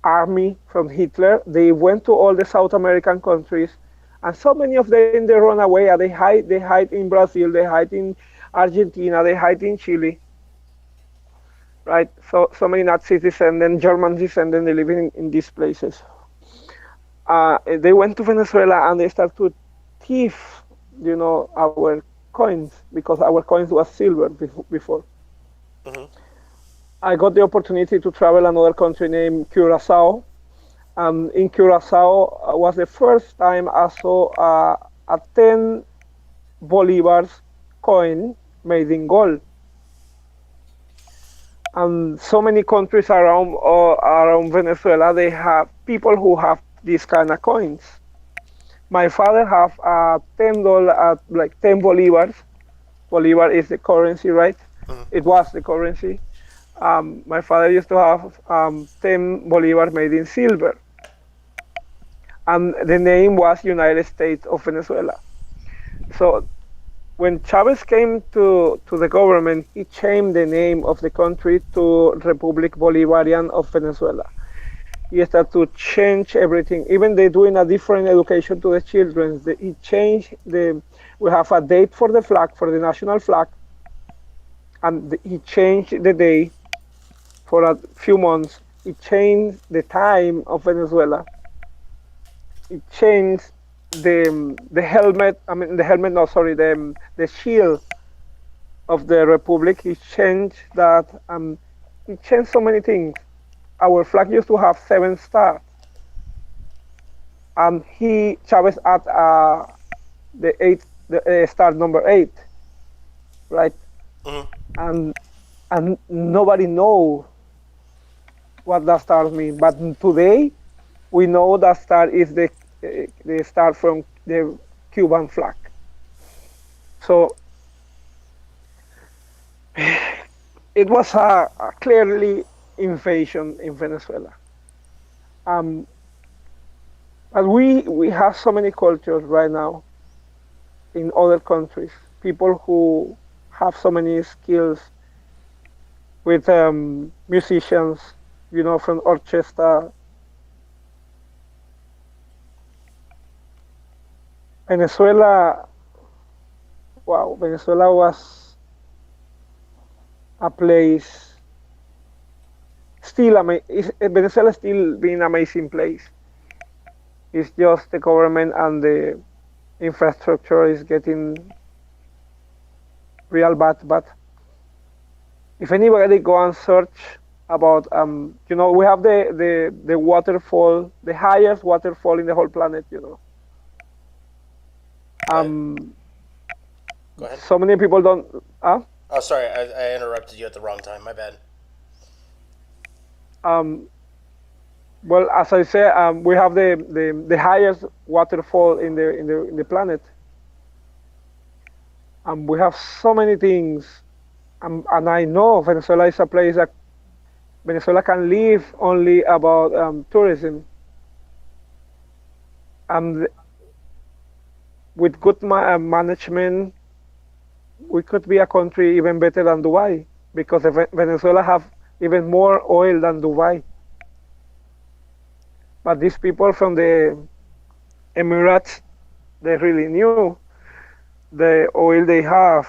army from Hitler, they went to all the South American countries. And so many of them, they run away and they hide in Brazil, they hide in Argentina, they hide in Chile, right? So many Nazi descendants, German descendants, they live in these places. They went to Venezuela and they started to thief, our coins, because our coins was silver before. Mhm. I got the opportunity to travel another country named Curacao. In Curacao was the first time I saw a 10 bolivars coin made in gold. And so many countries around Venezuela, they have people who have these kind of coins. My father have $10, like 10 bolivars. Bolivar is the currency, right? Mhm. It was the currency. My father used to have 10 bolivars made in silver. And the name was United States of Venezuela. So when Chavez came to the government, he changed the name of the country to Republic Bolivarian of Venezuela. He started to change everything. Even they're doing a different education to the children. He changed we have a date for the flag, for the national flag, and he changed the day for a few months. He changed the time of Venezuela. He changed the helmet. I mean the helmet. No, sorry, the shield of the republic. He changed that. He changed so many things. Our flag used to have 7 stars, and Chavez at the star number 8, right? Mhm. And nobody knows what that star means. But today, we know that star is the star from the Cuban flag. So it was a clearly invasion in Venezuela. But we have so many cultures right now in other countries. People who have so many skills with musicians, from orchestra. Venezuela, wow, Venezuela was a place Venezuela still being an amazing place. It's just the government and the infrastructure is getting real bad. But if anybody go and search about, we have the waterfall, the highest waterfall in the whole planet. Go ahead. So many people don't. Oh, sorry, I interrupted you at the wrong time. My bad. Well, as I said, we have the highest waterfall in the planet. We have so many things, and I know Venezuela is a place that Venezuela can live only about tourism. And with good management, we could be a country even better than Dubai, because Venezuela have even more oil than Dubai. But these people from the Emirates, they really knew the oil they have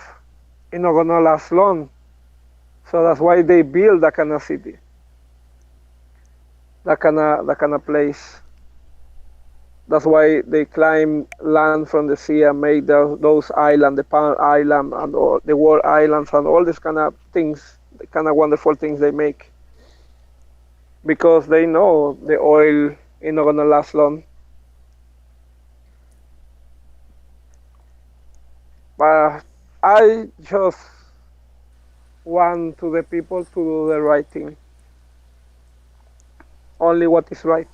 is not gonna last long. So that's why they build that kind of city, that kind of place. That's why they climb land from the sea and make those islands, the Palm Island and all the World Islands and all these kind of things, the kind of wonderful things they make, because they know the oil is not gonna last long. But I just want to the people to do the right thing, only what is right.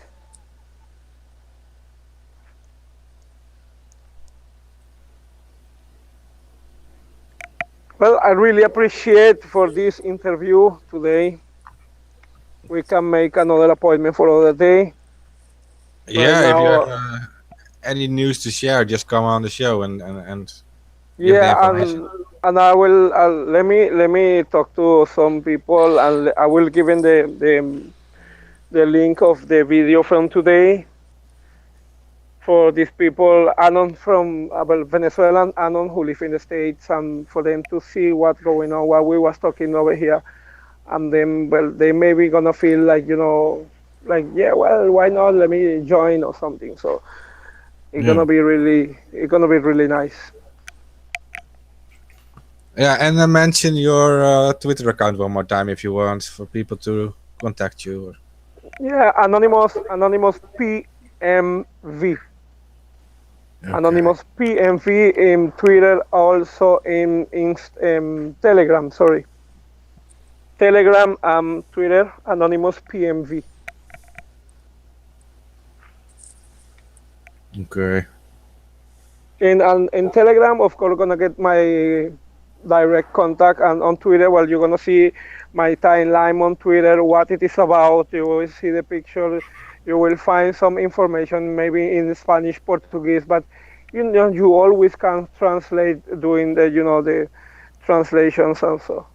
Well, I really appreciate for this interview today. We can make another appointment for other day. Yeah, if you now- have any news to share, just come on the show and give the Yeah, information. and I will let me talk to some people, and I will give them the link of the video from today. for these people, Anon from Venezuelan Anon who live in the States, and for them to see what's going on, what we was talking over here, and then they may be gonna feel like like yeah, well, why not? Let me join or something. So it's Yeah. gonna be really nice. Yeah, and mention your Twitter account one more time if you want for people to contact you. Yeah, anonymous PMV. Okay. Anonymous PMV in Twitter, also in Telegram. Sorry, Telegram, Twitter, Anonymous PMV. Okay. In Telegram, of course, gonna get my direct contact, and on Twitter, well, you're gonna see my timeline on Twitter, what it is about. You will see the picture. You will find some information, maybe in Spanish, Portuguese, but you always can translate doing the translations also.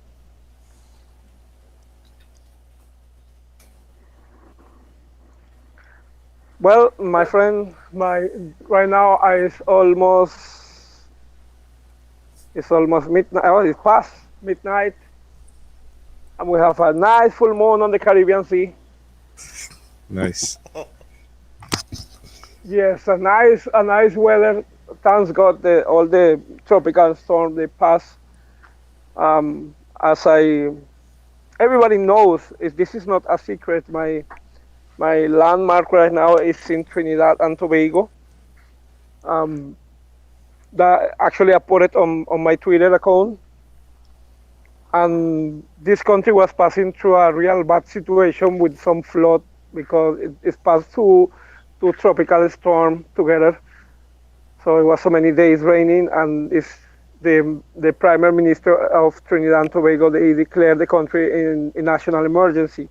Well, my friend, right now it's almost midnight. Oh, it's past midnight, and we have a nice full moon on the Caribbean Sea. Nice. Yes, a nice weather. Thanks God, all the tropical storm they pass. As everybody knows, this is not a secret. My landmark right now is in Trinidad and Tobago. That actually I put it on my Twitter account. And this country was passing through a real bad situation with some flood because it's passed through two tropical storms together. So it was so many days raining, and it's the Prime Minister of Trinidad and Tobago, they declared the country in national emergency.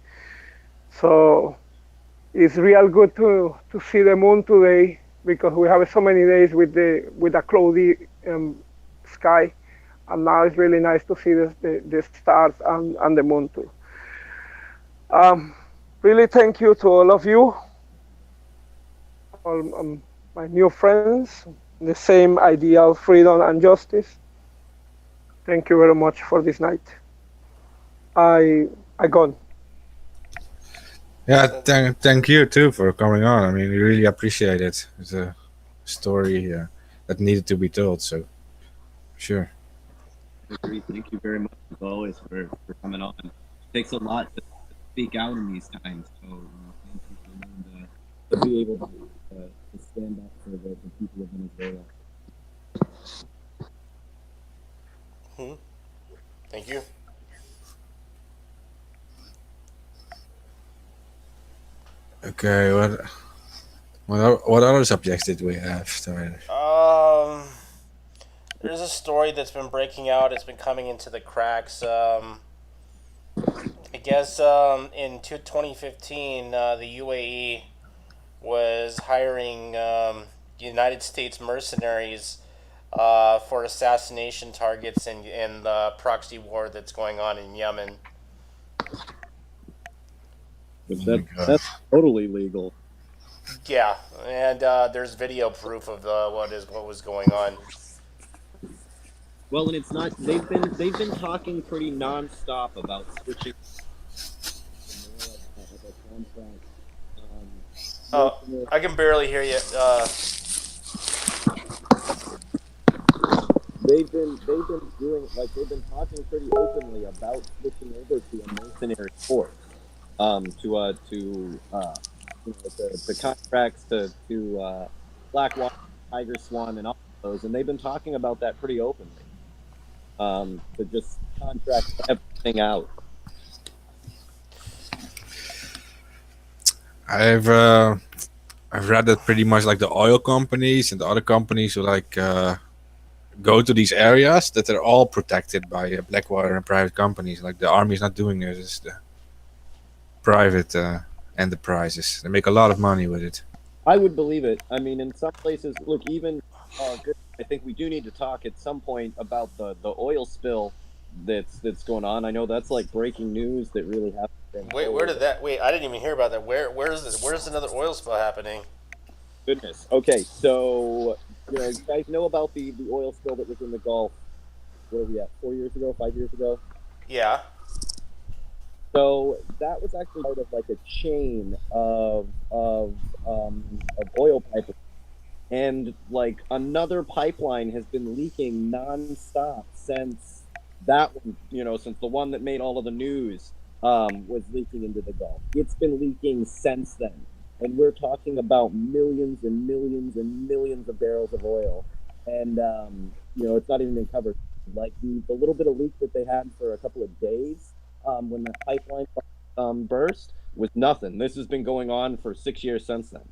So it's real good to see the moon today, because we have so many days with a cloudy sky, and now it's really nice to see the stars and the moon too. Really thank you to all of you, all my new friends, the same idea of freedom and justice. Thank you very much for this night. I gone. Yeah, thank you too for coming on. I mean, we really appreciate it. It's a story that needed to be told. So, sure. I agree. Thank you very much, as always, for coming on. It takes a lot to speak out in these times. So, thank you for willing to be able to stand up for the people of Venezuela. Thank you. Okay, what other subjects did we have? There's a story that's been breaking out. It's been coming into the cracks. I guess in 2015, the UAE was hiring United States mercenaries for assassination targets in the proxy war that's going on in Yemen. But that's totally legal. Yeah, and there's video proof of what was going on. Well, and it's not. They've been talking pretty nonstop about switching. I can barely hear you. They've been doing they've been talking pretty openly about switching over to a mercenary force, the contracts to Blackwater, Tiger Swan, and all those, and they've been talking about that pretty openly. To just contract everything out. I've read that pretty much like the oil companies and the other companies who go to these areas, that they're all protected by Blackwater and private companies. Like the army is not doing it; it's the private enterprises. They make a lot of money with it. I would believe it. I mean, in some places, look, even I think we do need to talk at some point about the oil spill that's going on. I know that's like breaking news that really happened. Wait, where did that? Wait, I didn't even hear about that. Where's another oil spill happening? Goodness. Okay, so you guys know about the oil spill that was in the Gulf. Where are we at? 4 years ago, 5 years ago. Yeah. So that was actually part of like a chain of oil pipelines, and like another pipeline has been leaking nonstop since that one. Since the one that made all of the news was leaking into the Gulf. It's been leaking since then, and we're talking about millions and millions and millions of barrels of oil, and it's not even been covered. Like the little bit of leak that they had for a couple of days when the pipeline burst was nothing. This has been going on for 6 years since then.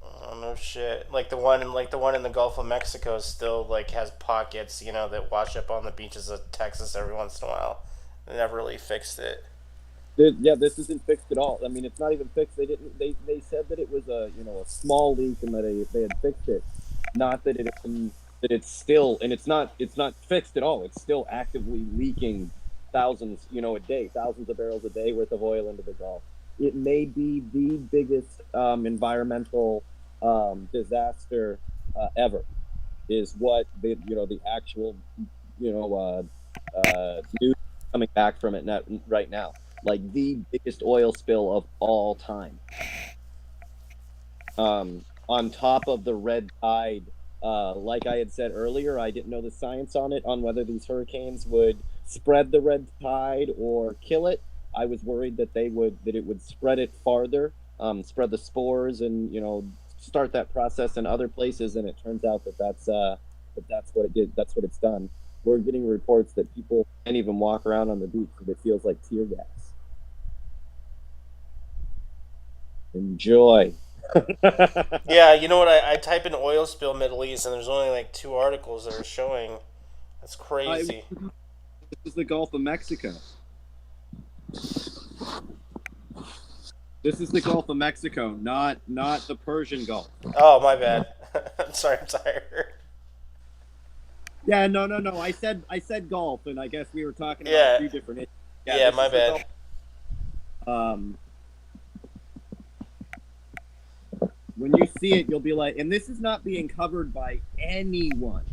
Oh no shit. Like the one in the Gulf of Mexico still like has pockets, that wash up on the beaches of Texas every once in a while. They never really fixed it. This isn't fixed at all. I mean, it's not even fixed. They didn't. They said that it was a small leak and that they had fixed it. Not that it's still, and it's not fixed at all. It's still actively leaking thousands a day, thousands of barrels a day worth of oil into the Gulf. It may be the biggest environmental disaster ever. Is what the actual news coming back from it right now. Like the biggest oil spill of all time. On top of the red tide, like I had said earlier, I didn't know the science on it, on whether these hurricanes would spread the red tide or kill it. I was worried that it would spread it farther, spread the spores, and start that process in other places. And it turns out that's what it did. That's what it's done. We're getting reports that people can't even walk around on the beach because it feels like tear gas. Enjoy. Yeah, you know what? I type in oil spill Middle East and there's only like 2 articles that are showing. That's crazy. This is the Gulf of Mexico. This is the Gulf of Mexico, not the Persian Gulf. Oh, my bad. I'm sorry. Yeah, no. I said Gulf, and I guess we were talking about Yeah. a few different issues. Yeah, this my is the bad. Gulf. When you see it, you'll be like, and this is not being covered by anyone.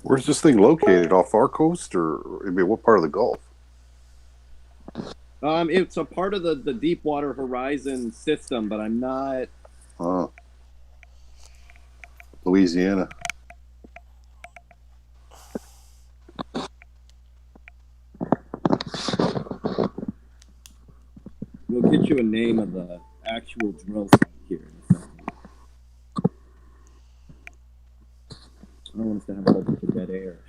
Where's this thing located? Off our coast, or I mean, what part of the Gulf? It's a part of the Deepwater Horizon system, but I'm not. Louisiana. We'll get you a name of the actual drill site here in a second. I don't want us to have a whole bunch of dead air.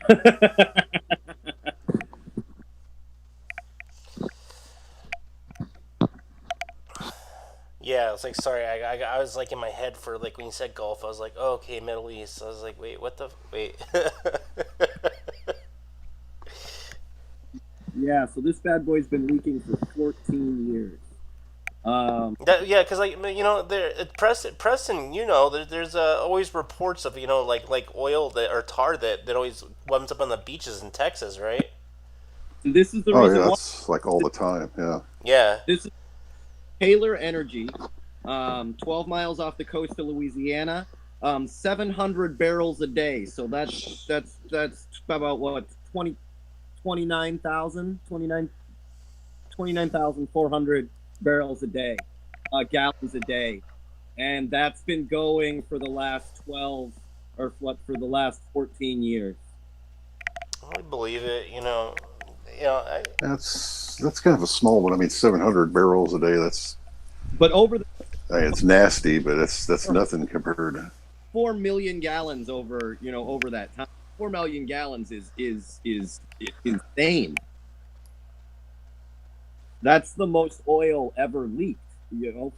Yeah, I was like, sorry, I was like in my head for like when you said Gulf, I was like, oh, okay, Middle East. I was like, wait, what the wait? Yeah, so this bad boy's been leaking for 14 years. Yeah, because like there, Preston, there's always reports of like oil that or tar that always winds up on the beaches in Texas, right? This is the Oh reason yeah, why. that's like all the time. Yeah. Yeah. This is Taylor Energy, 12 miles off the coast of Louisiana, 700 barrels a day. So that's about what 29,400 barrels a day, gallons a day, and that's been going for the last 14 years. I believe it. That's kind of a small one. I mean, 700 barrels a day. That's. But over the It's nasty, but that's nothing compared to. 4 million gallons over that time. 4 million gallons is insane. That's the most oil ever leaked.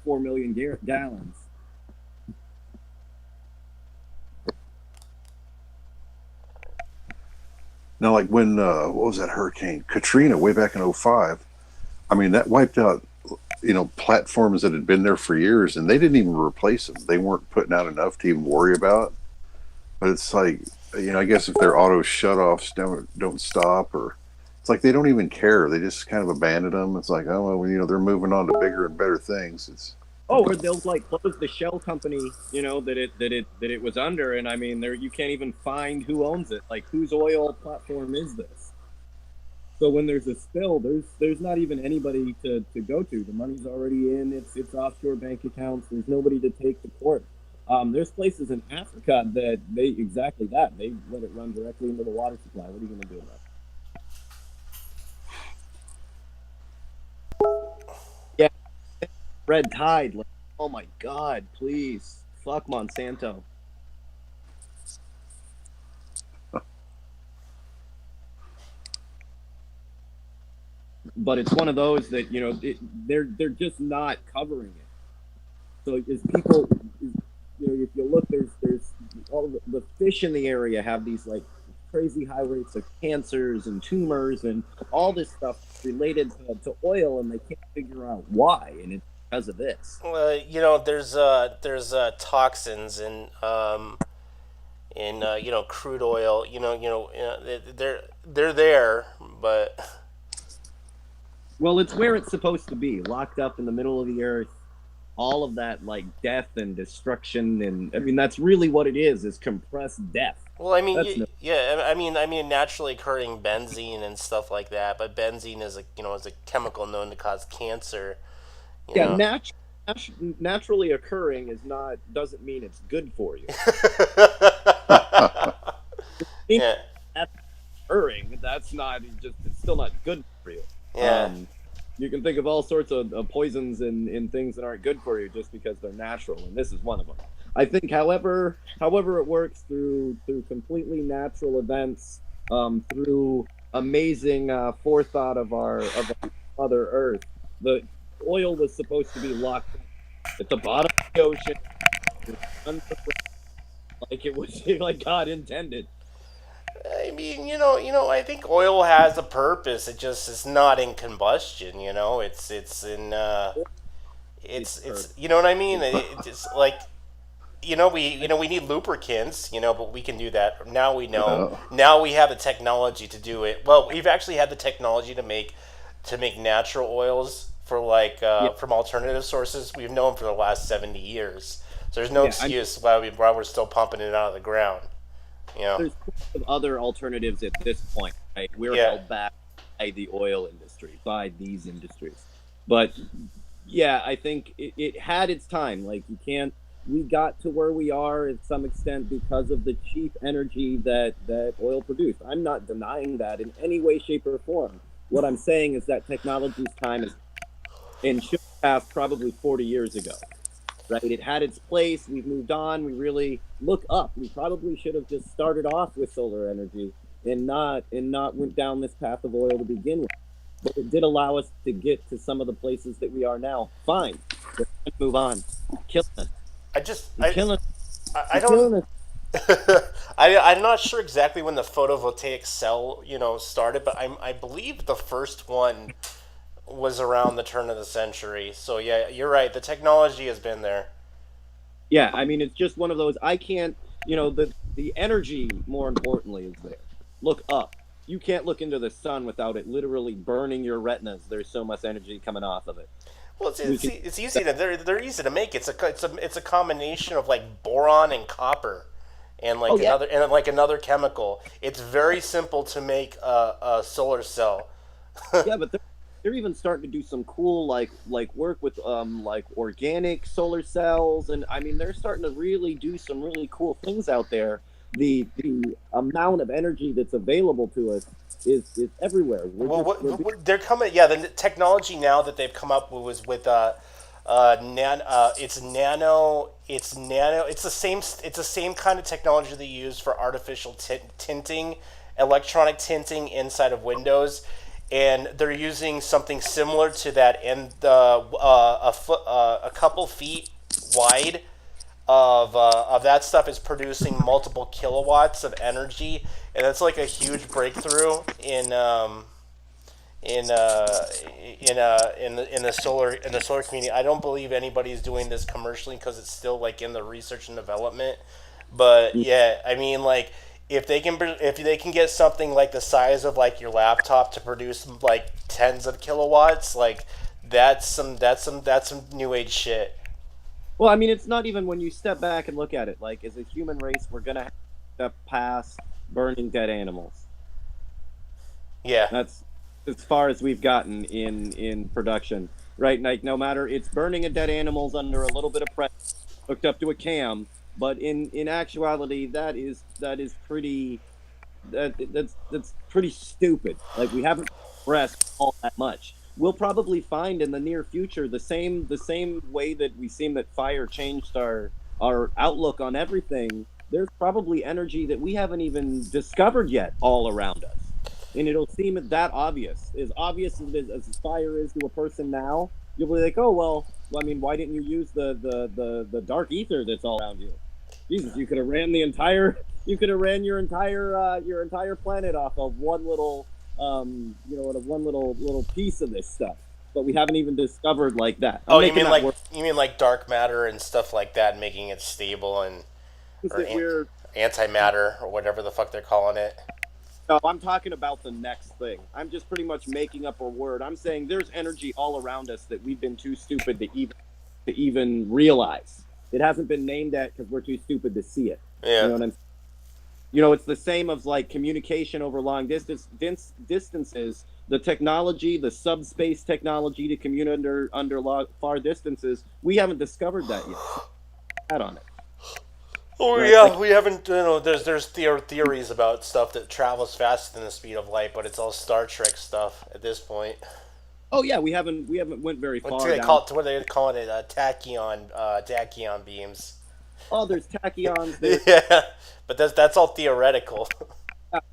4 million gallons. Now, like when what was that hurricane Katrina way back in 2005? I mean, that wiped out platforms that had been there for years, and they didn't even replace them. They weren't putting out enough to even worry about. But it's like, I guess if their auto shutoffs don't stop, or it's like they don't even care. They just kind of abandon them. It's like, oh well, they're moving on to bigger and better things. It's Oh, or they'll like close the shell company, that it was under, and I mean, there you can't even find who owns it. Like, whose oil platform is this? So when there's a spill, there's not even anybody to go to. The money's already in its offshore bank accounts. There's nobody to take to court. There's places in Africa that they exactly that they let it run directly into the water supply. What are you going to do about it? Yeah, red tide. Like, oh my God, please, fuck Monsanto. But it's one of those that they're just not covering it. So as people, if you look, there's all the fish in the area have these like crazy high rates of cancers and tumors and all this stuff related to oil, and they can't figure out why, and it's because of this. There's toxins in crude oil. They're there, but Well, it's where it's supposed to be, locked up in the middle of the earth. All of that, like death and destruction, and I mean that's really what it is compressed death. well, I mean, That's no, yeah, I mean, naturally occurring benzene and stuff like that. But benzene is a chemical known to cause cancer. You yeah, know. naturally occurring doesn't mean it's good for you. Yeah, Occurring, that's not it's still not good for you. yeah. You can think of all sorts of poisons in things that aren't good for you just because they're natural, and this is one of them. I think, however it works through completely natural events, through amazing forethought of our Mother Earth, the oil was supposed to be locked at the bottom of the ocean, like it was like God intended. I mean, I think oil has a purpose. It's not in combustion. It's in it's you know what I mean. It's like we need lubricants. But we can do that now. We know now we have the technology to do it. Well, we've actually had the technology to make natural oils for from alternative sources. We've known for the last 70 years. So there's no excuse why we're still pumping it out of the ground. There's plenty of other alternatives at this point, right? We're held back by the oil industry, by these industries. But yeah, I think it had its time. Like, we got to where we are at some extent because of the cheap energy that oil produced. I'm not denying that in any way, shape, or form. What I'm saying is that technology's time is and should have passed probably 40 years ago. Right, it had its place. We've moved on. We really look up. We probably should have just started off with solar energy and not went down this path of oil to begin with. But it did allow us to get to some of the places that we are now. Fine, let's move on. Killing us. Killing I don't. I'm not sure exactly when the photovoltaic cell started, but I believe the first one was around the turn of the century. So yeah, you're right. The technology has been there. Yeah, I mean, it's just one of those. I can't, the energy, more importantly, is there. Look up. You can't look into the sun without it literally burning your retinas. There's so much energy coming off of it. Well, it's easy to they're easy to make. It's a combination of like boron and copper, and another chemical. It's very simple to make a solar cell. Yeah, but they're even starting to do some cool like work with like organic solar cells, and I mean they're starting to really do some really cool things out there. The amount of energy that's available to us is everywhere. They're coming. Yeah, the technology now that they've come up with it's nano. It's the same kind of technology they use for artificial tinting, electronic tinting inside of Windows. And they're using something similar to that, and a couple feet wide of that stuff is producing multiple kilowatts of energy, and that's like a huge breakthrough in the solar community. I don't believe anybody's doing this commercially because it's still like in the research and development. But yeah, I mean, like if they can get something like the size of like your laptop to produce like tens of kilowatts, like that's some new age shit. Well, I mean, it's not even when you step back and look at it. Like, as a human race, we're gonna have to step past burning dead animals. Yeah. That's as far as we've gotten in production, right? Like, no matter it's burning a dead animals under a little bit of pressure, hooked up to a cam, but in actuality, that is pretty that's pretty stupid. Like, we haven't progressed all that much. We'll probably find in the near future the same way that we seem that fire changed our outlook on everything. There's probably energy that we haven't even discovered yet all around us, and it'll seem that obvious as fire is to a person now. You'll be like, oh well, I mean, why didn't you use the dark ether that's all around you? Jesus, you could have ran your entire planet off of one little one little piece of this stuff. But we haven't even discovered like that. Oh, you mean like dark matter and stuff like that, making it stable and antimatter or whatever the fuck they're calling it. No, I'm talking about the next thing. I'm just pretty much making up a word. I'm saying there's energy all around us that we've been too stupid to even realize. It hasn't been named at because we're too stupid to see it. Yeah. You know what I'm saying? It's the same of like communication over long distances. The technology, the subspace technology to communicate under far distances, we haven't discovered that yet. Add on it. Oh Right, yeah, like- we haven't. There's theories about stuff that travels faster than the speed of light, but it's all Star Trek stuff at this point. Oh yeah, we haven't went very far. What do they down. call it? What are they calling it? Tachyon beams. Oh, there's tachyons. There's Yeah, but that's all theoretical.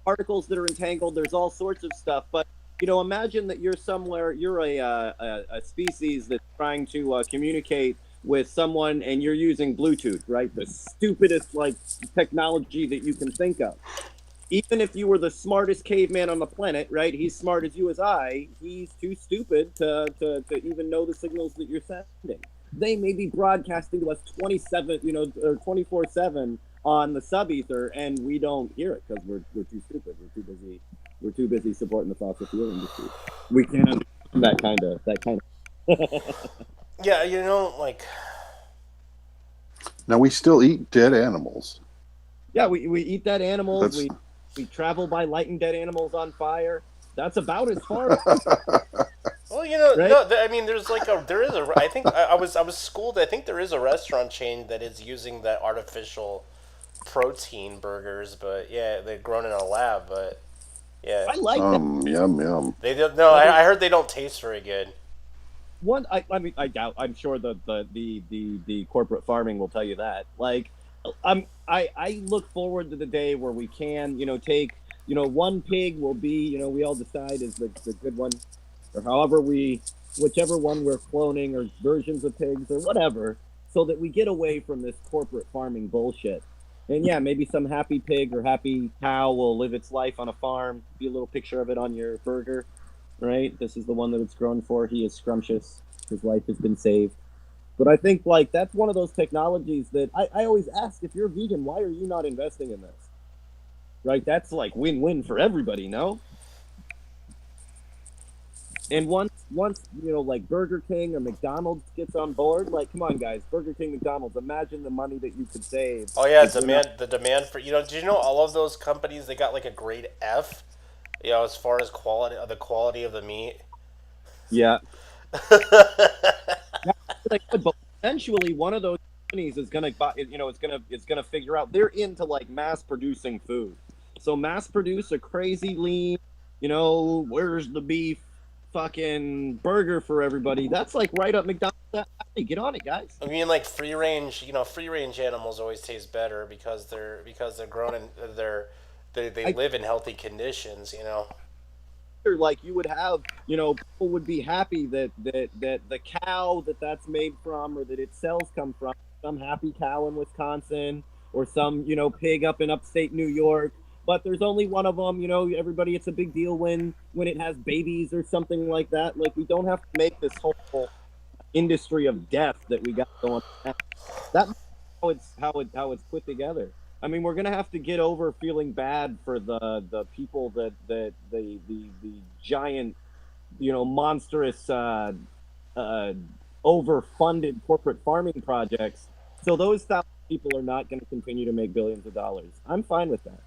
particles that are entangled. There's all sorts of stuff. But imagine that you're somewhere. You're a species that's trying to communicate with someone, and you're using Bluetooth, right? The stupidest like technology that you can think of. Even if you were the smartest caveman on the planet, right? He's smart as you as I. He's too stupid to even know the signals that you're sending. They may be broadcasting to us 24/7 on the sub ether, and we don't hear it because we're too stupid. We're too busy supporting the fossil fuel industry. We can't understand that kind of. Yeah, like Now we still eat dead animals. Yeah, we eat dead animals. That's- We travel by lighting dead animals on fire. That's about as far. well, Right? no, I mean, I think I was schooled. I think there is a restaurant chain that is using the artificial protein burgers, but yeah, they're grown in a lab. But yeah, I like that. Yum. they don't. No, I heard they don't taste very good. One, I mean, I doubt. I'm sure the corporate farming will tell you that. Like, I look forward to the day where we can, take, one pig will be, we all decide is the good one, or whichever one we're cloning, or versions of pigs, or whatever, so that we get away from this corporate farming bullshit. And yeah, maybe some happy pig or happy cow will live its life on a farm. Be a little picture of it on your burger. Right? This is the one that it's grown for. He is scrumptious. His life has been saved. But I think like that's one of those technologies that I always ask, if you're vegan, why are you not investing in this? Right? That's like win-win for everybody, no? And once like Burger King or McDonald's gets on board, like, come on guys, Burger King, McDonald's, imagine the money that you could save. Oh yeah, if you're not- the demand for did you know all of those companies, they got like a grade F, as far as the quality of the meat. Yeah. Like, but eventually one of those companies is gonna buy, it's gonna figure out they're into like mass producing food. So mass produce a crazy lean, where's the beef fucking burger for everybody. That's like right up McDonald's. Hey, get on it, guys. I mean, like free range animals always taste better because they're grown and they live in healthy conditions. Like you would have, people would be happy that the cow that's made from, or that its cells come from, some happy cow in Wisconsin, or some pig up in upstate New York. But there's only one of them. Everybody, it's a big deal when it has babies or something like that. Like, we don't have to make this whole industry of death that we got going on. That's how it's put together. I mean, we're gonna have to get over feeling bad for the people the giant, monstrous, uh, overfunded corporate farming projects. So those thousand people are not going to continue to make billions of dollars. I'm fine with that.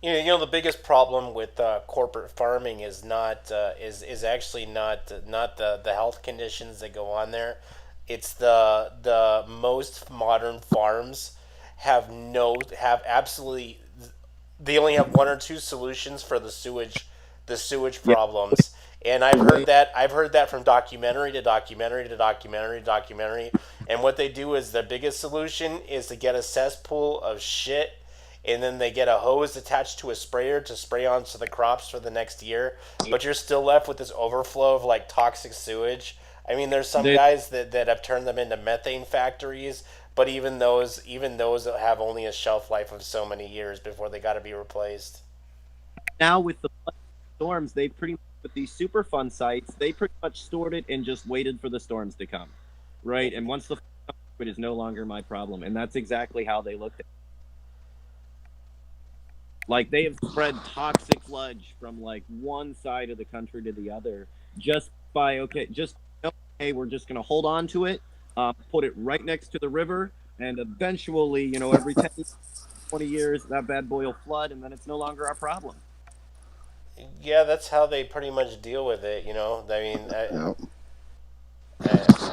The biggest problem with corporate farming is not is actually not the health conditions that go on there. It's the most modern farms have absolutely, they only have one or two solutions for the sewage Yeah. problems. And I've heard that from documentary to documentary to documentary to documentary. And what they do is the biggest solution is to get a cesspool of shit, and then they get a hose attached to a sprayer to spray onto the crops for the next year. But you're still left with this overflow of like toxic sewage. I mean, there's some They, guys that have turned them into methane factories, but even those have only a shelf life of so many years before they got to be replaced. now with the storms, they pretty much, with these Superfund sites, they pretty much stored it and just waited for the storms to come, right? And once the it is no longer my problem, and that's exactly how they looked at it. Like they have spread toxic sludge from like one side of the country to the other just by hey, we're just gonna hold on to it, put it right next to the river, and eventually, every 10, 20 years, that bad boy will flood, and then it's no longer our problem. Yeah, that's how they pretty much deal with it. Yeah.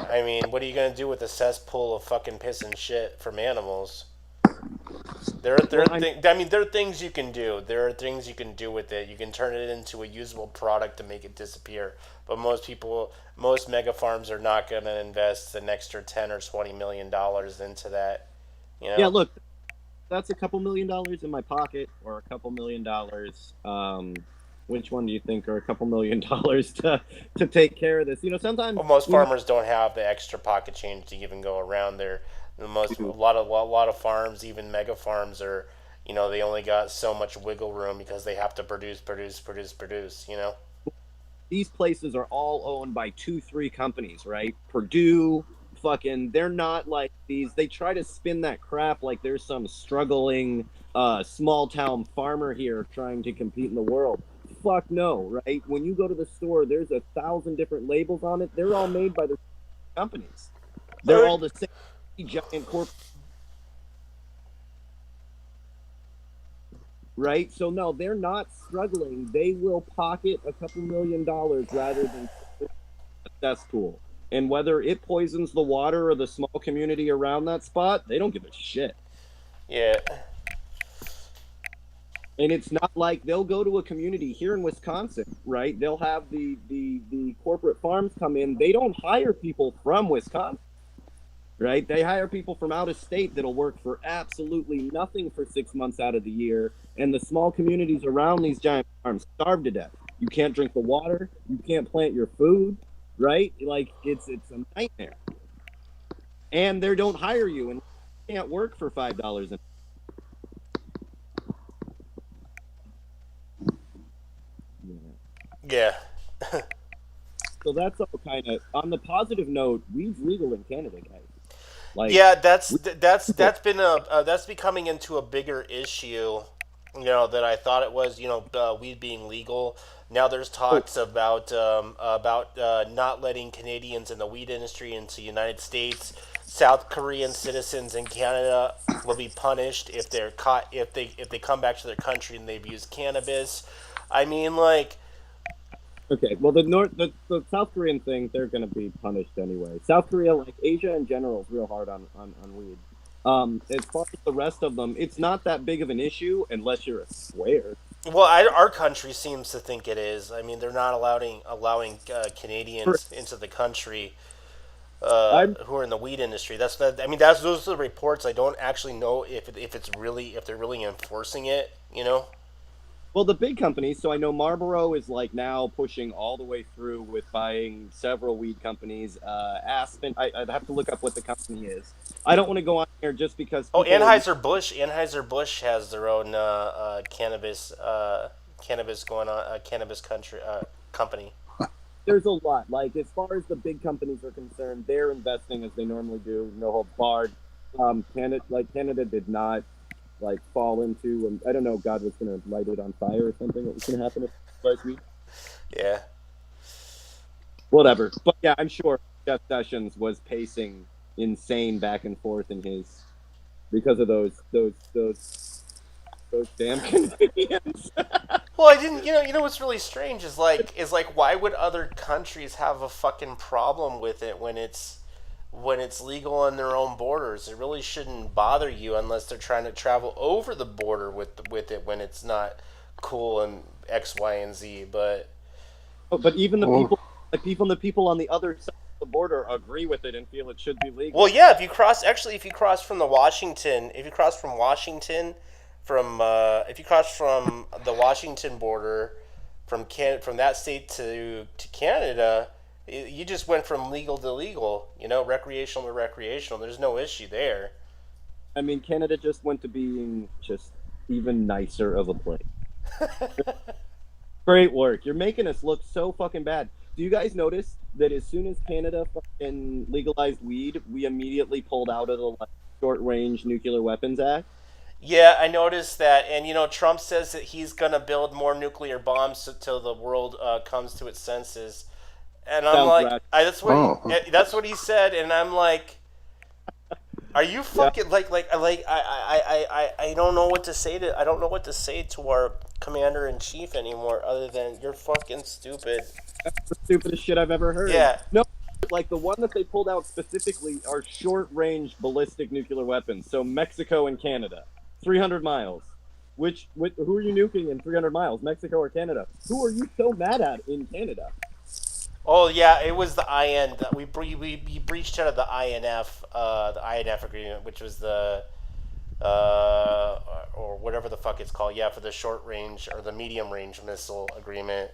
I mean, what are you gonna do with a cesspool of fucking piss and shit from animals? Well, I There are things you can do. There are things you can do with it. You can turn it into a usable product to make it disappear. But most mega farms are not gonna invest an extra $10 or $20 million into that. You yeah, know. look, that's a couple $1 million in my pocket, or a couple $1 million. Which one do you think are a couple $1 million to take care of this? Sometimes Well, most farmers don't have the extra pocket change to even go around there. A lot of farms, even mega farms, are, they only got so much wiggle room because they have to produce, produce, produce, produce. these places are all owned by 2, 3 companies, right? Purdue, fucking, they're not like these. They try to spin that crap like there's some struggling small town farmer here trying to compete in the world. Fuck no, right? When you go to the store, there's 1,000 different labels on it. They're all made by the companies. They're all the same giant corp, right? So no, they're not struggling. They will pocket a couple $1 million rather than a cesspool. And whether it poisons the water or the small community around that spot, they don't give a shit. Yeah. And it's not like they'll go to a community here in Wisconsin, right? They'll have the corporate farms come in. They don't hire people from Wisconsin, right? They hire people from out of state that'll work for absolutely nothing for 6 months out of the year. And the small communities around these giant farms starve to death. You can't drink the water. You can't plant your food, right? Like it's a nightmare. And they don't hire you, and you can't work for $5 an Yeah. So that's all kind of on the positive note. Weed's legal in Canada, guys. Like, Yeah, that's becoming into a bigger issue, that I thought it was. Weed being legal. Now there's talks about not letting Canadians in the weed industry into the United States. South Korean citizens in Canada will be punished if they're caught if they come back to their country and they've used cannabis. I mean, like, okay, well, the South Korean thing, they're going to be punished anyway. South Korea, like Asia in general, is real hard on weed. As far as the rest of them, it's not that big of an issue unless you're a square. well, our country seems to think it is. I mean, they're not allowing Canadians into the country I'm who are in the weed industry. I mean, those are the reports. I don't actually know if they're really enforcing it. Well, the big companies. So I know Marlboro is like now pushing all the way through with buying several weed companies. Aspen, I'd have to look up what the company is. I don't want to go on here just because Oh, people. Anheuser Busch has their own cannabis going on, cannabis country company. There's a lot. Like as far as the big companies are concerned, they're investing as they normally do, no holds barred. Canada did not. like fall into. I don't know. God was gonna light it on fire or something. What was gonna happen last week? Yeah. Whatever. But yeah, I'm sure Jeff Sessions was pacing insane back and forth in his because of those damn Canadians. Well, I didn't. You know what's really strange is like why would other countries have a fucking problem with it when it's legal on their own borders? It really shouldn't bother you unless they're trying to travel over the border with it when it's not cool and X, Y, and Z. But even the people on the other side of the border agree with it and feel it should be legal. well, yeah, if you cross from the Washington, if you cross from the Washington border from that state to Canada, you just went from legal to legal, recreational to recreational. There's no issue there. I mean, Canada just went to being just even nicer of a place. Great work. You're making us look so fucking bad. Do you guys notice that as soon as Canada fucking legalized weed, we immediately pulled out of the Short-Range Nuclear Weapons Act? Yeah, I noticed that, and Trump says that he's gonna build more nuclear bombs until the world comes to its senses, and I'm like, that's what he said, and I'm like, are you fucking I don't know what to say to our commander in chief anymore, other than you're fucking stupid. That's the stupidest shit I've ever heard. Yeah. No, like the one that they pulled out specifically are short-range ballistic nuclear weapons. So Mexico and Canada, 300 miles. Who are you nuking in 300 miles, Mexico or Canada? Who are you so mad at in Canada? Oh yeah, it was the IN. We breached out of the INF agreement, which was the or whatever the fuck it's called. Yeah, for the short range or the medium range missile agreement.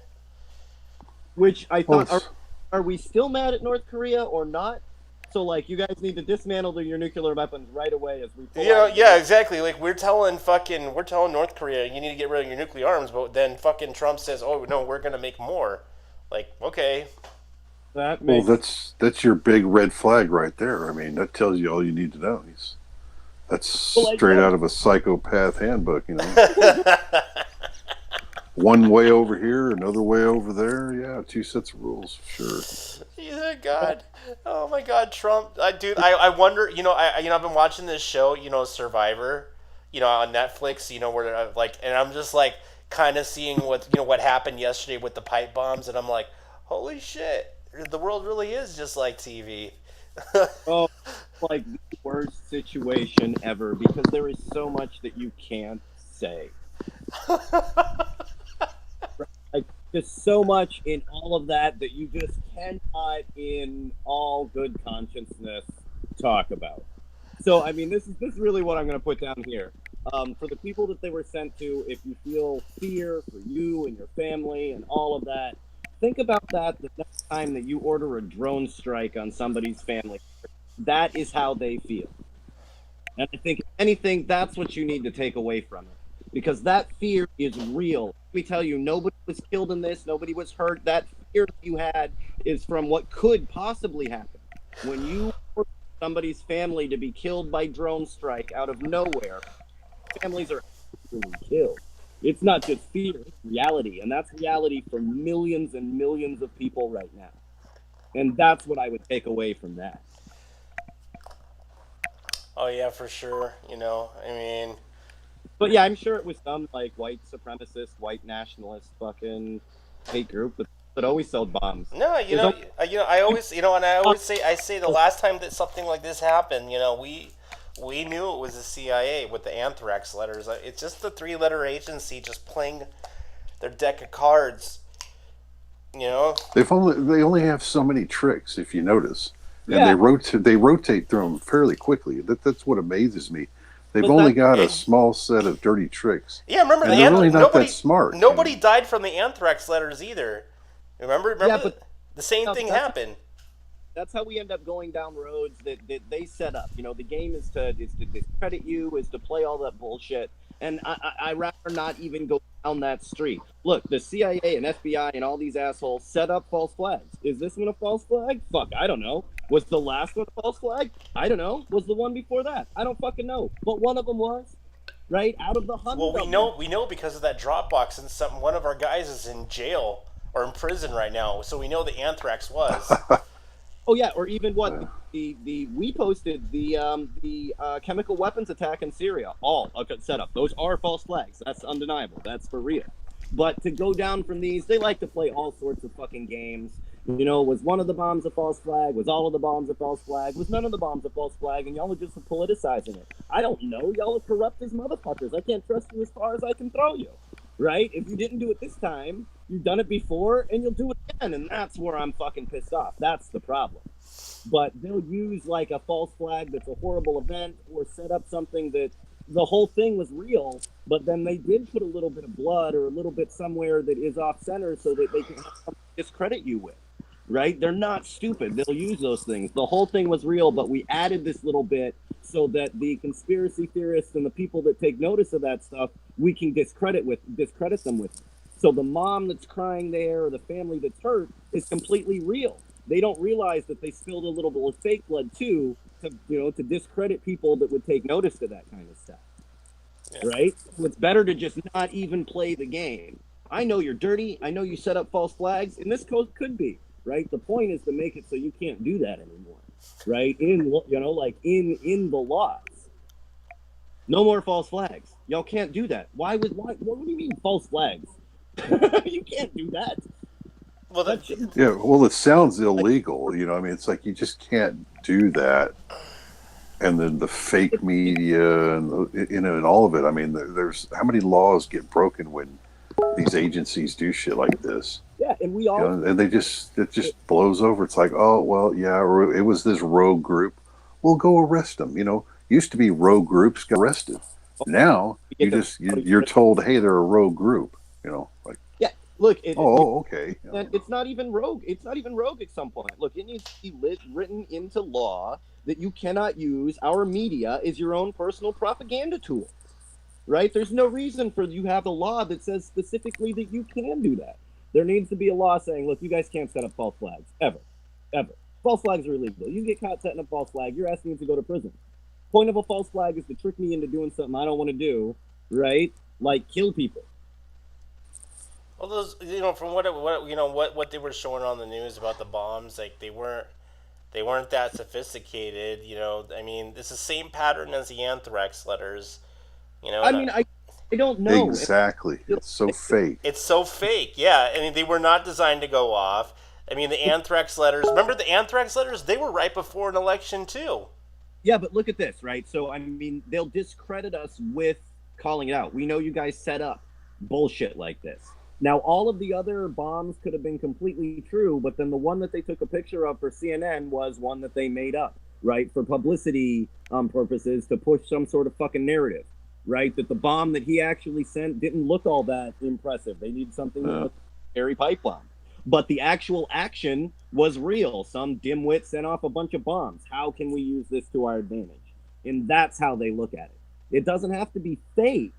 Which I thought, are we still mad at North Korea or not? So like, you guys need to dismantle your nuclear weapons right away as we pull out. Yeah, exactly. Like we're telling North Korea you need to get rid of your nuclear arms, but then fucking Trump says, "Oh no, we're gonna make more." Like, okay. That's your big red flag right there. I mean, that tells you all you need to know. That's straight out of a psychopath handbook, One way over here, another way over there. Yeah, two sets of rules, sure. Yeah, God. Oh my God, Trump. I wonder. I've been watching this show, Survivor, on Netflix. Where and I'm just like kind of seeing what happened yesterday with the pipe bombs, and I'm like, holy shit, the world really is just like TV. Oh, like the worst situation ever, because there is so much that you can't say. Like, just so much in all of that you just cannot, in all good consciousness, talk about. So, I mean, this is really what I'm going to put down here. For the people that they were sent to, if you feel fear for you and your family and all of that, think about that the next time that you order a drone strike on somebody's family. That is how they feel. And I think, if anything, that's what you need to take away from it. Because that fear is real. Let me tell you, nobody was killed in this. Nobody was hurt. That fear that you had is from what could possibly happen. When you order somebody's family to be killed by drone strike out of nowhere, families are actually killed. It's not just fear, it's reality. And that's reality for millions and millions of people right now. And that's what I would take away from that. Oh yeah, for sure. But yeah, I'm sure it was some like white supremacist, white nationalist fucking hate group that always sold bombs. No, I always, and I always say the last time that something like this happened, we knew it was the CIA with the anthrax letters. It's just the three-letter agency just playing their deck of cards. They only have so many tricks, if you notice, and Yeah. they rotate through them fairly quickly. That's what amazes me. They've only got a small set of dirty tricks. Yeah, remember and they're really not that smart. Nobody died from the anthrax letters either. Remember, Yeah, but the same thing happened. that's how we end up going down roads that they set up. The game is to discredit you, is to play all that bullshit. And I rather not even go down that street. Look, the CIA and FBI and all these assholes set up false flags. Is this one a false flag? Fuck, I don't know. Was the last one a false flag? I don't know. Was the one before that? I don't fucking know. But one of them was. right? Out of the hundred. Well, we know because of that Dropbox, and one of our guys is in jail or in prison right now, so we know the anthrax was. Oh yeah, or even what we posted the chemical weapons attack in Syria, all a good setup. Those are false flags. That's undeniable. That's for real. But to go down from these, they like to play all sorts of fucking games. You know, was one of the bombs a false flag? Was all of the bombs a false flag? Was none of the bombs a false flag? And y'all are just politicizing it. I don't know. Y'all are corrupt as motherfuckers. I can't trust you as far as I can throw you. Right? If you didn't do it this time, you've done it before, and you'll do it again. And that's where I'm fucking pissed off. That's the problem. But they'll use like a false flag that's a horrible event, or set up something that the whole thing was real, but then they did put a little bit of blood or a little bit somewhere that is off center so that they can discredit you with. Right? They're not stupid. They'll use those things. The whole thing was real, but we added this little bit so that the conspiracy theorists and the people that take notice of that stuff, we can discredit them with it. So the mom that's crying there or the family that's hurt is completely real. They don't realize that they spilled a little bit of fake blood too, to discredit people that would take notice of that kind of stuff. Yeah. Right? So it's better to just not even play the game. I know you're dirty. I know you set up false flags, and this could be. Right. The point is to make it so you can't do that anymore. Right. In the laws. No more false flags. Y'all can't do that. Why? What do you mean false flags? You can't do that. Well, well, it sounds illegal. You know, I mean, it's like you just can't do that. And then the fake media and all of it. I mean, there's how many laws get broken when these agencies do shit like this? Yeah, and we all and it just blows over. It's like, oh well, yeah, it was this rogue group. We'll go arrest them. You know, used to be rogue groups got arrested. Now you're told, hey, they're a rogue group. You know, like look. Okay. It's not even rogue. It's not even rogue at some point. Look, it needs to be written into law that you cannot use our media as your own personal propaganda tool. Right? There's no reason for you to have a law that says specifically that you can do that. There needs to be a law saying, look, you guys can't set up false flags. Ever. False flags are illegal. You get caught setting up false flag, you're asking to go to prison. Point of a false flag is to trick me into doing something I don't want to do, right? Like kill people. Well, those, from what they were showing on the news about the bombs, like they weren't that sophisticated. I mean, it's the same pattern as the anthrax letters. I don't know. Exactly. It's so fake. It's so fake, yeah. I mean, they were not designed to go off. I mean, the anthrax letters, remember the anthrax letters? They were right before an election, too. Yeah, but look at this, right? So, I mean, they'll discredit us with calling it out. We know you guys set up bullshit like this. Now, all of the other bombs could have been completely true, but then the one that they took a picture of for CNN was one that they made up, right? For publicity purposes, to push some sort of fucking narrative. Right, that the bomb that he actually sent didn't look all that impressive. They need something that looked like a Harry pipe bomb. But the actual action was real. Some dimwit sent off a bunch of bombs. How can we use this to our advantage? And that's how they look at it. It doesn't have to be fake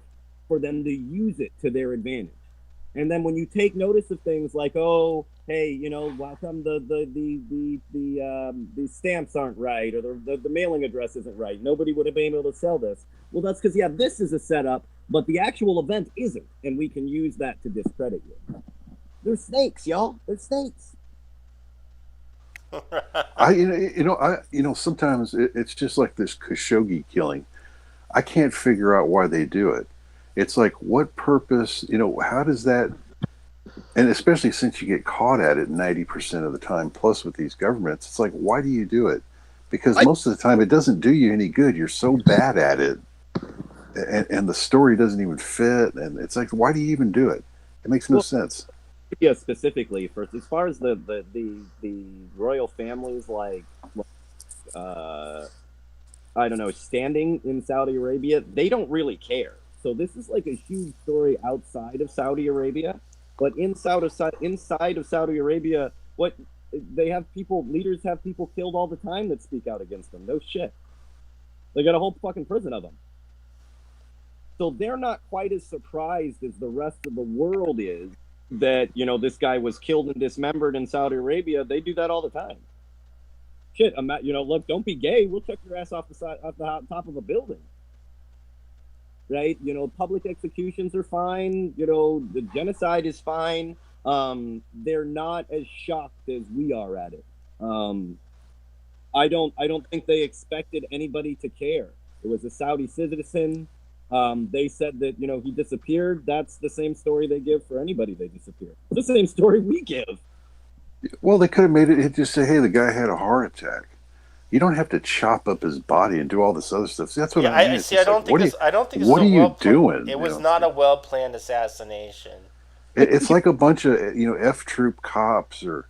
for them to use it to their advantage. And then when you take notice of things like, oh, hey, how come the stamps aren't right, or the mailing address isn't right? Nobody would have been able to sell this. Well, that's because, this is a setup, but the actual event isn't, and we can use that to discredit you. They're snakes, y'all. They're snakes. Sometimes it's just like this Khashoggi killing. I can't figure out why they do it. It's like, what purpose, how does that, and especially since you get caught at it 90% of the time, plus with these governments, it's like, why do you do it? Because most of the time it doesn't do you any good. You're so bad at it, and the story doesn't even fit, and it's like, why do you even do it? It makes no sense. Yeah, specifically, as far as the royal families, I don't know, standing in Saudi Arabia, they don't really care. So this is like a huge story outside of Saudi Arabia, but inside of Saudi Arabia, leaders have people killed all the time that speak out against them. No shit. They got a whole fucking prison of them. So they're not quite as surprised as the rest of the world is that, this guy was killed and dismembered in Saudi Arabia. They do that all the time. Shit, look, don't be gay. We'll check your ass off the top of a building. right? You know, public executions are fine. You know, the genocide is fine. They're not as shocked as we are at it. I don't think they expected anybody to care. It was a Saudi citizen. They said that, you know, he disappeared. That's the same story they give for anybody they disappear. It's the same story we give. Well, they could have made it just say, hey, the guy had a heart attack. You don't have to chop up his body and do all this other stuff. See, that's what Yeah, I mean. I It's see. just I like, don't think. I don't think. It's what a are you well doing? It was know? not a well planned assassination. It's like a bunch of F troop cops or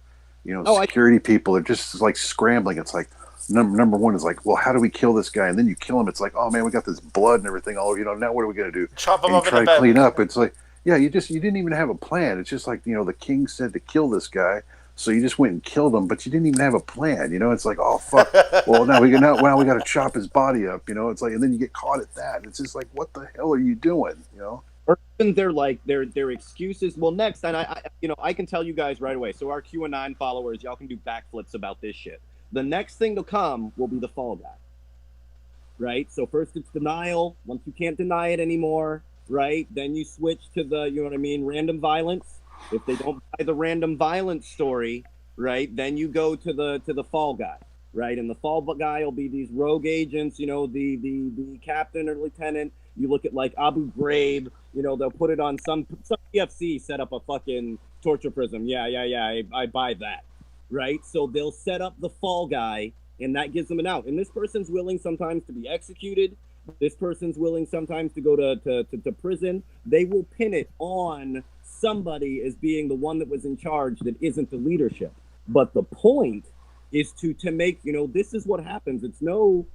security people are just like scrambling. It's like number one is like, well, how do we kill this guy? And then you kill him. It's like, oh man, we got this blood and everything all over. Now what are we gonna do? Chop him and up you try in the to bed. clean up. It's like, yeah, you didn't even have a plan. It's just like the king said to kill this guy. So you just went and killed him, but you didn't even have a plan. It's like, oh fuck. Well, now we got to chop his body up. It's like, and then you get caught at that. It's just like, what the hell are you doing? Or even their excuses. Well, next, and I can tell you guys right away. So our QAnon followers, y'all can do backflips about this shit. The next thing to come will be the fall guy, right? So first it's denial. Once you can't deny it anymore, right? Then you switch to the, random violence. If they don't buy the random violence story, right, then you go to the fall guy, right? And the fall guy will be these rogue agents, the captain or lieutenant. You look at like Abu Ghraib, they'll put it on some PFC set up a fucking torture prison. Yeah, I buy that, right? So they'll set up the fall guy, and that gives them an out. And this person's willing sometimes to be executed. This person's willing sometimes to go to prison. They will pin it on somebody as being the one that was in charge that isn't the leadership. But the point is to make, this is what happens. It's no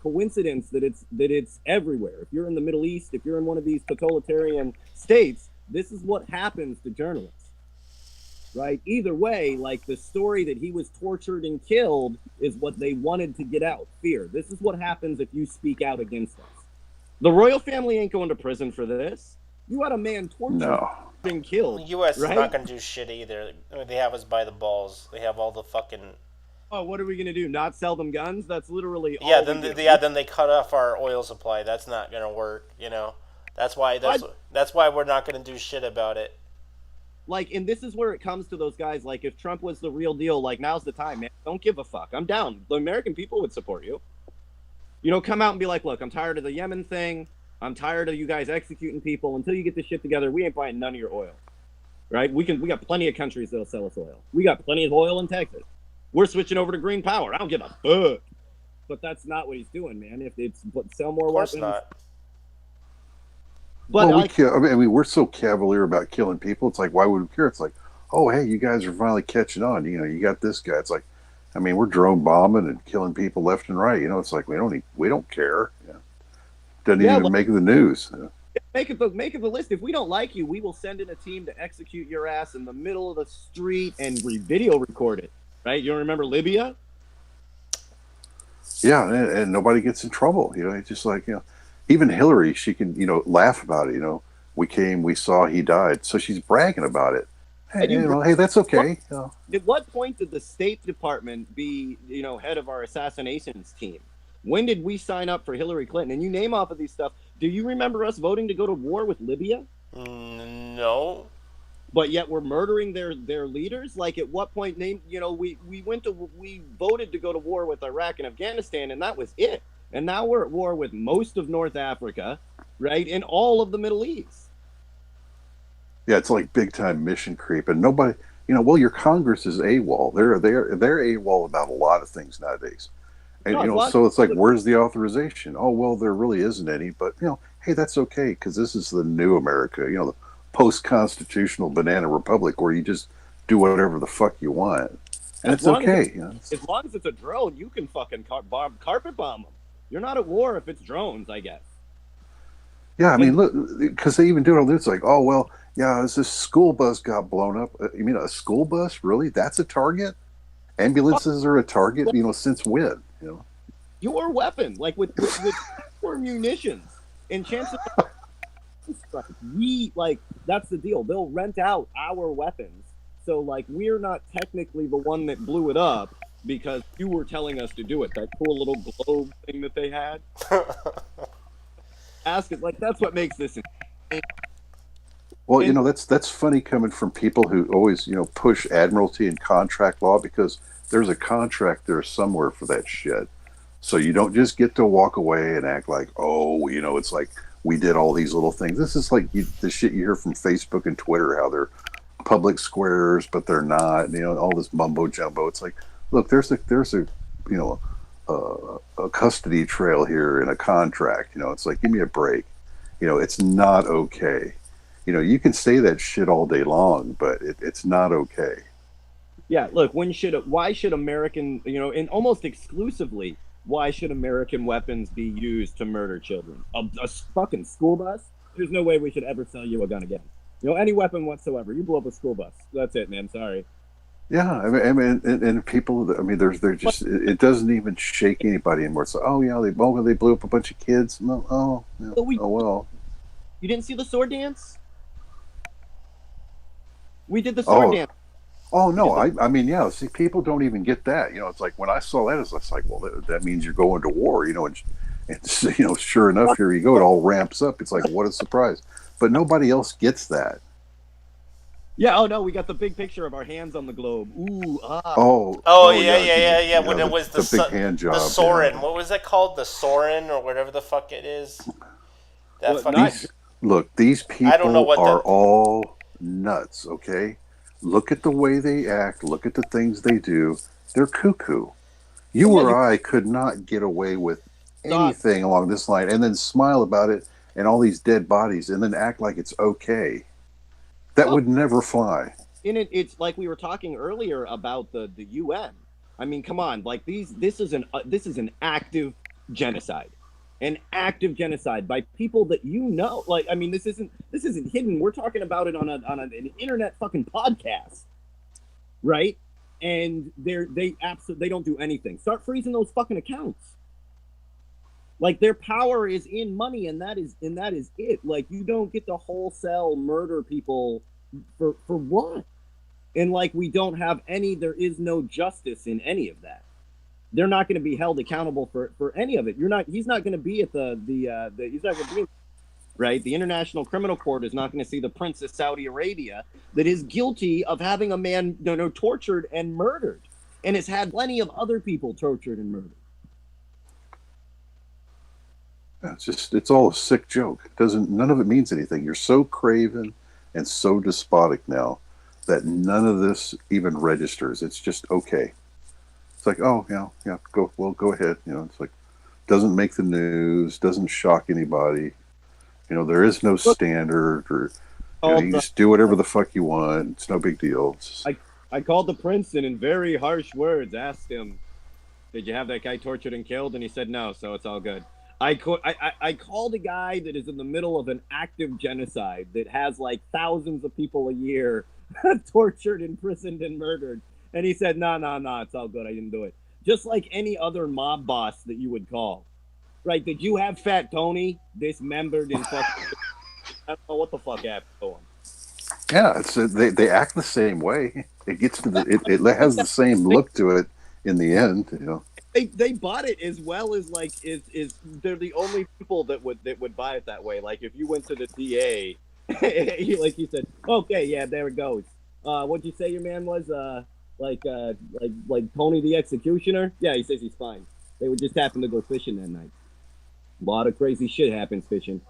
coincidence that it's everywhere. If you're in the Middle East, if you're in one of these totalitarian states, this is what happens to journalists, right? Either way, like the story that he was tortured and killed is what they wanted to get out. Fear. This is what happens if you speak out against us. The royal family ain't going to prison for this. You had a man tortured and killed. The U.S. right? is not going to do shit either. They have us by the balls. They have all the fucking. Oh, what are we gonna do? Not sell them guns? That's literally all then they cut off our oil supply. That's not gonna work. That's why we're not gonna do shit about it. Like, and this is where it comes to those guys. Like, if Trump was the real deal, like, now's the time, man. Don't give a fuck. I'm down. The American people would support you. Come out and be like, look, I'm tired of the Yemen thing. I'm tired of you guys executing people. Until you get this shit together, we ain't buying none of your oil. Right? We got plenty of countries that'll sell us oil. We got plenty of oil in Texas. We're switching over to green power. I don't give a fuck. But that's not what he's doing, man. If it's sell more weapons. Of course not. But we're so cavalier about killing people. It's like, why would we care? It's like, oh, hey, you guys are finally catching on. You got this guy. It's like, we're drone bombing and killing people left and right. It's like we don't care. Doesn't even make the news. Make it the list. If we don't like you, we will send in a team to execute your ass in the middle of the street and video record it. Right? You don't remember Libya? Yeah, and nobody gets in trouble. It's just like, even Hillary, she can, laugh about it. We came, we saw, he died. So she's bragging about it. Hey, hey, that's okay. At what point did the State Department be, head of our assassinations team? When did we sign up for Hillary Clinton? And you name off of these stuff. Do you remember us voting to go to war with Libya? No. But yet we're murdering their leaders. Like, at what point, we voted to go to war with Iraq and Afghanistan, and that was it. And now we're at war with most of North Africa, right, and all of the Middle East. Yeah, it's like big time mission creep, and nobody, your Congress is AWOL. They're AWOL about a lot of things nowadays, and so it's like, where's the authorization? Oh well, there really isn't any, but hey, that's okay because this is the new America. The post-constitutional banana republic where you just do whatever the fuck you want, and it's okay. As long as it's a drone, you can fucking carpet bomb them. You're not at war if it's drones, I guess. Yeah, look, because they even do it all this. It's like, oh well, yeah, this school bus got blown up. You mean a school bus? Really? That's a target? Ambulances are a target? Since when? Your weapon, like with more munitions, and chances are, that's the deal. They'll rent out our weapons. So, like, we're not technically the one that blew it up because you were telling us to do it. That cool little globe thing that they had. Ask it like that's what makes this. Well, that's funny coming from people who always push admiralty and contract law, because there's a contract there somewhere for that shit. So you don't just get to walk away and act like, oh, it's like we did all these little things. This is like the shit you hear from Facebook and Twitter, how they're public squares, but they're not. All this mumbo jumbo. It's like, look, there's a you know a custody trail here in a contract. It's like, give me a break. It's not okay. You can say that shit all day long, but it's not okay. Yeah, look, why should American, and almost exclusively, why should American weapons be used to murder children? A fucking school bus? There's no way we should ever sell you a gun again. Any weapon whatsoever. You blow up a school bus. That's it, man. Sorry. Yeah, I mean, and people. I mean, they're just. It doesn't even shake anybody anymore. It's like, oh yeah, they blew up a bunch of kids. No, oh well. You didn't see the sword dance? We did the sword dance. Oh no, I mean, yeah. See, people don't even get that. It's like when I saw that, it's like, well, that means you're going to war. And sure enough, here you go. It all ramps up. It's like, what a surprise. But nobody else gets that. Yeah. Oh no, we got the big picture of our hands on the globe. Ooh, ah. Oh, yeah. When it was the big hand job. The Soren. What was that called? The Soren or whatever the fuck it is. These people are all nuts. Okay. Look at the way they act. Look at the things they do. They're cuckoo. You or I could not get away with anything along this line and then smile about it and all these dead bodies and then act like it's okay. That would never fly. It's like we were talking earlier about the UN. I mean, come on, like this is an active genocide. An active genocide by people that like, I mean, this isn't hidden. We're talking about it on an internet fucking podcast, right? And they don't do anything. Start freezing those fucking accounts. Like, their power is in money, and that is it. Like, you don't get to wholesale murder people for what? And like, we don't have there is no justice in any of that. They're not going to be held accountable for any of it. He's not going to be at he's not going to be, right? The International Criminal Court is not going to see the Prince of Saudi Arabia that is guilty of having a man, tortured and murdered, and has had plenty of other people tortured and murdered. It's all a sick joke. None of it means anything. You're so craven and so despotic now that none of this even registers. It's just okay. It's like, oh yeah, go ahead. It's like, doesn't make the news, doesn't shock anybody. There is no standard, or you just do whatever the fuck you want. It's no big deal. I called the prince and in very harsh words asked him, "Did you have that guy tortured and killed?" And he said no, so it's all good. I called a guy that is in the middle of an active genocide that has like thousands of people a year tortured, imprisoned, and murdered. And he said, no, it's all good. I didn't do it. Just like any other mob boss that you would call. Right? Did you have Fat Tony dismembered and fucking... I don't know what the fuck happened to him. Yeah, they act the same way. It gets to it has the same look to it in the end. They bought it as well as like is they're the only people that would buy it that way. Like if you went to the DA, like you said, okay, yeah, there it goes. What'd you say your man was? Like Tony the Executioner? Yeah, he says he's fine. They would just happen to go fishing that night. A lot of crazy shit happens fishing.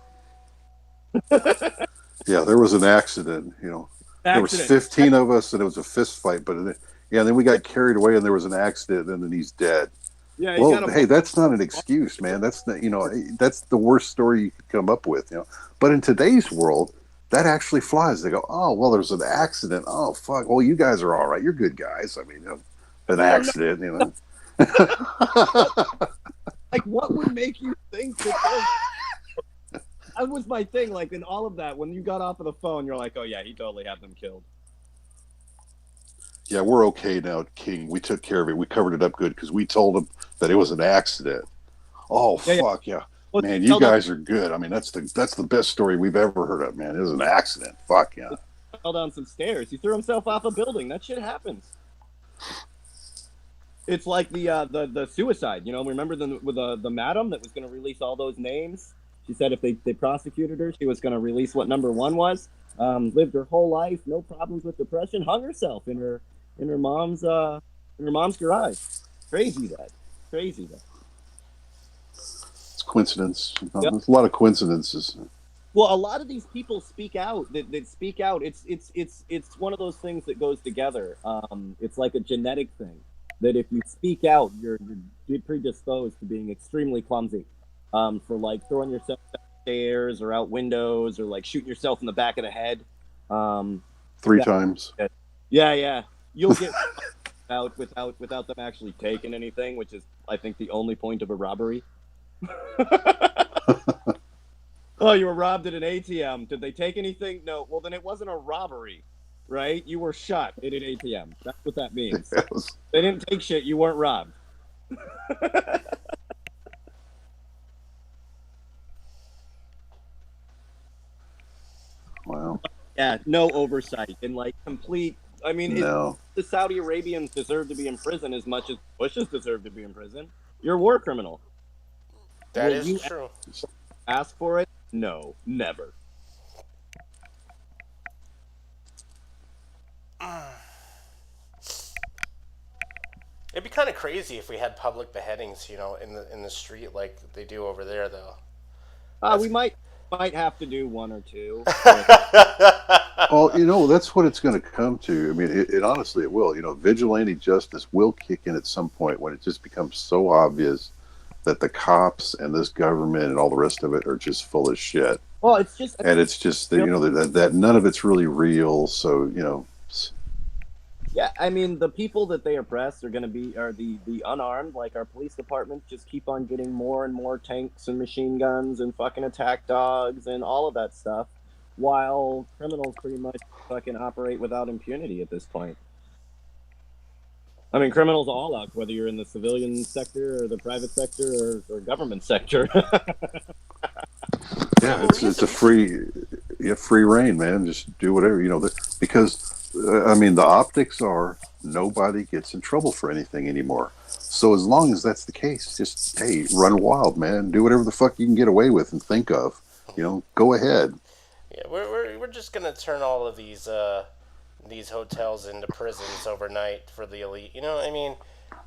Yeah, there was an accident. There was 15 of us, and it was a fist fight. But then we got carried away, and there was an accident, and then he's dead. Yeah. Well, hey, that's not an excuse, man. That's that's the worst story you could come up with. But in today's world, that actually flies. They go, oh, well, there's an accident. Oh, fuck. Well, you guys are all right. You're good guys. I mean, an accident, Like, what would make you think that? That was my thing. Like, in all of that, when you got off of the phone, you're like, oh, yeah, he totally had them killed. Yeah, we're okay now, King. We took care of it. We covered it up good because we told him that it was an accident. Oh, fuck, yeah. Well, man, you guys are good. I mean, that's the best story we've ever heard of, man. It was an accident. Fuck, yeah. He fell down some stairs. He threw himself off a building. That shit happens. It's like the suicide. Remember the madam that was going to release all those names? She said if they prosecuted her, she was going to release what number one was. Lived her whole life, no problems with depression, hung herself in her mom's garage. Crazy that. It's coincidence. Yep. There's a lot of coincidences. Well, a lot of these people speak out. That speak out. It's one of those things that goes together. It's like a genetic thing. That if you speak out, you're predisposed to being extremely clumsy. For like throwing yourself downstairs or out windows or like shooting yourself in the back of the head. 3 times. Yeah. You'll get out without them actually taking anything, which is, I think, the only point of a robbery. Oh, you were robbed at an ATM. Did they take anything? No. Well, then it wasn't a robbery, right? You were shot at an ATM. That's what that means. They didn't take shit. You weren't robbed. Wow. Yeah, no oversight and like complete. I mean, No. The Saudi Arabians deserve to be in prison as much as Bushes deserve to be in prison. You're a war criminal. That Will is you true. ask for it? No, never. It'd be kind of crazy if we had public beheadings, in the street like they do over there, though. We might have to do 1 or 2. Well, that's what it's going to come to. I mean, it honestly, it will. Vigilante justice will kick in at some point when it just becomes so obvious that the cops and this government and all the rest of it are just full of shit. Well, it's just, and it's just that none of it's really real. So yeah, I mean, the people that they oppress are the unarmed, like our police department, just keep on getting more and more tanks and machine guns and fucking attack dogs and all of that stuff, while criminals pretty much fucking operate without impunity at this point. I mean, criminals all out, whether you're in the civilian sector or the private sector or government sector. Yeah, it's a free reign, man. Just do whatever, because the optics are nobody gets in trouble for anything anymore. So as long as that's the case, just run wild, man. Do whatever the fuck you can get away with and think of. Go ahead. Yeah, we're just gonna turn all of these hotels into prisons overnight for the elite.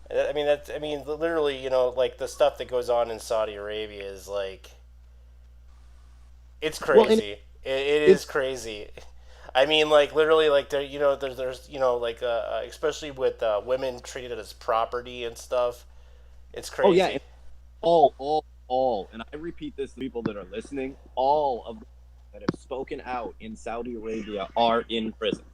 Literally, like the stuff that goes on in Saudi Arabia is like, it's crazy. Well, it is crazy. I mean, like literally, like there's especially with women treated as property and stuff. It's crazy. Oh yeah, all, and I repeat this to people that are listening. All of them that have spoken out in Saudi Arabia are in prison.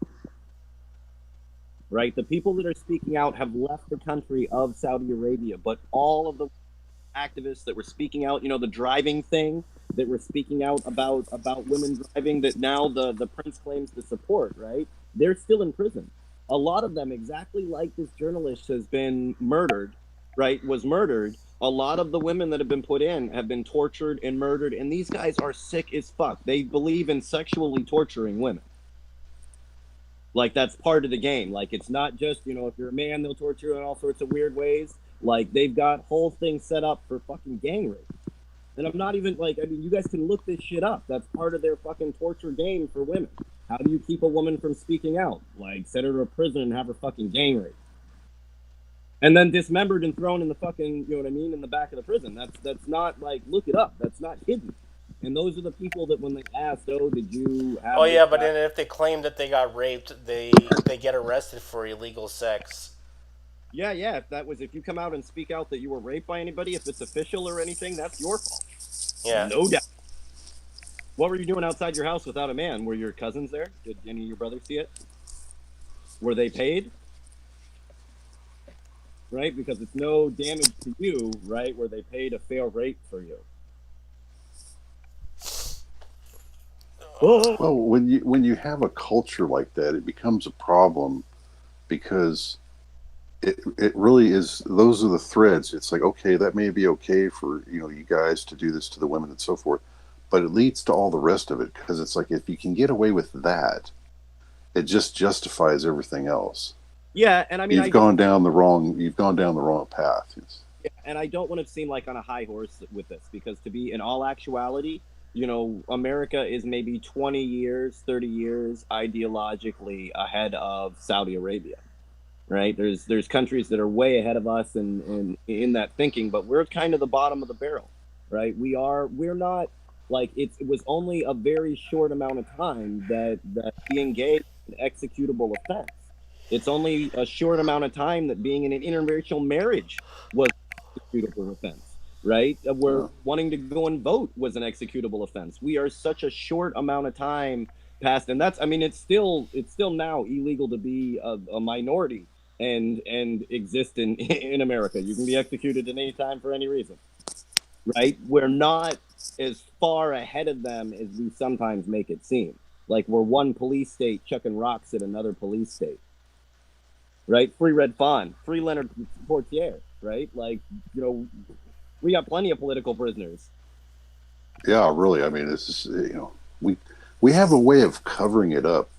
Right, the people that are speaking out have left the country of Saudi Arabia, but all of the activists that were speaking out, the driving thing, that were speaking out about women driving, that now the prince claims to support, right? They're still in prison. A lot of them, exactly like this journalist has been murdered, right? Was murdered. A lot of the women that have been put in have been tortured and murdered, and these guys are sick as fuck. They believe in sexually torturing women. Like, that's part of the game. Like, it's not just, if you're a man, they'll torture you in all sorts of weird ways. Like, they've got whole things set up for fucking gang rape. And I'm not even, you guys can look this shit up. That's part of their fucking torture game for women. How do you keep a woman from speaking out? Like, send her to a prison and have her fucking gang rape. And then dismembered and thrown in the fucking, in the back of the prison. That's not, look it up. That's not hidden. And those are the people that when they asked, did you have... Oh, yeah, but then if they claim that they got raped, they get arrested for illegal sex. Yeah, if you come out and speak out that you were raped by anybody, if it's official or anything, that's your fault. Yeah. No doubt. What were you doing outside your house without a man? Were your cousins there? Did any of your brothers see it? Were they paid? Right? Because it's no damage to you, right? Were they paid a fair rate for you? Well, when you have a culture like that, it becomes a problem because it really is. Those are the threads. It's like, okay, that may be okay for you guys to do this to the women and so forth, but it leads to all the rest of it because it's like if you can get away with that, it just justifies everything else. Yeah, and I mean, you've gone down the wrong path. and I don't want to seem like on a high horse with this, because to be in all actuality, you know, America is maybe 20 years, 30 years ideologically ahead of Saudi Arabia. Right? There's countries that are way ahead of us in that thinking, but we're kind of the bottom of the barrel. Right? We're not like it was only a very short amount of time that being gay is an executable offense. It's only a short amount of time that being in an interracial marriage was an executable offense, right? Where wanting to go and vote was an executable offense. We are such a short amount of time past, and that's, I mean, it's still now illegal to be a minority and exist in America. You can be executed at any time for any reason, right? We're not as far ahead of them as we sometimes make it seem. Like we're one police state chucking rocks at another police state. Right? Free Red Fawn, free Leonard Portier, right? Like, you know, we got plenty of political prisoners. Yeah, really. I mean, it's just, you know, we have a way of covering it up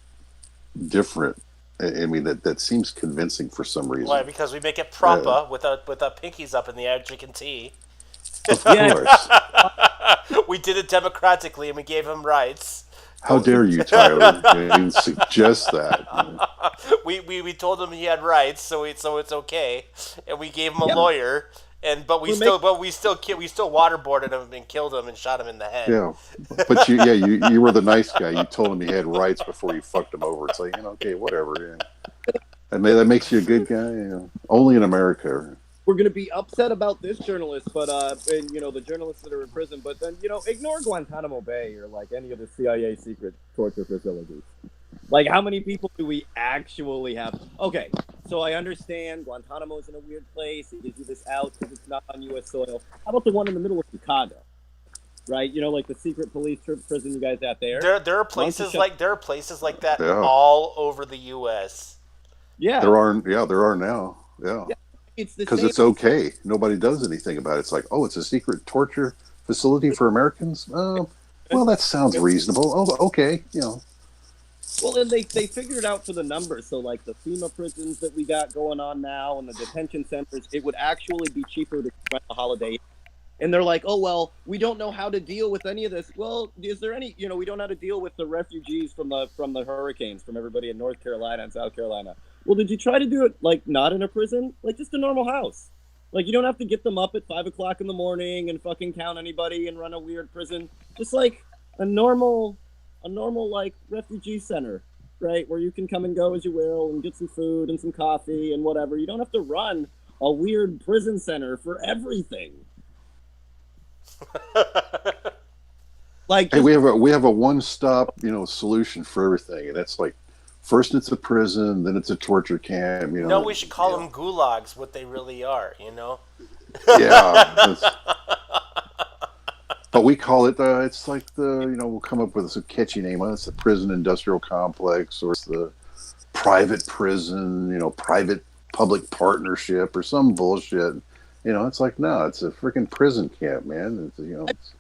different. I mean, that seems convincing for some reason. Why? Because we make it proper without pinkies up in the air drinking tea. Of course. We did it democratically and we gave him rights. How dare you, Tyler, even suggest that? We told him he had rights, so it's okay, and we gave him a lawyer, but we still waterboarded him and killed him and shot him in the head. Yeah, but you were the nice guy. You told him he had rights before you fucked him over. It's like, you know, okay, whatever. Yeah. And that makes you a good guy. You know? Only in America. We're going to be upset about this journalist, but and you know, the journalists that are in prison, but then, you know, ignore Guantanamo Bay or like any of the CIA secret torture facilities. Like, how many people do we actually have? Okay, so I understand Guantanamo is in a weird place. It gives you this out because it's not on U.S. soil. How about the one in the middle of Chicago? Right, you know, like the secret police prison you guys got there. There are places like that all over the U.S. Yeah, there are now. Yeah. It's because it's okay. Nobody does anything about it. It's like, oh, it's a secret torture facility for Americans. Well, that sounds reasonable. Oh, okay, you know. Well, and they figured it out for the numbers. So, like the FEMA prisons that we got going on now and the detention centers, it would actually be cheaper to rent a Holiday. And they're like, oh, well, we don't know how to deal with any of this. Well, is there any, you know, we don't know how to deal with the refugees from the hurricanes, from everybody in North Carolina and South Carolina. Well, did you try to do it, like, not in a prison? Like, just a normal house. Like, you don't have to get them up at 5 o'clock in the morning and fucking count anybody and run a weird prison. Just, like, a normal, like, refugee center, right? Where you can come and go as you will and get some food and some coffee and whatever. You don't have to run a weird prison center for everything. Like, hey, we have a one-stop, you know, solution for everything, and that's like, first it's a prison, then it's a torture camp. You know, no, we should call them gulags, what they really are. You know. Yeah. But we call it. It's like we'll come up with a catchy name. It's the prison industrial complex, or it's the private prison. You know, private public partnership, or some bullshit. You know, it's like, no, it's a freaking prison camp, man.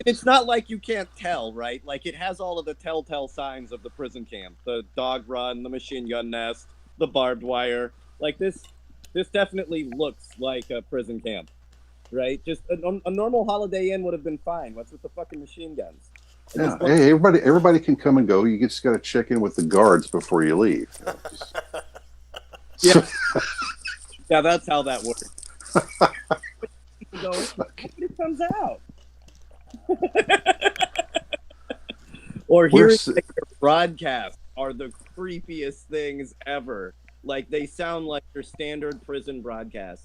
It's not like you can't tell, right? Like, it has all of the telltale signs of the prison camp: the dog run, the machine gun nest, the barbed wire. Like, this definitely looks like a prison camp, right? Just a normal Holiday Inn would have been fine. What's with the fucking machine guns? Yeah. Hey, everybody can come and go. You just got to check in with the guards before you leave. Yeah, yeah, that's how that works. It comes out. Or hearing their broadcasts are the creepiest things ever. Like, they sound like their standard prison broadcast.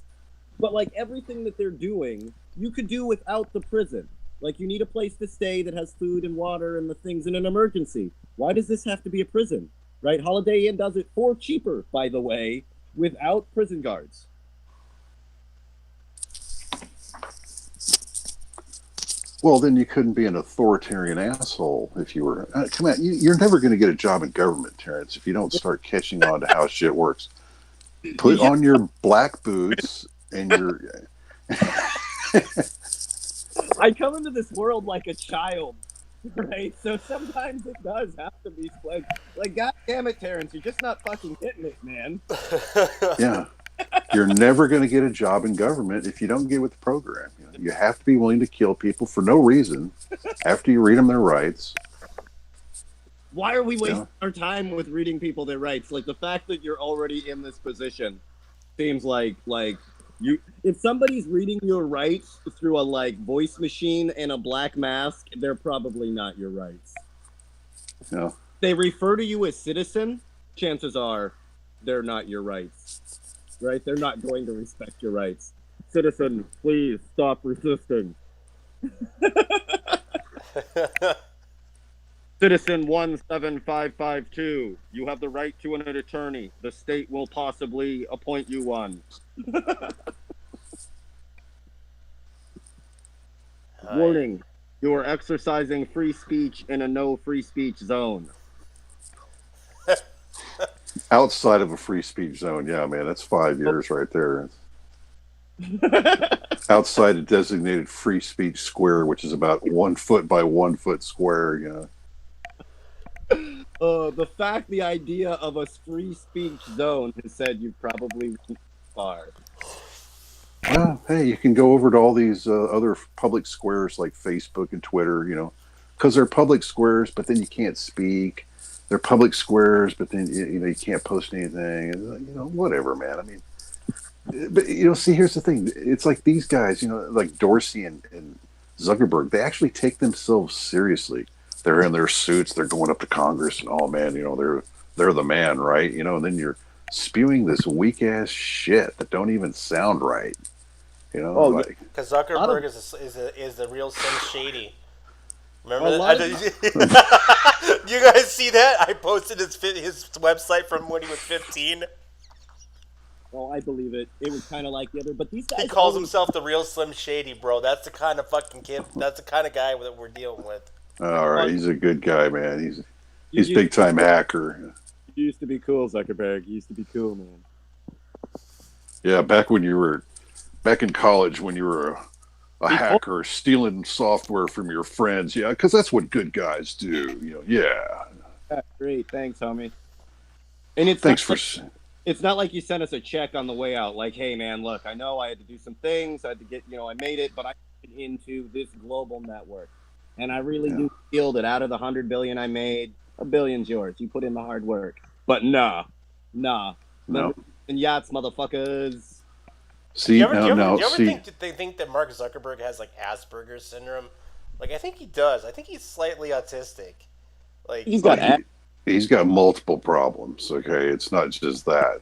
But, like, everything that they're doing, you could do without the prison. Like, you need a place to stay that has food and water and the things in an emergency. Why does this have to be a prison? Right? Holiday Inn does it for cheaper, by the way, without prison guards. Well, then you couldn't be an authoritarian asshole if you were. Come on, you're never going to get a job in government, Terrence, if you don't start catching on to how shit works. Put on your black boots and your. I come into this world like a child, right? So sometimes it does have to be split. Like, God damn it, Terrence, you're just not fucking hitting it, man. Yeah. you're never going to get a job in government if you don't get with the program. You have to be willing to kill people for no reason after you read them their rights. Why are we wasting Yeah. our time with reading people their rights? Like, the fact that you're already in this position seems like you. If somebody's reading your rights through a like voice machine and a black mask, they're probably not your rights. You know, They refer to you as citizen. Chances are, they're not your rights. Right? They're not going to respect your rights. Citizen, please stop resisting. Citizen 17552, you have the right to an attorney. The state will possibly appoint you one. Warning, you are exercising free speech in a no free speech zone. outside of a free speech zone, yeah, man, that's 5 years right there. Outside a designated free speech square, which is about 1 foot by 1 foot square, The idea of a free speech zone has said you probably went far. Well, hey, you can go over to all these other public squares like Facebook and Twitter, because they're public squares, but then you can't speak. They're public squares, but then you can't post anything. Whatever, man. I mean, but see, here's the thing. It's like these guys, like Dorsey and Zuckerberg. They actually take themselves seriously. They're in their suits. They're going up to Congress, and oh man, they're the man, right? And then you're spewing this weak ass shit that don't even sound right. Because Zuckerberg is the real Slim Shady. Remember that? You guys see that? I posted his website from when he was 15. Oh, I believe it. It was kind of like the other, but these guys. He calls himself the real Slim Shady, bro. That's the kind of fucking kid. That's the kind of guy that we're dealing with. All right, he's a good guy, man. He's big time hacker. You used to be cool, Zuckerberg. You used to be cool, man. Yeah, back in college when you were a hacker stealing software from your friends. Yeah, because that's what good guys do. Yeah. Great, thanks, homie. And it's not like you sent us a check on the way out. Like, hey, man, look, I know I had to do some things. I had to get, I made it, but I got into this global network. And I really do feel that out of the 100 billion I made, $1 billion's yours. You put in the hard work. But nah. No. And yachts, motherfuckers. See, do you ever think that Mark Zuckerberg has like Asperger's syndrome? Like, I think he does. I think he's slightly autistic. Like, he's got multiple problems. Okay, it's not just that.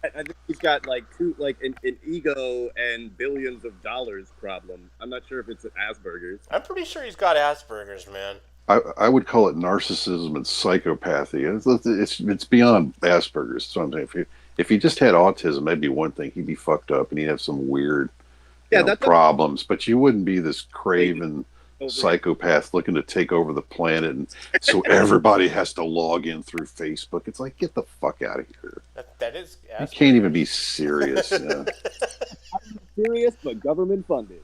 I think he's got like an ego and billions of dollars problem. I'm not sure if it's Asperger's. I'm pretty sure he's got Asperger's, man. I would call it narcissism and psychopathy. It's beyond Asperger's. So I'm saying, if he just had autism, that'd be one thing. He'd be fucked up and he'd have some weird problems. But you wouldn't be this craven psychopath looking to take over the planet, and so everybody has to log in through Facebook. It's like, get the fuck out of here. That is Asperger's. You can't even be serious. Serious, but government funded.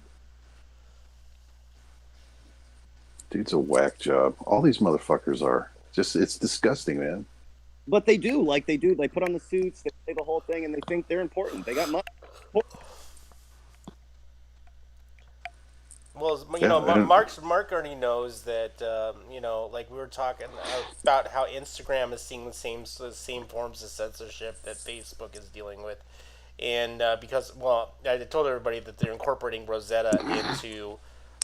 Dude's a whack job. All these motherfuckers are. It's disgusting, man. But they do. They put on the suits, they say the whole thing, and they think they're important. They got money. Well, Mark already knows that, like we were talking about how Instagram is seeing the same forms of censorship that Facebook is dealing with. And because I told everybody that they're incorporating Rosetta into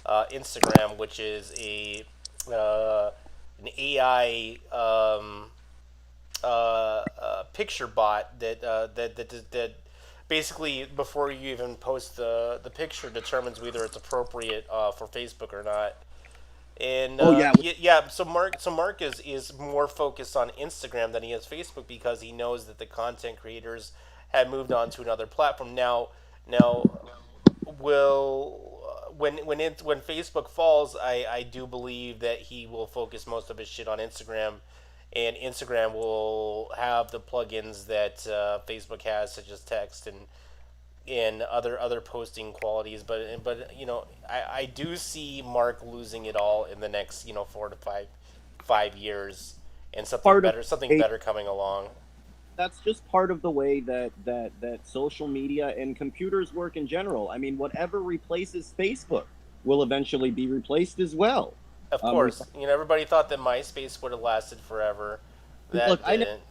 Instagram, which is an AI picture bot that basically, before you even post the picture, determines whether it's appropriate for Facebook or not. And so Mark is more focused on Instagram than he is Facebook, because he knows that the content creators had moved on to another platform. Now when Facebook falls, I do believe that he will focus most of his shit on Instagram. And Instagram will have the plugins that Facebook has, such as text and other posting qualities. But I do see Mark losing it all in the next 4 to 5 years, and something better coming along. that's just part of the way that social media and computers work in general. I mean, whatever replaces Facebook will eventually be replaced as well. Of course, everybody thought that MySpace would have lasted forever. That Look, I didn't.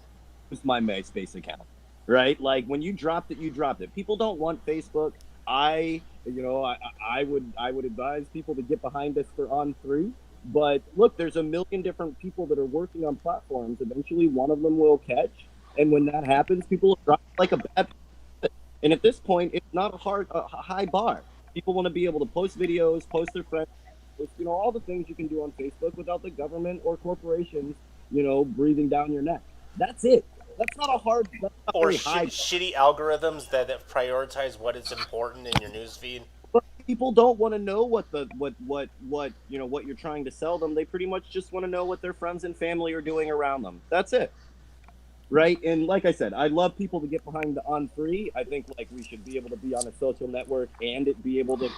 It's my MySpace account, right? Like when you dropped it, you dropped it. People don't want Facebook. I would advise people to get behind us for On3. But look, there's a million different people that are working on platforms. Eventually, one of them will catch, and when that happens, people will drop like a bad. And at this point, it's not a high bar. People want to be able to post videos, post their friends, post, all the things you can do on Facebook without the government or corporations, breathing down your neck. That's it. That's not a hard. That's not Or very high. shitty algorithms that prioritize what is important in your newsfeed. But people don't want to know what you're trying to sell them. They pretty much just want to know what their friends and family are doing around them. That's it. Right? And like I said, I love people to get behind the On3. I think like we should be able to be on a social network and be able to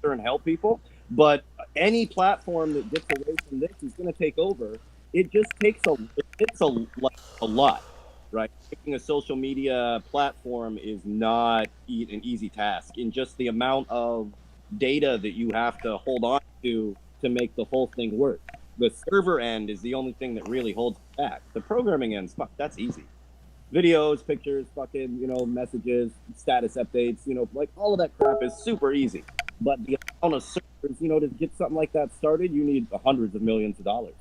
and help people. But any platform that gets away from this is going to take over. It just takes a lot. Right, making a social media platform is not an easy task. In just the amount of data that you have to hold on to make the whole thing work. The server end is the only thing that really holds it back. The programming end, fuck, that's easy. Videos, pictures, fucking, messages, status updates, like all of that crap is super easy. But the amount of servers, to get something like that started, you need hundreds of millions of dollars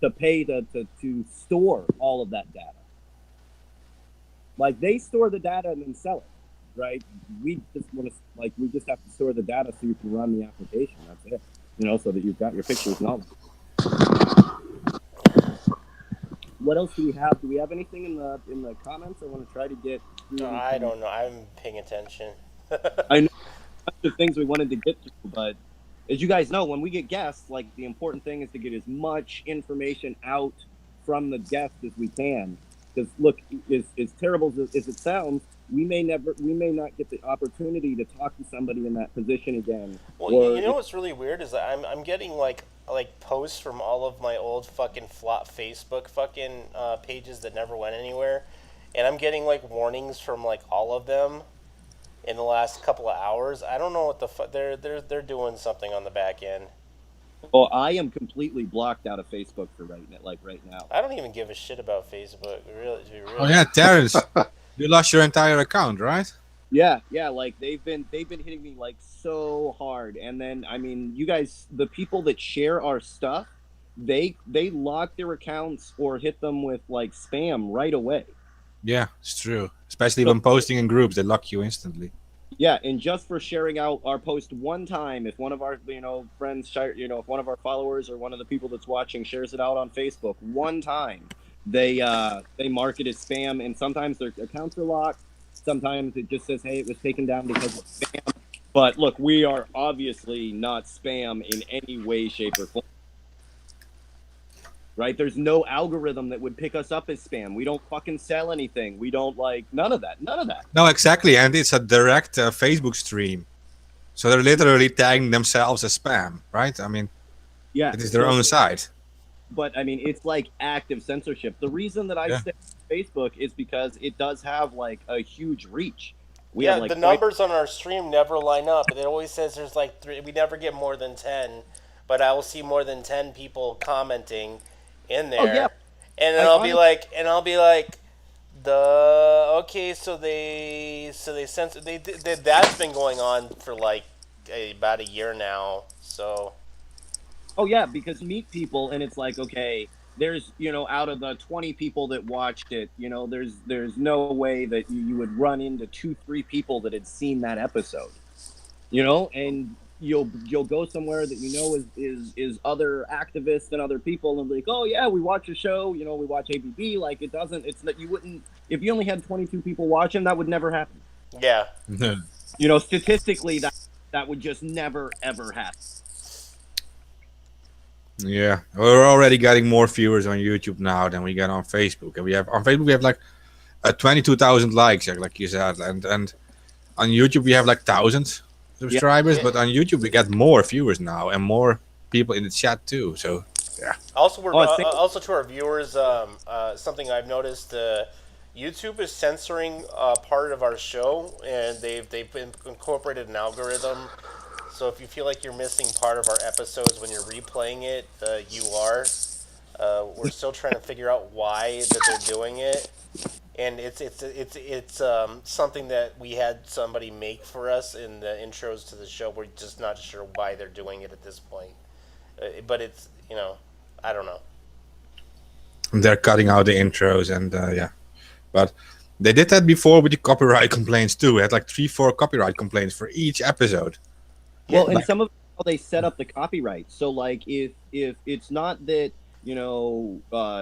to pay to store all of that data. Like they store the data and then sell it, right? We just have to store the data so you can run the application. That's it, so that you've got your pictures and all that. What else do we have? Do we have anything in the comments? I want to try to get. No, I don't know. I'm paying attention. I know a bunch of things we wanted to get to, but as you guys know, when we get guests, like the important thing is to get as much information out from the guest as we can. Because look, as terrible as it sounds, we may not get the opportunity to talk to somebody in that position again. Well, what's really weird is that I'm getting like posts from all of my old fucking flop Facebook fucking pages that never went anywhere, and I'm getting like warnings from like all of them in the last couple of hours. I don't know what the fuck they're doing something on the back end. Well, I am completely blocked out of Facebook for right now. I don't even give a shit about Facebook. Really. Oh yeah, Terrence, you lost your entire account, right? Yeah. Like they've been hitting me like so hard, and then I mean, you guys, the people that share our stuff, they lock their accounts or hit them with like spam right away. Yeah, it's true. Especially when posting in groups, they lock you instantly. Yeah, and just for sharing out our post one time, if one of our friends share, if one of our followers or one of the people that's watching shares it out on Facebook one time, they mark it as spam, and sometimes their accounts are locked. Sometimes it just says, hey, it was taken down because of spam. But look, we are obviously not spam in any way, shape, or form. Right? There's no algorithm that would pick us up as spam. We don't fucking sell anything. We don't none of that. No, exactly. And it's a direct Facebook stream. So they're literally tagging themselves as spam, right? I mean, yeah, it is their own site. But I mean, it's like active censorship. The reason that I stay on Facebook is because it does have like a huge reach. We have, like, the numbers on our stream never line up. It always says there's like 3. We never get more than 10, but I will see more than 10 people commenting in there, and I'll be like, okay, so they censor. That's been going on for like about a year now. So. Oh yeah, because you meet people and it's like, okay, there's out of the 20 people that watched it, there's no way that you would run into 2-3 people that had seen that episode, and you'll go somewhere that is other activists and other people and be like, oh yeah, we watch a show, we watch ABB. Like it's that you wouldn't, if you only had 22 people watching, that would never happen. Yeah. Statistically that would just never ever happen. Yeah, we're already getting more viewers on YouTube now than we get on Facebook, and we have 22,000 likes, like you said, and on YouTube we have like 1,000 subscribers, but on YouTube we get more viewers now and more people in the chat too. So yeah. Also, also to our viewers, something I've noticed. YouTube is censoring part of our show, and they've incorporated an algorithm. So if you feel like you're missing part of our episodes when you're replaying it, you are. We're still trying to figure out why that they're doing it, and it's something that we had somebody make for us in the intros to the show. We're just not sure why they're doing it at this point, but it's I don't know. They're cutting out the intros and yeah, but they did that before with the copyright complaints too. We had like 3-4 copyright complaints for each episode. Well, and like- some of how they set up the copyright. So, like, if it's not that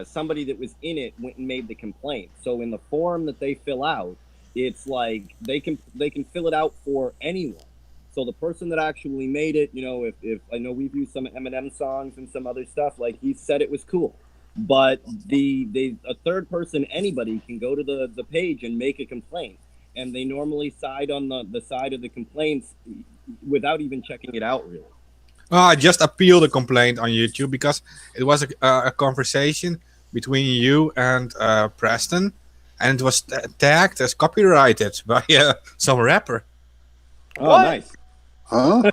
somebody that was in it went and made the complaint. So in the form that they fill out, it's like they can fill it out for anyone. So the person that actually made it, if I know we've used some Eminem songs and some other stuff, like he said it was cool. But a third person, anybody can go to the page and make a complaint, and they normally side on the side of the complaints without even checking it out, really. I just appealed a complaint on YouTube because it was a conversation between you and Preston, and it was tagged as copyrighted by some rapper. Oh, What? nice. Huh?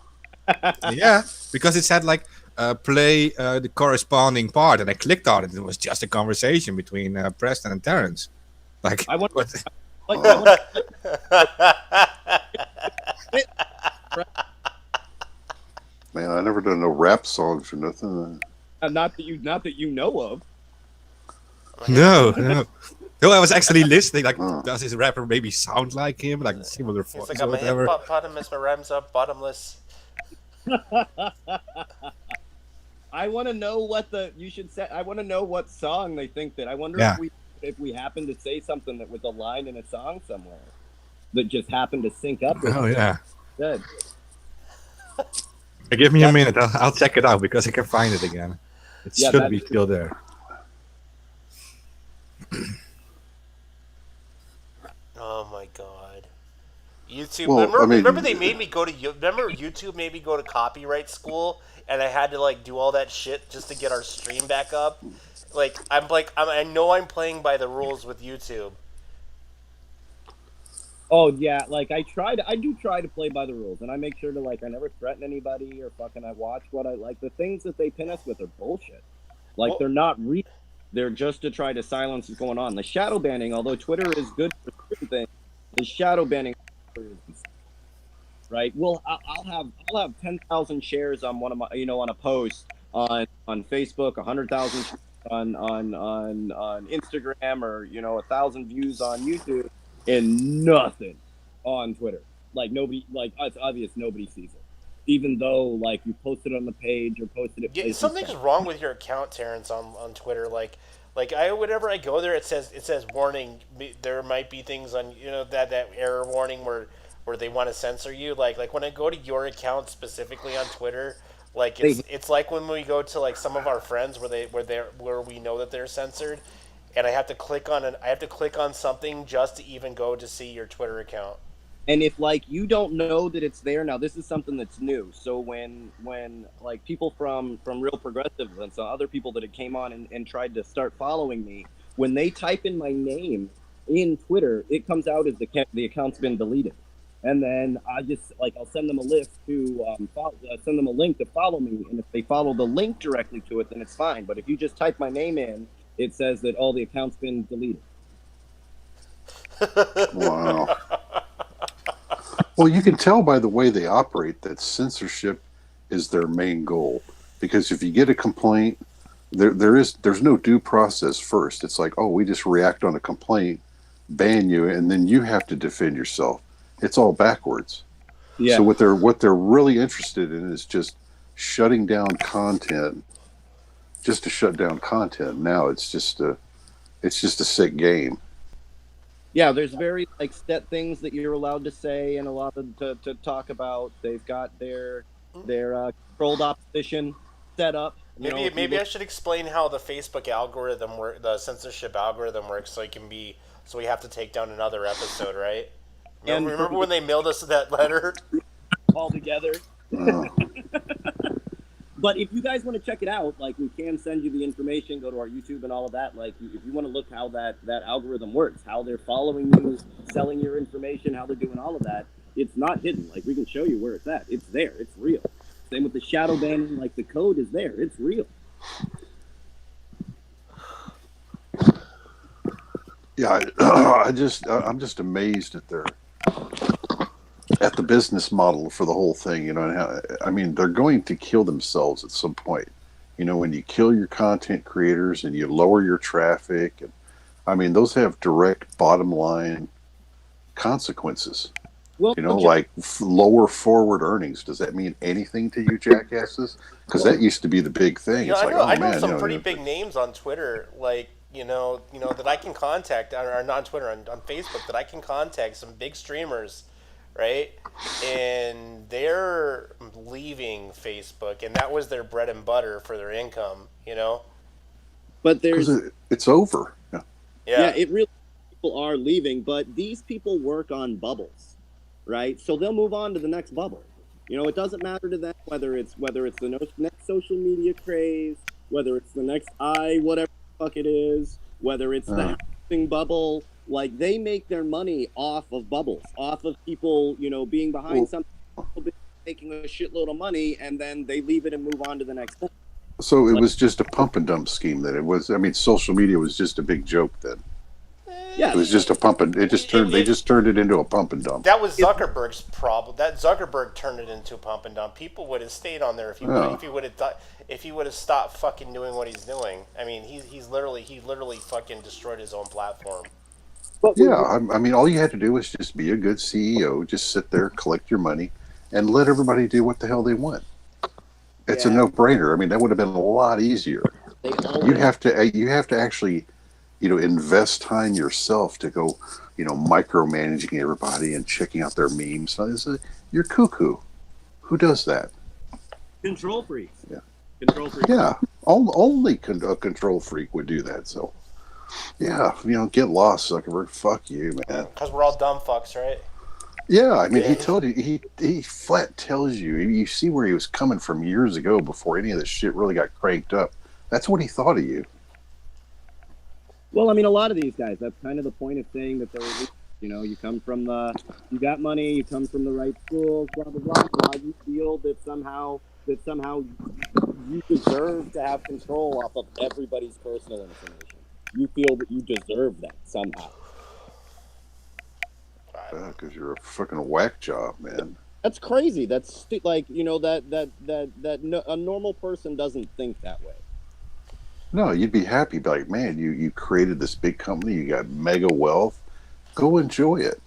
Yeah, because it said like play the corresponding part, and I clicked on it. It was just a conversation between Preston and Terrence. Like, I wonder- what- Man, I never done no rap songs or nothing. not that you know of. no. No, I was actually listening. Like, Oh. does this rapper maybe sound like him? Like similar It's voice like or I'm a whatever. hippopotamus. My rhymes up bottomless. I want to know I want to know what song they think that. I wonder Yeah. if we happen to say something that was a line in a song somewhere that just happened to sync up with Oh it. yeah. Good. Give me a minute. I'll check it out because I can find it again. It Yeah, should that- be still there. Oh my god. YouTube. Well, remember, I mean- remember they made me go to. Remember YouTube made me go to copyright school, and I had to like do all that shit just to get our stream back up. I know I'm playing by the rules with YouTube. Oh yeah, like I do try to play by the rules, and I make sure to I never threaten anybody or fucking I watch what I like. The things that they pin us with are bullshit. Like Well- they're not real. They're just to try to silence what's going on. The shadow banning, although Twitter is good for certain things, the shadow banning is right. Well, I'll have 10,000 shares on one of my on a post on Facebook, 100,000 on Instagram, or 1,000 views on YouTube, and nothing on Twitter. Like nobody, it's obvious nobody sees it, even though you posted on the page or posted it. Yeah, places something's that- wrong with your account, Terrence, on Twitter. Whenever I go there, it says warning. There might be things on that error warning where they want to censor you. Like when I go to your account specifically on Twitter, it's like when we go to some of our friends where we know that they're censored, and I have to click on something just to even go to see your Twitter account. And if you don't know that it's there now, this is something that's new. So when people from Real Progressive and some other people that had came on and tried to start following me, when they type in my name in Twitter, it comes out as the account's been deleted. And then I just I'll send them a list to send them a link to follow me, and if they follow the link directly to it, then it's fine. But if you just type my name in, it says that the account's been deleted. Wow. Well, you can tell by the way they operate that censorship is their main goal. Because if you get a complaint, there's no due process first. It's like, oh, we just react on a complaint, ban you, and then you have to defend yourself. It's all backwards. Yeah. So what they're really interested in is just shutting down content, just to shut down content. Now it's just a sick game. Yeah, there's very set things that you're allowed to say and allowed to talk about. They've got their controlled opposition set up. Maybe I should explain how the Facebook algorithm the censorship algorithm works, so we have to take down another episode, right? Remember when they mailed us that letter? all together. Uh, But if you guys want to check it out, like, we can send you the information. Go to our YouTube and all of that. Like, if you want to look how that algorithm works, how they're following you, selling your information, how they're doing all of that, it's not hidden. Like, we can show you where it's at. It's there. It's real. Same with the shadow banning. Like, the code is there. It's real. Yeah, I'm just amazed at the business model for the whole thing, you know, and how, I mean, they're going to kill themselves at some point. You know, when you kill your content creators and you lower your traffic, and I mean, those have direct bottom line consequences. Well, You know, like lower forward earnings. Does that mean anything to you, jackasses? Because that used to be the big thing. You know, It's like, I oh know man, some you know, pretty big names on Twitter, like you know that I can contact, or not on Twitter, on Facebook, that I can contact some big streamers, right? And they're leaving Facebook, and that was their bread and butter for their income, you know. but there's 'cause it's over. Yeah. yeah, it really people are leaving, but these people work on bubbles, right? So they'll move on to the next bubble. You know, it doesn't matter to them whether it's the next social media craze, whether it's the next whatever the fuck it is, whether it's the housing bubble. Like, they make their money off of bubbles, off of people, you know, being behind something, making a shitload of money, and then they leave it and move on to the next thing. So it was just a pump and dump scheme. Then it was. I mean, social media was just a big joke. Then Yeah, it was just a pump and they just turned it into a pump and dump. That was Zuckerberg's problem. That Zuckerberg turned it into a pump and dump. People would have stayed on there if he would have stopped fucking doing what he's doing. I mean, he literally fucking destroyed his own platform. but Yeah, I mean, all you had to do was just be a good CEO, just sit there, collect your money, and let everybody do what the hell they want. It's a Yeah. no-brainer. I mean, that would have been a lot easier. they always, You have to actually, you know, invest time yourself to go, you know, micromanaging everybody and checking out their memes. You're cuckoo. Who does that? control freaks. Yeah. Control freaks. Yeah, only a control freak would do that. So, yeah, you know, get lost, Zuckerberg. Fuck you, man. Because we're all dumb fucks, right? Yeah, I mean, Yeah. he told you. He flat tells you. You see where he was coming from years ago, before any of this shit really got cranked up. That's what he thought of you. Well, I mean, a lot of these guys, that's kind of the point of saying that they're, you know, you got money, you come from the right schools, blah, blah, blah, blah. You feel that somehow you deserve to have control off of everybody's personal information. You feel that you deserve that somehow. Because you're a fucking whack job, man. That's crazy. That's like, you know, a normal person doesn't think that way. No, you'd be happy, be like, man, you created this big company, you got mega wealth, go enjoy it.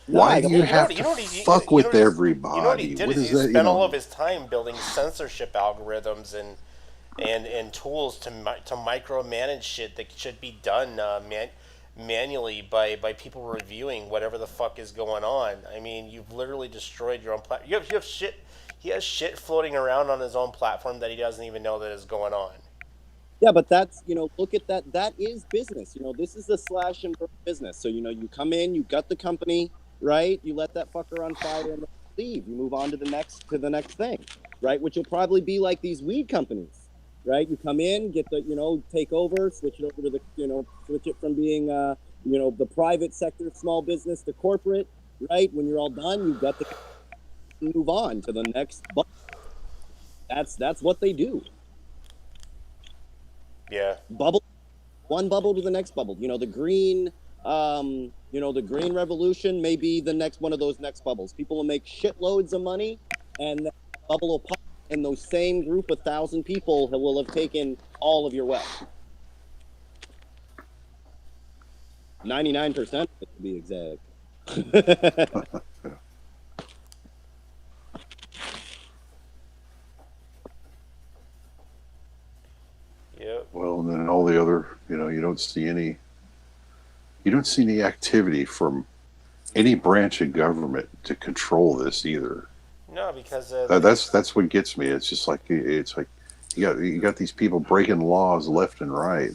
No, Why I do don't- you have to fuck with everybody? You know what he did? What Is is he that? spent all of his time building censorship algorithms and tools to micromanage shit that should be done manually by people reviewing whatever the fuck is going on. I mean, you've literally destroyed your own platform. You have shit. He has shit floating around on his own platform that he doesn't even know that is going on. Yeah, but that's, you know, look at that. That is business. You know, this is the slash and burn business. So, you know, you come in, you gut the company, right? You let that fucker on fire and leave. You move on to the next thing, right? Which will probably be like these weed companies, right? You come in, get the, you know, take over, switch it over to the, you know, switch it from being, you know, the private sector, small business to corporate, right? When you're all done, you gut the, move on to the next. That's what they do. Yeah. Bubble, one bubble to the next bubble. You know, the green, the green revolution may be the next one of those next bubbles. People will make shitloads of money, and the bubble will pop, and those same group of 1,000 people will have taken all of your wealth. 99% to be exact. Yep. Well, and then all the other, you know, you don't see any activity from any branch of government to control this either. No, because That's what gets me. It's just like you got these people breaking laws left and right,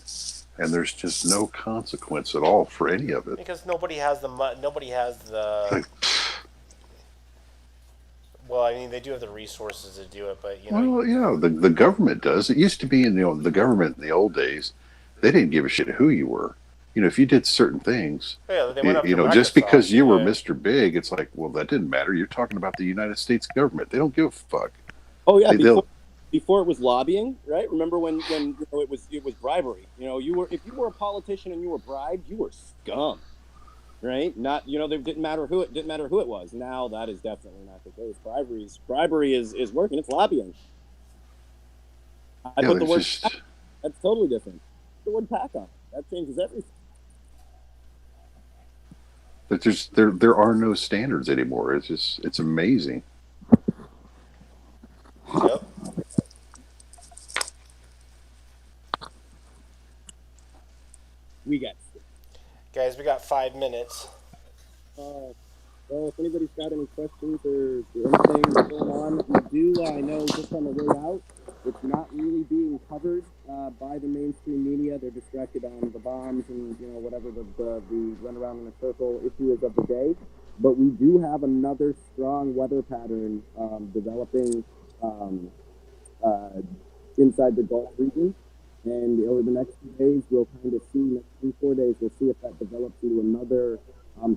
and there's just no consequence at all for any of it. because nobody has the Well, I mean, they do have the resources to do it, but you know, Well, yeah, the government does. It used to be in the government in the old days, they didn't give a shit who you were. If you did certain things, yeah, they went up to just Microsoft. because you were Yeah. Mr. Big, it's like, well, that didn't matter. You're talking about the United States government. They don't give a fuck. Oh yeah, They'll before it was lobbying, right? Remember when it was bribery. If you were a politician and you were bribed, you were scum, right? Not it didn't matter who it was. Now that is definitely not the case. Bribery is working. It's lobbying. I put the word. That's totally different. The word PAC on. That changes everything. But there are no standards anymore. It's amazing. Yep. We got. Guys, we got 5 minutes. Well, if anybody's got any questions or anything going on, we do. I know just on the way out, it's not really being covered by the mainstream media. They're distracted on the bombs and whatever the run around in a circle issue is of the day. But we do have another strong weather pattern developing inside the Gulf region. And over the next few days, we'll kind of see, next 3-4 days, we'll see if that develops into another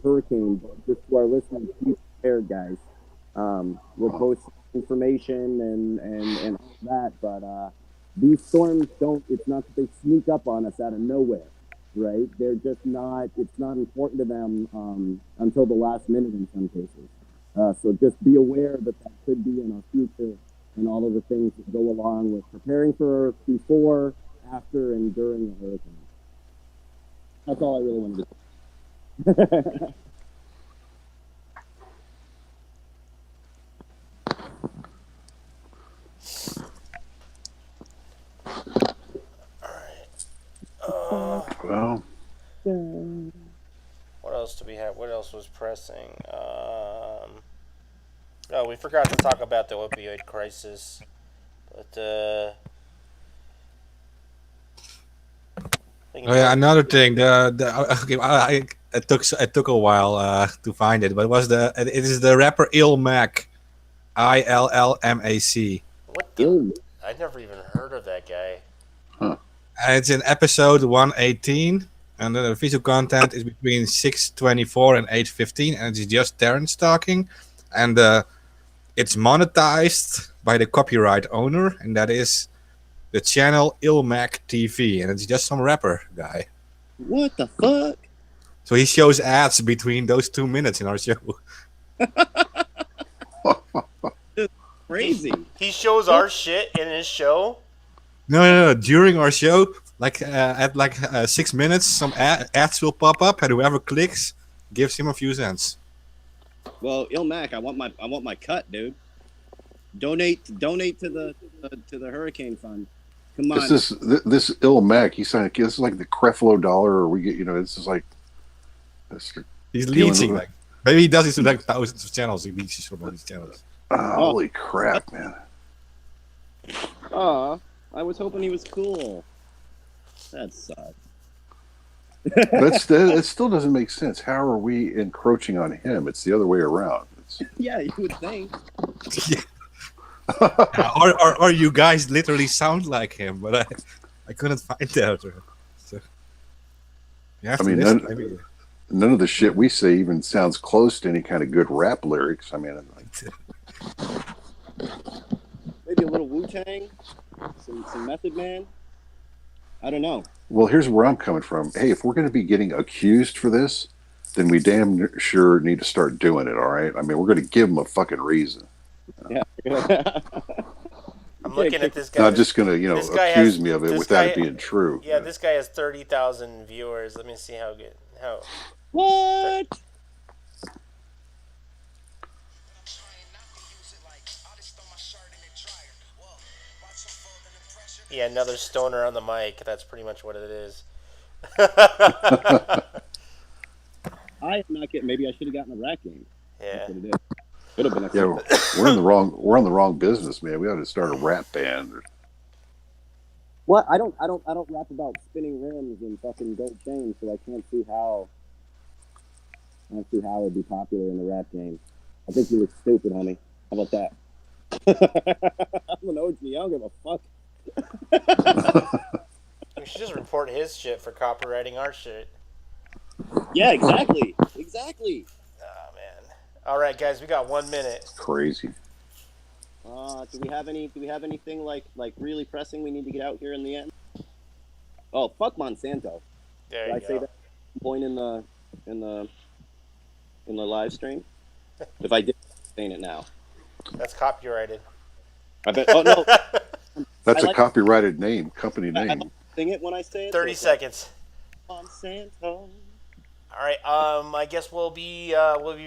hurricane. But just to our listeners, be prepared, guys. We'll post information and all that, but these storms it's not that they sneak up on us out of nowhere, right? They're just not, it's not important to them until the last minute in some cases. So just be aware that could be in our future and all of the things that go along with preparing for before, after, and during a hurricane. That's all I really wanted to say. Well, What else do we have? What else was pressing? Oh, we forgot to talk about the opioid crisis. But Oh yeah, another thing. It took a while to find it, but it is the rapper Illmac, ILLMAC. what the? I never even heard of that guy. And it's in episode 118, and the visual content is between 6:24 and 8:15, and it's just Terrence talking, and it's monetized by the copyright owner, and that is the channel Illmac TV, and it's just some rapper guy. What the fuck? So he shows ads between those 2 minutes in our show. Crazy. He shows our shit in his show. No. During our show, at 6 minutes, some ads will pop up, and whoever clicks gives him a few cents. Well, Illmac, I want my cut, dude. Donate to the hurricane fund. Come on. this Illmac, he's like, this is like the Creflo dollar, or we get, this is like. He's leeching, maybe he does this to thousands of channels. He leeches from all these channels. Holy crap, man! I was hoping he was cool. That sucks. That still doesn't make sense. How are we encroaching on him? It's the other way around. Yeah, you would think. or you guys literally sound like him, but I couldn't find out. So, none of the shit we say even sounds close to any kind of good rap lyrics. I mean, maybe a little Wu-Tang, some Method Man. I don't know. Well, here's where I'm coming from. Hey, if we're going to be getting accused for this, then we damn sure need to start doing it. All right. I mean, we're going to give them a fucking reason. Yeah. I'm looking at this guy. Not just going to, accuse me of it without it being true. Yeah, this guy has 30,000 viewers. Let me see how good. What? Yeah, another stoner on the mic. That's pretty much what it is. I am not getting. Maybe I should have gotten a rat game. Yeah. Could have been. We're in the wrong. We're on the wrong business, man. We ought to start a rap band. What? I don't rap about spinning rims and fucking gold chains, so I can't see how. I don't see how it'd be popular in the rap game. I think you look stupid, homie. How about that? I'm an OG. I don't give a fuck. We should just report his shit for copywriting our shit. Yeah, exactly. Exactly. Oh man. All right, guys, we got 1 minute. Crazy. Do we have anything like really pressing we need to get out here in the end? Oh, fuck Monsanto. There Did I you say go. that point in the live stream? If I did, I'm saying it now. That's copyrighted. I bet. Oh no, That's I a like- copyrighted name, company I name. sing it when I say it. 30 so it's like, seconds. Monsanto. All right. I guess we'll be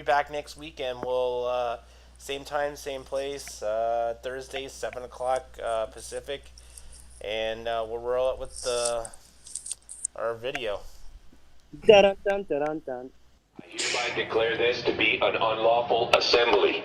back next weekend. We'll same time, same place. Thursday, 7:00 Pacific, and we'll roll it with our video. Dun dun dun dun dun. I hereby declare this to be an unlawful assembly.